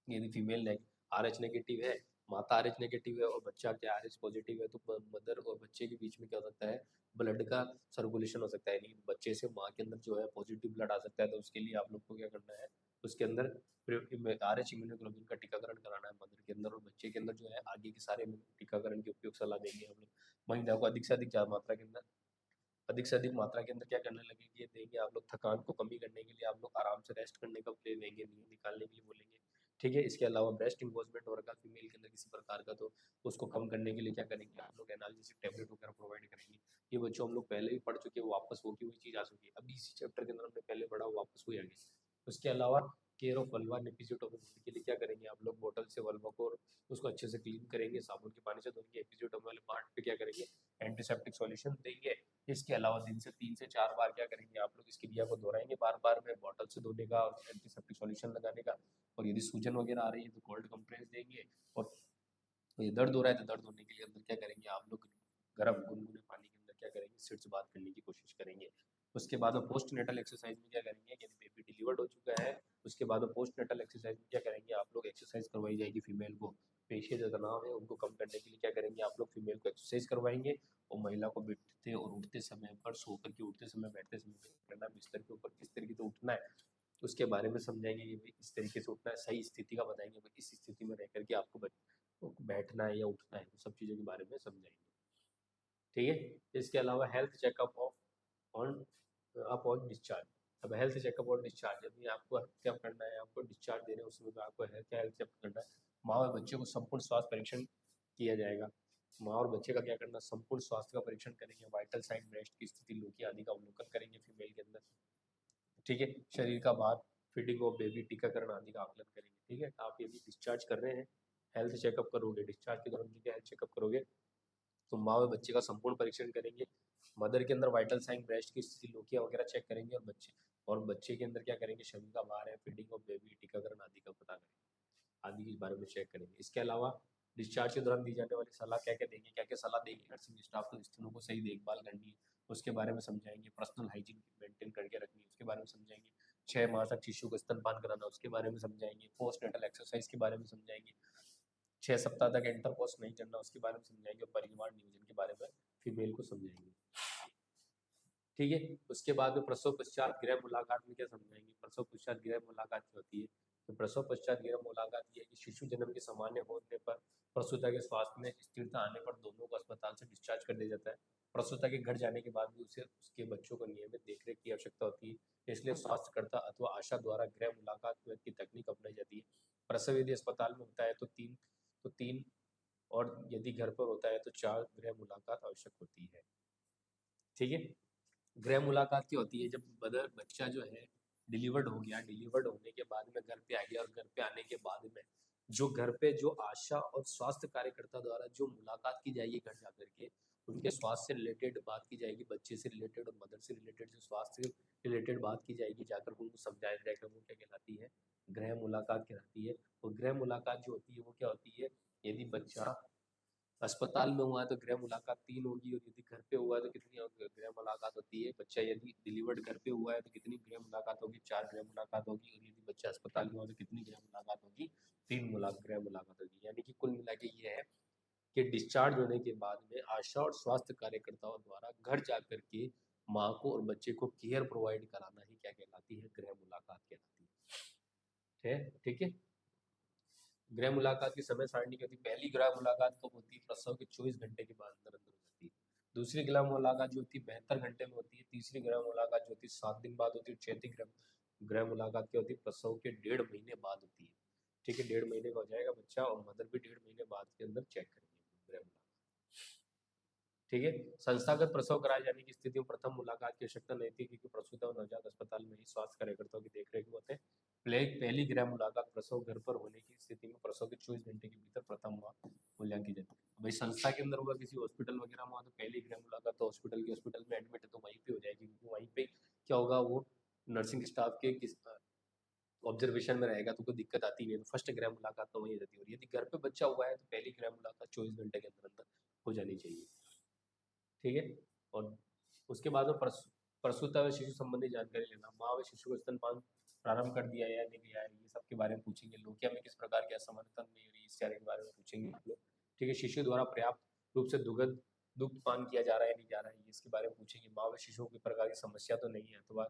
यदि फीमेल आर एच नेगेटिव है, माता आर एच नेगेटिव है और बच्चा क्या आर एच पॉजिटिव है, तो मदर और बच्चे के बीच में क्या हो सकता है, ब्लड का सर्कुलेशन हो सकता है, यानी बच्चे से माँ के अंदर जो है पॉजिटिव ब्लड आ सकता है। तो उसके लिए आप लोग को क्या करना है, उसके अंदर आर एच इम्यूनोग्लोबिन का टीकाकरण कराना है मदर के अंदर, और बच्चे के अंदर जो है आगे के सारे टीकाकरण के उपयोग सलाह देंगे हम लोग। महिला को अधिक से अधिक मात्रा के अंदर क्या करने लगेंगे, देंगे आप लोग। थकान को कमी करने के लिए आप लोग आराम से रेस्ट करने का प्ले देंगे, नींद निकालने के लिए बोलेंगे। ठीक है, इसके अलावा ब्रेस्ट इंगोजमेंट हो रखा फीमेल के अंदर किसी प्रकार का, तो उसको कम करने के लिए क्या करेंगे आप लोग, एनाल्जेसिक टैबलेट वगैरह प्रोवाइड करेंगे। ये बच्चों हम लोग पहले भी पढ़ चुके हैं, वापस वो की वही चीज़ आ चुकी है, अभी इसी चैप्टर के अंदर हमने पहले पढ़ा, वापस वही आ गई। उसके अलावा care of vulva and episiotomy के लिए क्या करेंगे आप लोग, बोतल से वल्वा को उसको अच्छे से क्लीन करेंगे, साबुन के पानी से धोएंगे। एपिजियोटोमी वाले पार्ट पे क्या करेंगे, एंटीसेप्टिक सॉल्यूशन देंगे। इसके अलावा दिन से 3 से 4 बार क्या करेंगे आप लोग, इस क्रिया को दोहराएंगे बार बार में, बॉटल से धोने का और एंटीसेप्टिक सॉल्यूशन लगाने का। और यदि सूजन वगैरह आ रही है तो कोल्ड कंप्रेस देंगे। और ये दर्द हो रहा है तो दर्द होने के लिए अंदर क्या करेंगे आप लोग, गर्म गुनगुने पानी के अंदर क्या करेंगे, सिर से बात करने की कोशिश करेंगे। उसके बाद में पोस्ट नेटल एक्सरसाइज में क्या करेंगे, यदि बेबी डिलीवर्ड हो चुका है, उसके बाद में पोस्ट नेटल एक्सरसाइज में क्या करेंगे आप लोग, एक्सरसाइज करवाई जाएगी फीमेल को। पेशिया जो तनाव है उनको कम करने के लिए क्या करेंगे आप लोग, फीमेल को एक्सरसाइज करवाएंगे। और महिला को बैठते और उठते समय पर, सोकर के उठते समय, बैठते समय करना, बिस्तर के ऊपर किस तरीके से उठना है उसके बारे में समझाएंगे कि भाई इस तरीके से उठना है, सही स्थिति का बताएंगे, भाई इस स्थिति में रह करके आपको बैठना है या उठना है, सब चीज़ों के बारे में समझाएंगे। ठीक है, इसके अलावा health checkup of on upon discharge. अब हेल्थ चेकअप और डिस्चार्ज, यदि आपको क्या करना है, आपको डिस्चार्ज देने उस समय आपको हेल्थ चेकअप करना है। माँ और बच्चे को संपूर्ण स्वास्थ्य परीक्षण किया जाएगा। माँ और बच्चे का क्या करना, संपूर्ण स्वास्थ्य का परीक्षण करेंगे, वाइटल साइन, ब्रेस्ट की स्थिति, लोकी आदि का अवलोकन करेंगे फीमेल के अंदर। ठीक है, शरीर का भार, फीडिंग ऑफ बेबी, टीकाकरण आदि का आकलन करेंगे। ठीक है, आप यदि डिस्चार्ज कर रहे हैं, हेल्थ चेकअप करोगे, डिस्चार्ज के दौरान क्या हेल्थ चेकअप करोगे, तो माँ और बच्चे का संपूर्ण परीक्षण करेंगे। मदर के अंदर वाइटल साइन, ब्रेस्ट की स्थिति, लोकिया वगैरह चेक करेंगे। और बच्चे के अंदर क्या करेंगे, शरीर का भार है, फीडिंग ऑफ बेबी, टीकाकरण आदि का पता करेंगे, आदि के बारे में चेक करेंगे। इसके अलावा डिस्चार्ज के दौरान दी जाने वाली सलाह क्या क्या देंगे, क्या क्या सलाह देंगे, नर्सिंग स्टाफ को स्तनों को सही देखभाल करनी है उसके बारे में समझाएंगे। पर्सनल हाइजीन मेंटेन करके रखनी है उसके बारे में समझाएंगे। 6 माह तक शिशु को स्तनपान कराना उसके बारे में समझाएंगे। पोस्ट नेटल एक्सरसाइज के बारे में समझाएंगे। 6 सप्ताह तक इंटरकोर्स नहीं करना उसके बारे में समझाएंगे। और परिवार नियोजन के बारे में फीमेल को समझाएंगे। ठीक है, उसके बाद में प्रसव पश्चात गृह मुलाकात में क्या समझाएंगे, प्रसव पश्चात गृह मुलाकात क्या होती है। तो प्रसव पश्चात गृह मुलाकात ये है कि शिशु जन्म के सामान्य होने पर प्रसूता के स्वास्थ्य में स्थिरता आने पर दोनों को अस्पताल से डिस्चार्ज कर दिया जाता है। प्रसूता के घर जाने के बाद भी उसे उसके बच्चों को नियमित देखरेख की आवश्यकता होती है, इसलिए स्वास्थ्यकर्ता अथवा आशा द्वारा गृह मुलाकात की तकनीक अपनाई जाती है। प्रसव यदि अस्पताल में होता है तो 3 तो 3, और यदि घर पर होता है तो 4 गृह मुलाकात आवश्यक होती है। ठीक है, गृह मुलाकात क्या होती है? जब बच्चा जो है डिलीवर्ड हो गया, डिलीवर्ड होने के बाद में घर पे आ गया, और घर पे आने के बाद में जो घर पे जो आशा और स्वास्थ्य कार्यकर्ता द्वारा जो मुलाकात की जाएगी घर जा करके, उनके स्वास्थ्य से रिलेटेड बात की जाएगी, बच्चे से रिलेटेड और मदर से रिलेटेड जो स्वास्थ्य से रिलेटेड बात की जाएगी, जाकर उनको समझाया जाएगा, वो क्या कहलाती है? गृह मुलाकात कहलाती है। और गृह मुलाकात जो होती है वो क्या होती है? यदि बच्चा अस्पताल में हुआ है तो गृह मुलाकात 3 होगी, और यदि घर पे हुआ है तो कितनी गृह मुलाकात होती है? बच्चा यदि डिलीवर्ड घर पे हुआ है तो कितनी गृह मुलाकात होगी? 4 गृह मुलाकात होगी। और यदि बच्चा अस्पताल में हुआ तो कितनी गृह मुलाकात होगी? 3 गृह मुलाकात होगी। यानी कि कुल मिला के ये है कि डिस्चार्ज होने के बाद में आशा और स्वास्थ्य कार्यकर्ताओं द्वारा घर जा करके माँ को और बच्चे को केयर प्रोवाइड कराना ही क्या कहलाती है? गृह मुलाकात कहलाती है। ठीक है, गृह मुलाकात की समय सारणी क्या होती है? पहली गृह मुलाकात कब होती है? प्रसव के 24 घंटे के बाद अंदर अंदर हो जाती है। दूसरी गृह मुलाकात जो होती है 72 घंटे में होती है। तीसरी गृह मुलाकात जो होती है 7 दिन बाद होती है। चौथी गृह मुलाकात क्या होती है? प्रसव के 1.5 महीने बाद होती है। ठीक है, 1.5 महीने का हो जाएगा बच्चा, और मदर भी 1.5 महीने बाद के अंदर चेक करेंगे गृह मुलाकात। ठीक है, संस्थागत प्रसव कराए जाने की स्थिति में प्रथम मुलाकात की आवश्यकता नहीं थी, क्योंकि प्रसूता और नवजात अस्पताल में ही स्वास्थ्य कार्यकर्ताओं की देखरेख में होते हैं। पहली गृह मुलाकात प्रसव घर पर होने की स्थिति में प्रसव के 24 घंटे के भीतर प्रथम मूल्यांकन की जाती है। भाई संस्था के अंदर होगा, किसी हॉस्पिटल वगैरह में हुआ तो पहली गृह मुलाकात तो हॉस्पिटल में एडमिट है तो वहीं पे हो जाएगी, क्योंकि वहीं पे क्या होगा, वो नर्सिंग स्टाफ के किस ऑब्जर्वेशन में रहेगा तो कोई दिक्कत आती नहीं है। तो फर्स्ट गृह मुलाकात तो वहीं रहती है। और यदि घर पे बच्चा हुआ है तो पहली गृह मुलाकात 24 घंटे के अंदर अंदर हो जानी चाहिए। ठीक है, और उसके बाद में प्रसूता व शिशु संबंधी जानकारी लेना। माँ व शिशु को स्तनपान प्रारंभ कर दिया है या नहीं किया है, ये सब के बारे में पूछेंगे। लोकिया में किस प्रकार की असमानता नहीं हो रही, इस के बारे में पूछेंगे आप लोग। ठीक है, शिशु द्वारा पर्याप्त रूप से दुग्ध पान किया जा रहा है नहीं जा रहा है, इसके बारे में पूछेंगे। माँ व शिशु की प्रकार की समस्या तो नहीं है अथवा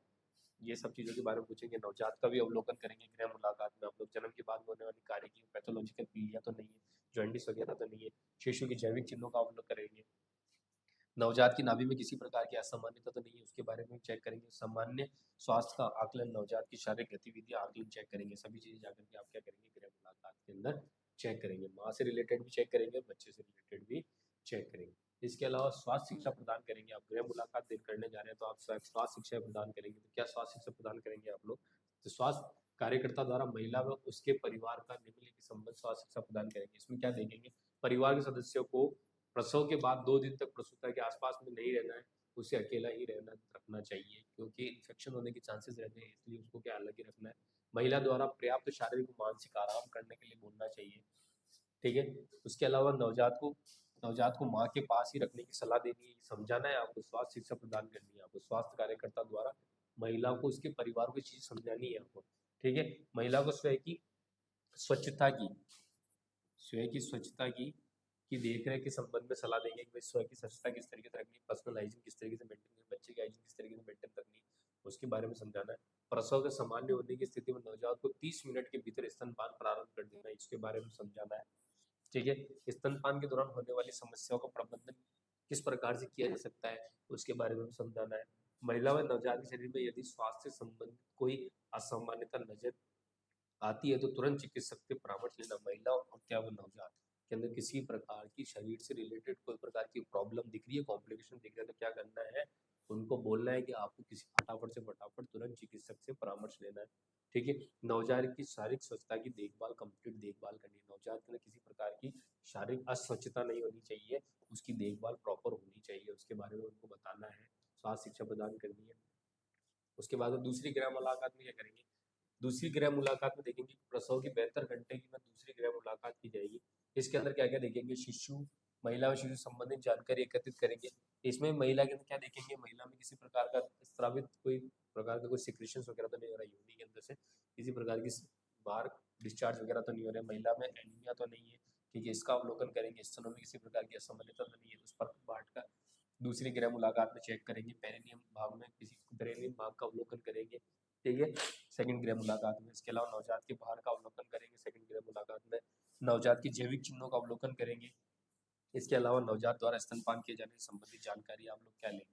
ये सब चीज़ों के बारे में पूछेंगे। नवजात का भी अवलोकन करेंगे गृह मुलाकात में। आप लोग जन्म के बाद में होने वाली कार्य की पैथोलॉजिकल पीलिया तो नहीं है, जॉन्डिस वगैरह तो नहीं है। शिशु की जैविक चिन्हों का अवलोकन करेंगे। नवजात की नाभि में किसी प्रकार की असामान्यता तो नहीं है, उसके बारे में चेक करेंगे। सामान्य स्वास्थ्य का आकलन, नवजात की शारीरिक गतिविधि आकलन चेक करेंगे। सभी चीजें जाकर के आप क्या करेंगे? गृह मुलाकात के अंदर चेक करेंगे। माँ से रिलेटेड भी चेक करेंगे, बच्चे से रिलेटेड भी चेक करेंगे। इसके अलावा स्वास्थ्य शिक्षा प्रदान करेंगे। आप गृह मुलाकात करने जा रहे हैं तो आप स्वास्थ्य शिक्षा प्रदान करेंगे। तो क्या स्वास्थ्य शिक्षा प्रदान करेंगे आप लोग? तो स्वास्थ्य कार्यकर्ता द्वारा महिला व उसके परिवार का निम्नलिखित संबंध स्वास्थ्य शिक्षा प्रदान करेंगे। इसमें क्या देखेंगे? परिवार के सदस्यों को प्रसव के बाद 2 दिन तक प्रसूता के आसपास में नहीं रहना है, उसे अकेला ही रखना चाहिए, क्योंकि इन्फेक्शन होने के चांसेस रहते हैं, इसलिए उसको क्या अलग ही रखना है। महिला द्वारा पर्याप्त शारीरिक और मानसिक आराम करने के लिए बोलना चाहिए। ठीक है, उसके अलावा नवजात को माँ के पास ही रखने की सलाह देनी है, समझाना है आपको, स्वास्थ्य शिक्षा प्रदान करनी है आपको। स्वास्थ्य कार्यकर्ता द्वारा महिला को उसके परिवार को चीज समझानी है आपको। ठीक है, महिला को स्वयं की स्वच्छता की देखरेख के संबंध में सलाह देंगे कि भाई स्वयं की स्वच्छता किस तरीके से रखनी, पर्सनल हाइजीन किस तरीके से मेंटेन करनी, बच्चे की हाइजीन किस तरीके से मेंटेन करनी, उसके बारे में समझाना है। प्रसव के सामान्य होने की स्थिति में नवजात को 30 मिनट के भीतर स्तनपान प्रारंभ कर देना है, इसके बारे में समझाना है। ठीक है, स्तनपान के दौरान होने वाली समस्याओं का प्रबंधन किस प्रकार से किया जा सकता है, उसके बारे में समझाना है। महिला व नवजात के शरीर में यदि स्वास्थ्य संबंधित कोई असामान्यता नजर आती है तो तुरंत चिकित्सक से परामर्श लेना। महिला और क्या वो नवजात के अंदर किसी प्रकार की शरीर से रिलेटेड कोई प्रकार की प्रॉब्लम दिख रही है, कॉम्प्लिकेशन दिख रहा है, तो क्या करना है? उनको बोलना है कि आपको किसी फटाफट तुरंत चिकित्सक से परामर्श लेना है। ठीक है, नवजात की शारीरिक स्वच्छता की देखभाल, कंप्लीट देखभाल करनी है। नवजात के अंदर किसी प्रकार की शारीरिक अस्वच्छता नहीं होनी चाहिए, उसकी देखभाल प्रॉपर होनी चाहिए, उसके बारे में उनको बताना है, स्वास्थ्य शिक्षा प्रदान करनी है। उसके बाद दूसरी गृह मुलाकात में क्या करेंगे? दूसरी गृह मुलाकात में देखेंगे प्रसव के 72 घंटे की में दूसरी गृह मुलाकात की जाएगी। इसके अंदर क्या क्या देखेंगे? महिला और शिशु संबंधित जानकारी एकत्रित करेंगे। इसमें महिला के अंदर क्या देखेंगे? महिला में किसी प्रकार का स्रावित कोई प्रकार का कोई सिक्रेशन वगैरह तो नहीं हो रहा है, योनि के अंदर से किसी प्रकार की बाहर डिस्चार्ज वगैरह तो नहीं हो रहा है, महिला में एनीमिया तो नहीं है। ठीक है, इसका अवलोकन करेंगे। स्तनों में किसी प्रकार की असामान्यता तो नहीं है, उस पर पार्ट का दूसरी गृह मुलाकात में चेक करेंगे। पेरिनियम भाग में किसी पेरिनियम भाग का अवलोकन करेंगे। ठीक है, सेकंड गृह मुलाकात में। इसके अलावा नवजात के बाहर का अवलोकन करेंगे सेकंड गृह मुलाकात में। नवजात की जैविक चिन्हों का अवलोकन करेंगे। इसके अलावा नवजात द्वारा स्तनपान किए जाने से संबंधित जानकारी आप लोग क्या लेंगे?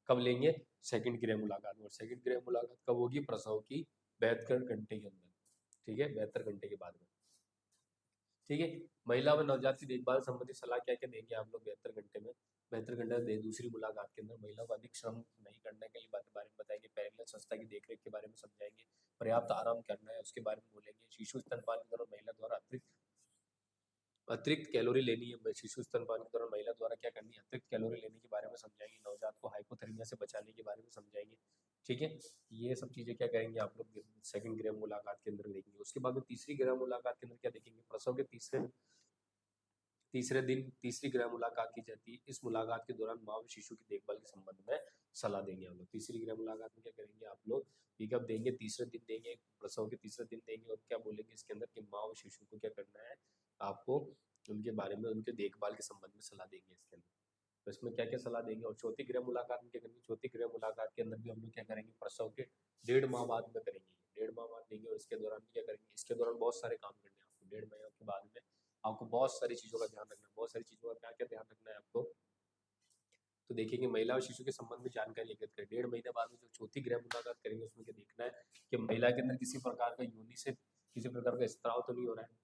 कब लेंगे? सेकंड गृह मुलाकात में। और सेकंड गृह मुलाकात कब होगी? प्रसव की 72 घंटे के अंदर। ठीक है, 72 घंटे के बाद में। ठीक है। महिला व नवजात की देखभाल संबंधी सलाह क्या क्या देंगे आप लोग 72 घंटे में? 72 घंटे दे दूसरी मुलाकात के अंदर महिला को अधिक श्रम नहीं करने के लिए बारे में बताएंगे, पेरिनियल स्वच्छता की देखरेख के बारे में समझाएंगे, पर्याप्त आराम करना है उसके बारे में बोलेंगे, शिशु स्तनपान के दौरान महिला द्वारा अतिरिक्त कैलोरी लेनी है, शिशु स्तनपान के दौरान महिला द्वारा क्या करनी है, अतिरिक्त कैलोरी लेने के बारे में समझाएंगे, नवजात को हाइपोथर्मिया से बचाने के बारे में समझाएंगे। ठीक है, ये सब चीजें क्या करेंगे आप लोग सेकंड गृह मुलाकात के अंदर देखेंगे। उसके बाद में तीसरी गृह मुलाकात के अंदर क्या देखेंगे, प्रसव के तीसरे दिन तीसरी गृह मुलाकात की जाती है। इस मुलाकात के दौरान माँ व शिशु की देखभाल के संबंध में सलाह देंगे हम लोग। तीसरी गृह मुलाकात में क्या करेंगे आप लोग, पिकअप देंगे, तीसरे दिन देंगे, प्रसव के तीसरे दिन देंगे, और क्या बोलेंगे इसके अंदर कि माँ व शिशु को क्या करना है, आपको उनके बारे में, उनके देखभाल के संबंध में सलाह देंगे इसके अंदर। तो इसमें क्या क्या सलाह देंगे। और चौथी गृह मुलाकात में क्या करेंगे, चौथी गृह मुलाकात के अंदर भी हम लोग क्या करेंगे, प्रसव के 1.5 माह बाद में करेंगे, 1.5 माह बाद देंगे। और इसके दौरान क्या करेंगे, इसके दौरान बहुत सारे काम करने हैं आपको, 1.5 महीने के बाद में आपको बहुत सारी चीज़ों का ध्यान रखना है। बहुत सारी चीज़ों का क्या क्या ध्यान रखना है आपको, तो देखेंगे महिला और शिशु के संबंध में जानकारी एकत्र करें। 1.5 महीने बाद में जो चौथी गृह मुलाकात करेंगे उसमें क्या देखना है कि महिला के अंदर किसी प्रकार का योनि से किसी प्रकार का स्त्राव तो नहीं हो रहा है,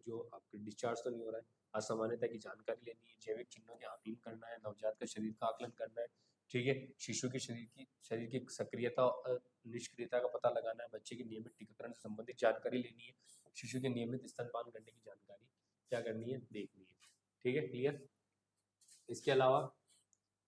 जो आपके डिस्चार्ज तो नहीं हो रहा है, असामान्यता की जानकारी लेनी है, जैविक चिन्हों के आकलन करना है, नवजात का शरीर का आकलन करना है। ठीक है, शिशु के शरीर की सक्रियता और निष्क्रियता का पता लगाना है, बच्चे के नियमित टीकाकरण से संबंधित जानकारी लेनी है, शिशु के नियमित स्तनपान करने की जानकारी क्या करनी है, देखनी है। ठीक है, क्लियर। इसके अलावा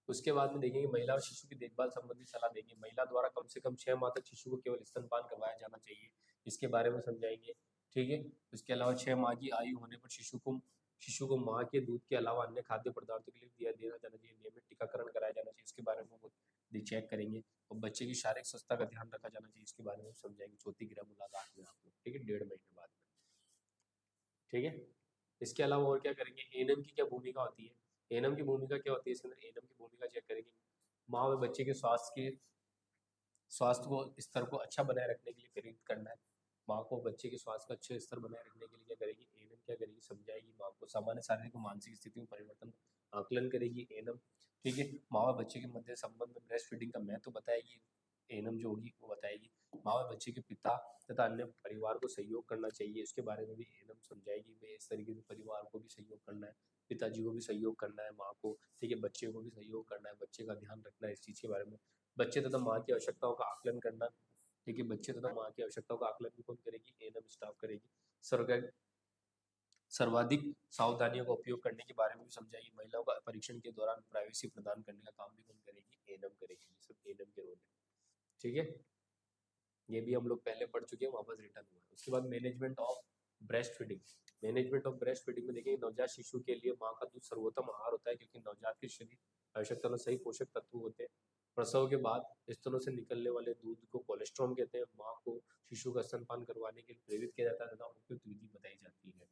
उसके बाद में देखेंगे महिला और शिशु की देखभाल संबंधी सलाह देंगे। महिला द्वारा कम से कम 6 माह तक शिशु को केवल स्तनपान करवाया जाना चाहिए, इसके बारे में समझाएंगे। ठीक है, इसके अलावा 6 माह की आयु होने पर शिशु को माँ के दूध के अलावा अन्य खाद्य पदार्थों के लिए देना जाना चाहिए, नियमित टीकाकरण कराया जाना चाहिए, इसके बारे में वो चेक करेंगे। और बच्चे की शारीरिक स्वच्छता का ध्यान रखा जाना चाहिए, इसके बारे में समझाएंगे चौथी गृह मुलाकात में आप लोग। ठीक है, 1.5 महीने बाद में। ठीक है, इसके अलावा और क्या करेंगे, एएनएम की क्या भूमिका होती है, एएनएम की भूमिका क्या होती है इसके अंदर, एएनएम की भूमिका चेक करेंगे। माँ व बच्चे के स्वास्थ्य को स्तर को अच्छा बनाए रखने के लिए प्रेरित करना है। माँ को बच्चे के स्वास्थ्य का अच्छे स्तर बनाए रखने के लिए क्या करेगी, एएनएम क्या करेगी, समझाएगी माँ को, सामान्य शारीरिक और मानसिक स्थिति में परिवर्तन आकलन करेगी एएनएम। ठीक है, माँ व बच्चे के मध्य संबंध में ब्रेस्ट फीडिंग का महत्व बताएगी एएनएम जो होगी वो बताएगी। माँ व बच्चे के पिता तथा अन्य परिवार को सहयोग करना चाहिए, इसके बारे में भी एएनएम समझाएगी। वे इस तरीके से परिवार को भी सहयोग करना है, पिताजी को भी सहयोग करना है, माँ को, ठीक है, बच्चे को भी सहयोग करना है, बच्चे का ध्यान रखना है, इस चीज़ के बारे में। बच्चे तथा माँ की आवश्यकताओं का आकलन करना, ठीक है, बच्चे तथा माँ की आवश्यकताओं का आकलन भी कौन करेगी, एएनएम स्टाफ करेगी। सर्वाधिक सावधानियों का उपयोग करने के बारे में भी समझाएगी। महिलाओं का परीक्षण के दौरान प्राइवेसी प्रदान करने का काम भी कौन करेगी, एएनएम करेगी। ये सब एएनएम के रोल है। ठीक है, ये भी हम लोग पहले पढ़ चुके हैं, वापस रिटर्न हुआ है। उसके बाद management of breast feeding. Management of breast feeding में देखेंगे नवजात शिशु के लिए माँ का दूध सर्वोत्तम आहार होता है, क्योंकि नवजात के शरीर आवश्यकता में सही पोषक तत्व होते हैं। प्रसव के बाद स्तनों से निकलने वाले दूध को कोलेस्ट्रॉल कहते हैं। माँ को शिशु का स्तनपान करवाने के लिए प्रेरित किया जाता है तथा उपयुक्त विधि बताई जाती है।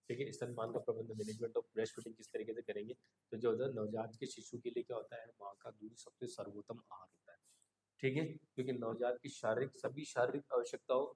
ठीक है, स्तनपान का प्रबंध, मैनेजमेंट ऑफ ब्रेस्ट फीडिंग किस तरीके से करेंगे, तो जो होता है नवजात के शिशु के लिए क्या होता है, माँ का दूध सबसे सर्वोत्तम आहार होता है। ठीक है, क्योंकि नवजात की सभी शारीरिक आवश्यकताओं,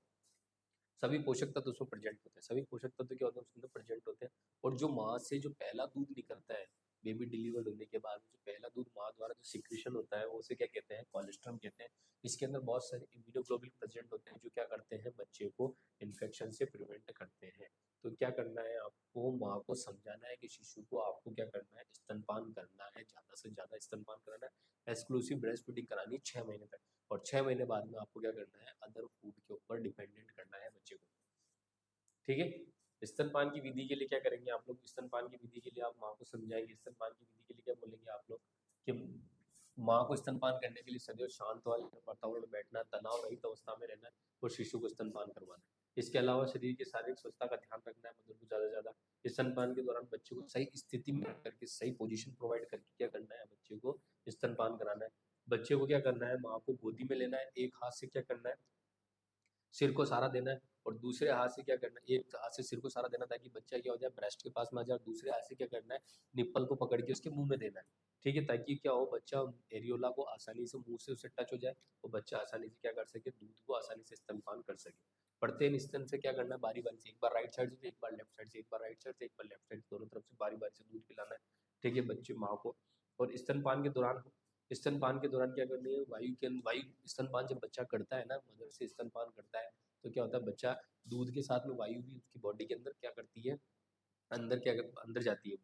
सभी पोषक तत्व उसमें प्रेजेंट होते हैं। सभी पोषक तत्व क्या होते हैं उसके अंदर प्रेजेंट होते हैं। और जो माँ से जो पहला दूध निकलता है बेबी डिलीवर्ड होने के बाद, जो पहला दूध माँ द्वारा जो सिक्रेशन होता है उसे क्या कहते हैं, कोलेस्ट्रॉल कहते हैं। इसके अंदर बहुत सारे इम्यूनोग्लोबुलिन प्रेजेंट होते हैं जो क्या करते हैं, बच्चे को इन्फेक्शन से प्रिवेंट करते हैं। तो क्या करना है आपको, माँ को समझाना है कि शिशु को आपको क्या करना है, स्तनपान करना है, ज़्यादा से ज़्यादा स्तनपान कराना है, एक्सक्लूसिव ब्रेस्ट फीडिंग करानी है 6 महीने तक। और 6 महीने बाद में आपको क्या करना है, अदर फूड के ऊपर डिपेंडेंट करना है बच्चे को। ठीक है, स्तनपान की विधि के लिए क्या करेंगे आप लोग, स्तनपान की विधि के लिए आप माँ को समझाएंगे। स्तनपान की विधि के लिए क्या बोलेंगे आप लोग कि माँ को स्तनपान करने के लिए सदैव शांत वाले वातावरण में बैठना, तनाव रहित अवस्था में रहना और शिशु को स्तनपान करवाना है। इसके अलावा शरीर की शारीरिक स्वच्छता का ध्यान रखना है, मदर को ज़्यादा से ज़्यादा स्तनपान के दौरान बच्चे को सही स्थिति में रख करके, सही पोजीशन प्रोवाइड करके क्या करना है, बच्चे को स्तनपान कराना है। बच्चे को क्या करना है, माँ को गोदी में लेना है, एक हाथ से क्या करना है, सिर को सहारा देना है, और दूसरे हाथ से क्या करना है, एक हाथ से सिर को सहारा देना ताकि बच्चा क्या हो जाए, ब्रेस्ट के पास में आ जाए, और दूसरे हाथ से क्या करना है, निप्पल को पकड़ के उसके मुंह में देना है। ठीक है, ताकि क्या हो, बच्चा एरियोला को आसानी से मुंह से उसे टच हो जाए और बच्चा आसानी से क्या कर सके, दूध को आसानी से स्तनपान कर सके। प्रत्येक स्तन से क्या करना है, बारी बारी से, एक बार राइट साइड से, एक बार लेफ्ट साइड से, एक बार राइट साइड से, एक बार लेफ्ट साइड, दोनों तरफ से बारी बारी से दूध पिलाना है। ठीक है, बच्चे माँ को। और स्तनपान के दौरान क्या करनी है, वायु स्तनपान जब बच्चा करता है ना, मदर से स्तनपान करता है, तो क्या होता है, बच्चा दूध के साथ में वायु भी उसकी बॉडी के अंदर क्या करती है, अंदर क्या अंदर जाती है,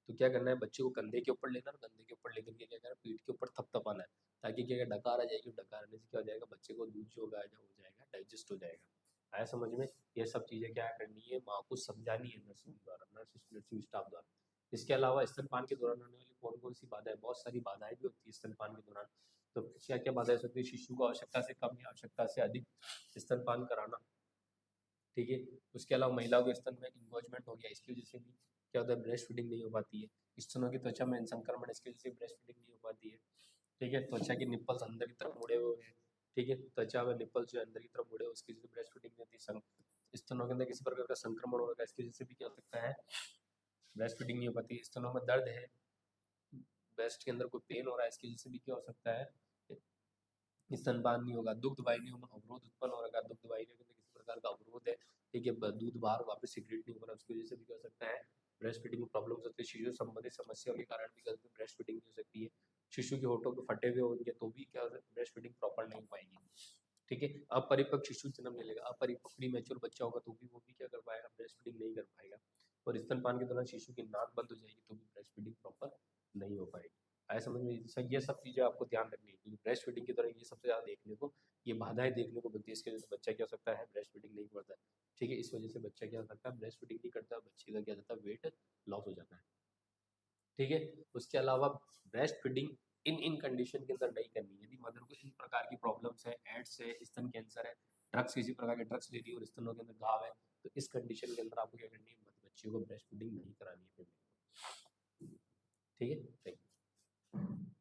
तो क्या करना है, बच्चे को कंधे के ऊपर लेना और कंधे के ऊपर लेकर के क्या करना है, पीठ के ऊपर थपथपाना है, ताकि क्या डकार आ जाएगी, डकार आने से क्या हो जाएगा, बच्चे को दूध जो होगा हो जाएगा, डाइजेस्ट हो जाएगा। आया समझ में? ये सब चीज़ें क्या करनी है, माँ को समझानी है नर्सिंग द्वारा, नर्सिंग स्टाफ द्वारा। इसके अलावा स्तनपान के दौरान होने वाली कौन कौन सी बाधाएं, बहुत सारी बाधाएं भी होती है स्तनपान के दौरान। तो क्या क्या बाधाएं हो सकती है, शिशु को आवश्यकता से कम या आवश्यकता से अधिक स्तनपान कराना, ठीक है। उसके अलावा महिलाओं के स्तन में इंगोजमेंट हो गया, इसकी वजह से भी क्या होता है, ब्रेस्ट फीडिंग नहीं हो पाती है। स्तनों की त्वचा में संक्रमण, इसकी वजह से ब्रेस्ट फीडिंग नहीं हो पाती है, ठीक है। त्वचा के निप्पल्स अंदर की तरफ मुड़े हुए हैं, ठीक है, त्वचा में निप्पल्स जो अंदर की तरफ मुड़े हुए, उसकी वजह से ब्रेस्ट फीडिंग नहीं होती। स्तनों के अंदर किसी प्रकार का संक्रमण हो रहा है, इसकी वजह से भी क्या हो सकता है, ब्रेस्ट फीडिंग नहीं हो पाती। स्तनों में दर्द है, ब्रेस्ट के अंदर कोई पेन हो रहा है, इसकी वजह से भी क्या हो सकता है, स्तनपान नहीं होगा। दुग्ध वाहिनियों में अवरोध उत्पन्न हो रहा है, दुग्ध वाहिनियों के अंदर किसी प्रकार का अवरोध है, ठीक है, दूध बाहर वापस सिक्रेट नहीं हो रहा, उसकी वजह से भी क्या हो सकता है, ब्रेस्ट फीडिंग में प्रॉब्लम होती है। शिशु संबंधित समस्याओं के कारण भी ब्रेस्ट फीडिंग हो सकती है। शिशु के होठों के फटे हुए होंगे तो भी क्या ब्रेस्ट फीडिंग प्रॉपर नहीं हो पाएगी, ठीक है। अपरिपक्व शिशु जन्म ले लेगा, अपरिपक्व प्रीमैच्योर बच्चा होगा तो भी वो भी क्या कर पाएगा, ब्रेस्ट फीडिंग नहीं कर पाएगा। और स्तनपान के दौरान शिशु की नाक बंद हो जाएगी तो भी ब्रेस्ट फीडिंग प्रॉपर नहीं हो पाएगी। आया समझ में? ये सब चीज़ें आपको ध्यान रखनी है, क्योंकि ब्रेस्ट फीडिंग की दौरान ये सबसे ज़्यादा देखने को, ये बाधाएं देखने को मिलती है। इसकी वजह से बच्चा क्या हो सकता है, ब्रेस्ट फीडिंग नहीं करता है, ठीक है। इस वजह से बच्चा क्या हो सकता है, ब्रेस्ट फीडिंग नहीं करता, बच्चे का क्या होता है, वेट लॉस हो जाता है, ठीक है। उसके अलावा ब्रेस्ट फीडिंग इन इन कंडीशन के अंदर नहीं करनी है, यदि मदर को इन प्रकार की प्रॉब्लम्स है, एड्स है, स्तन कैंसर है, ड्रग्स, किसी प्रकार के ड्रग्स ले रही है और स्तनों के अंदर घाव है, तो इस कंडीशन के अंदर आपको क्या करनी है, बच्चे को ब्रेस्ट फीडिंग नहीं करानी है, ठीक है। Thank you.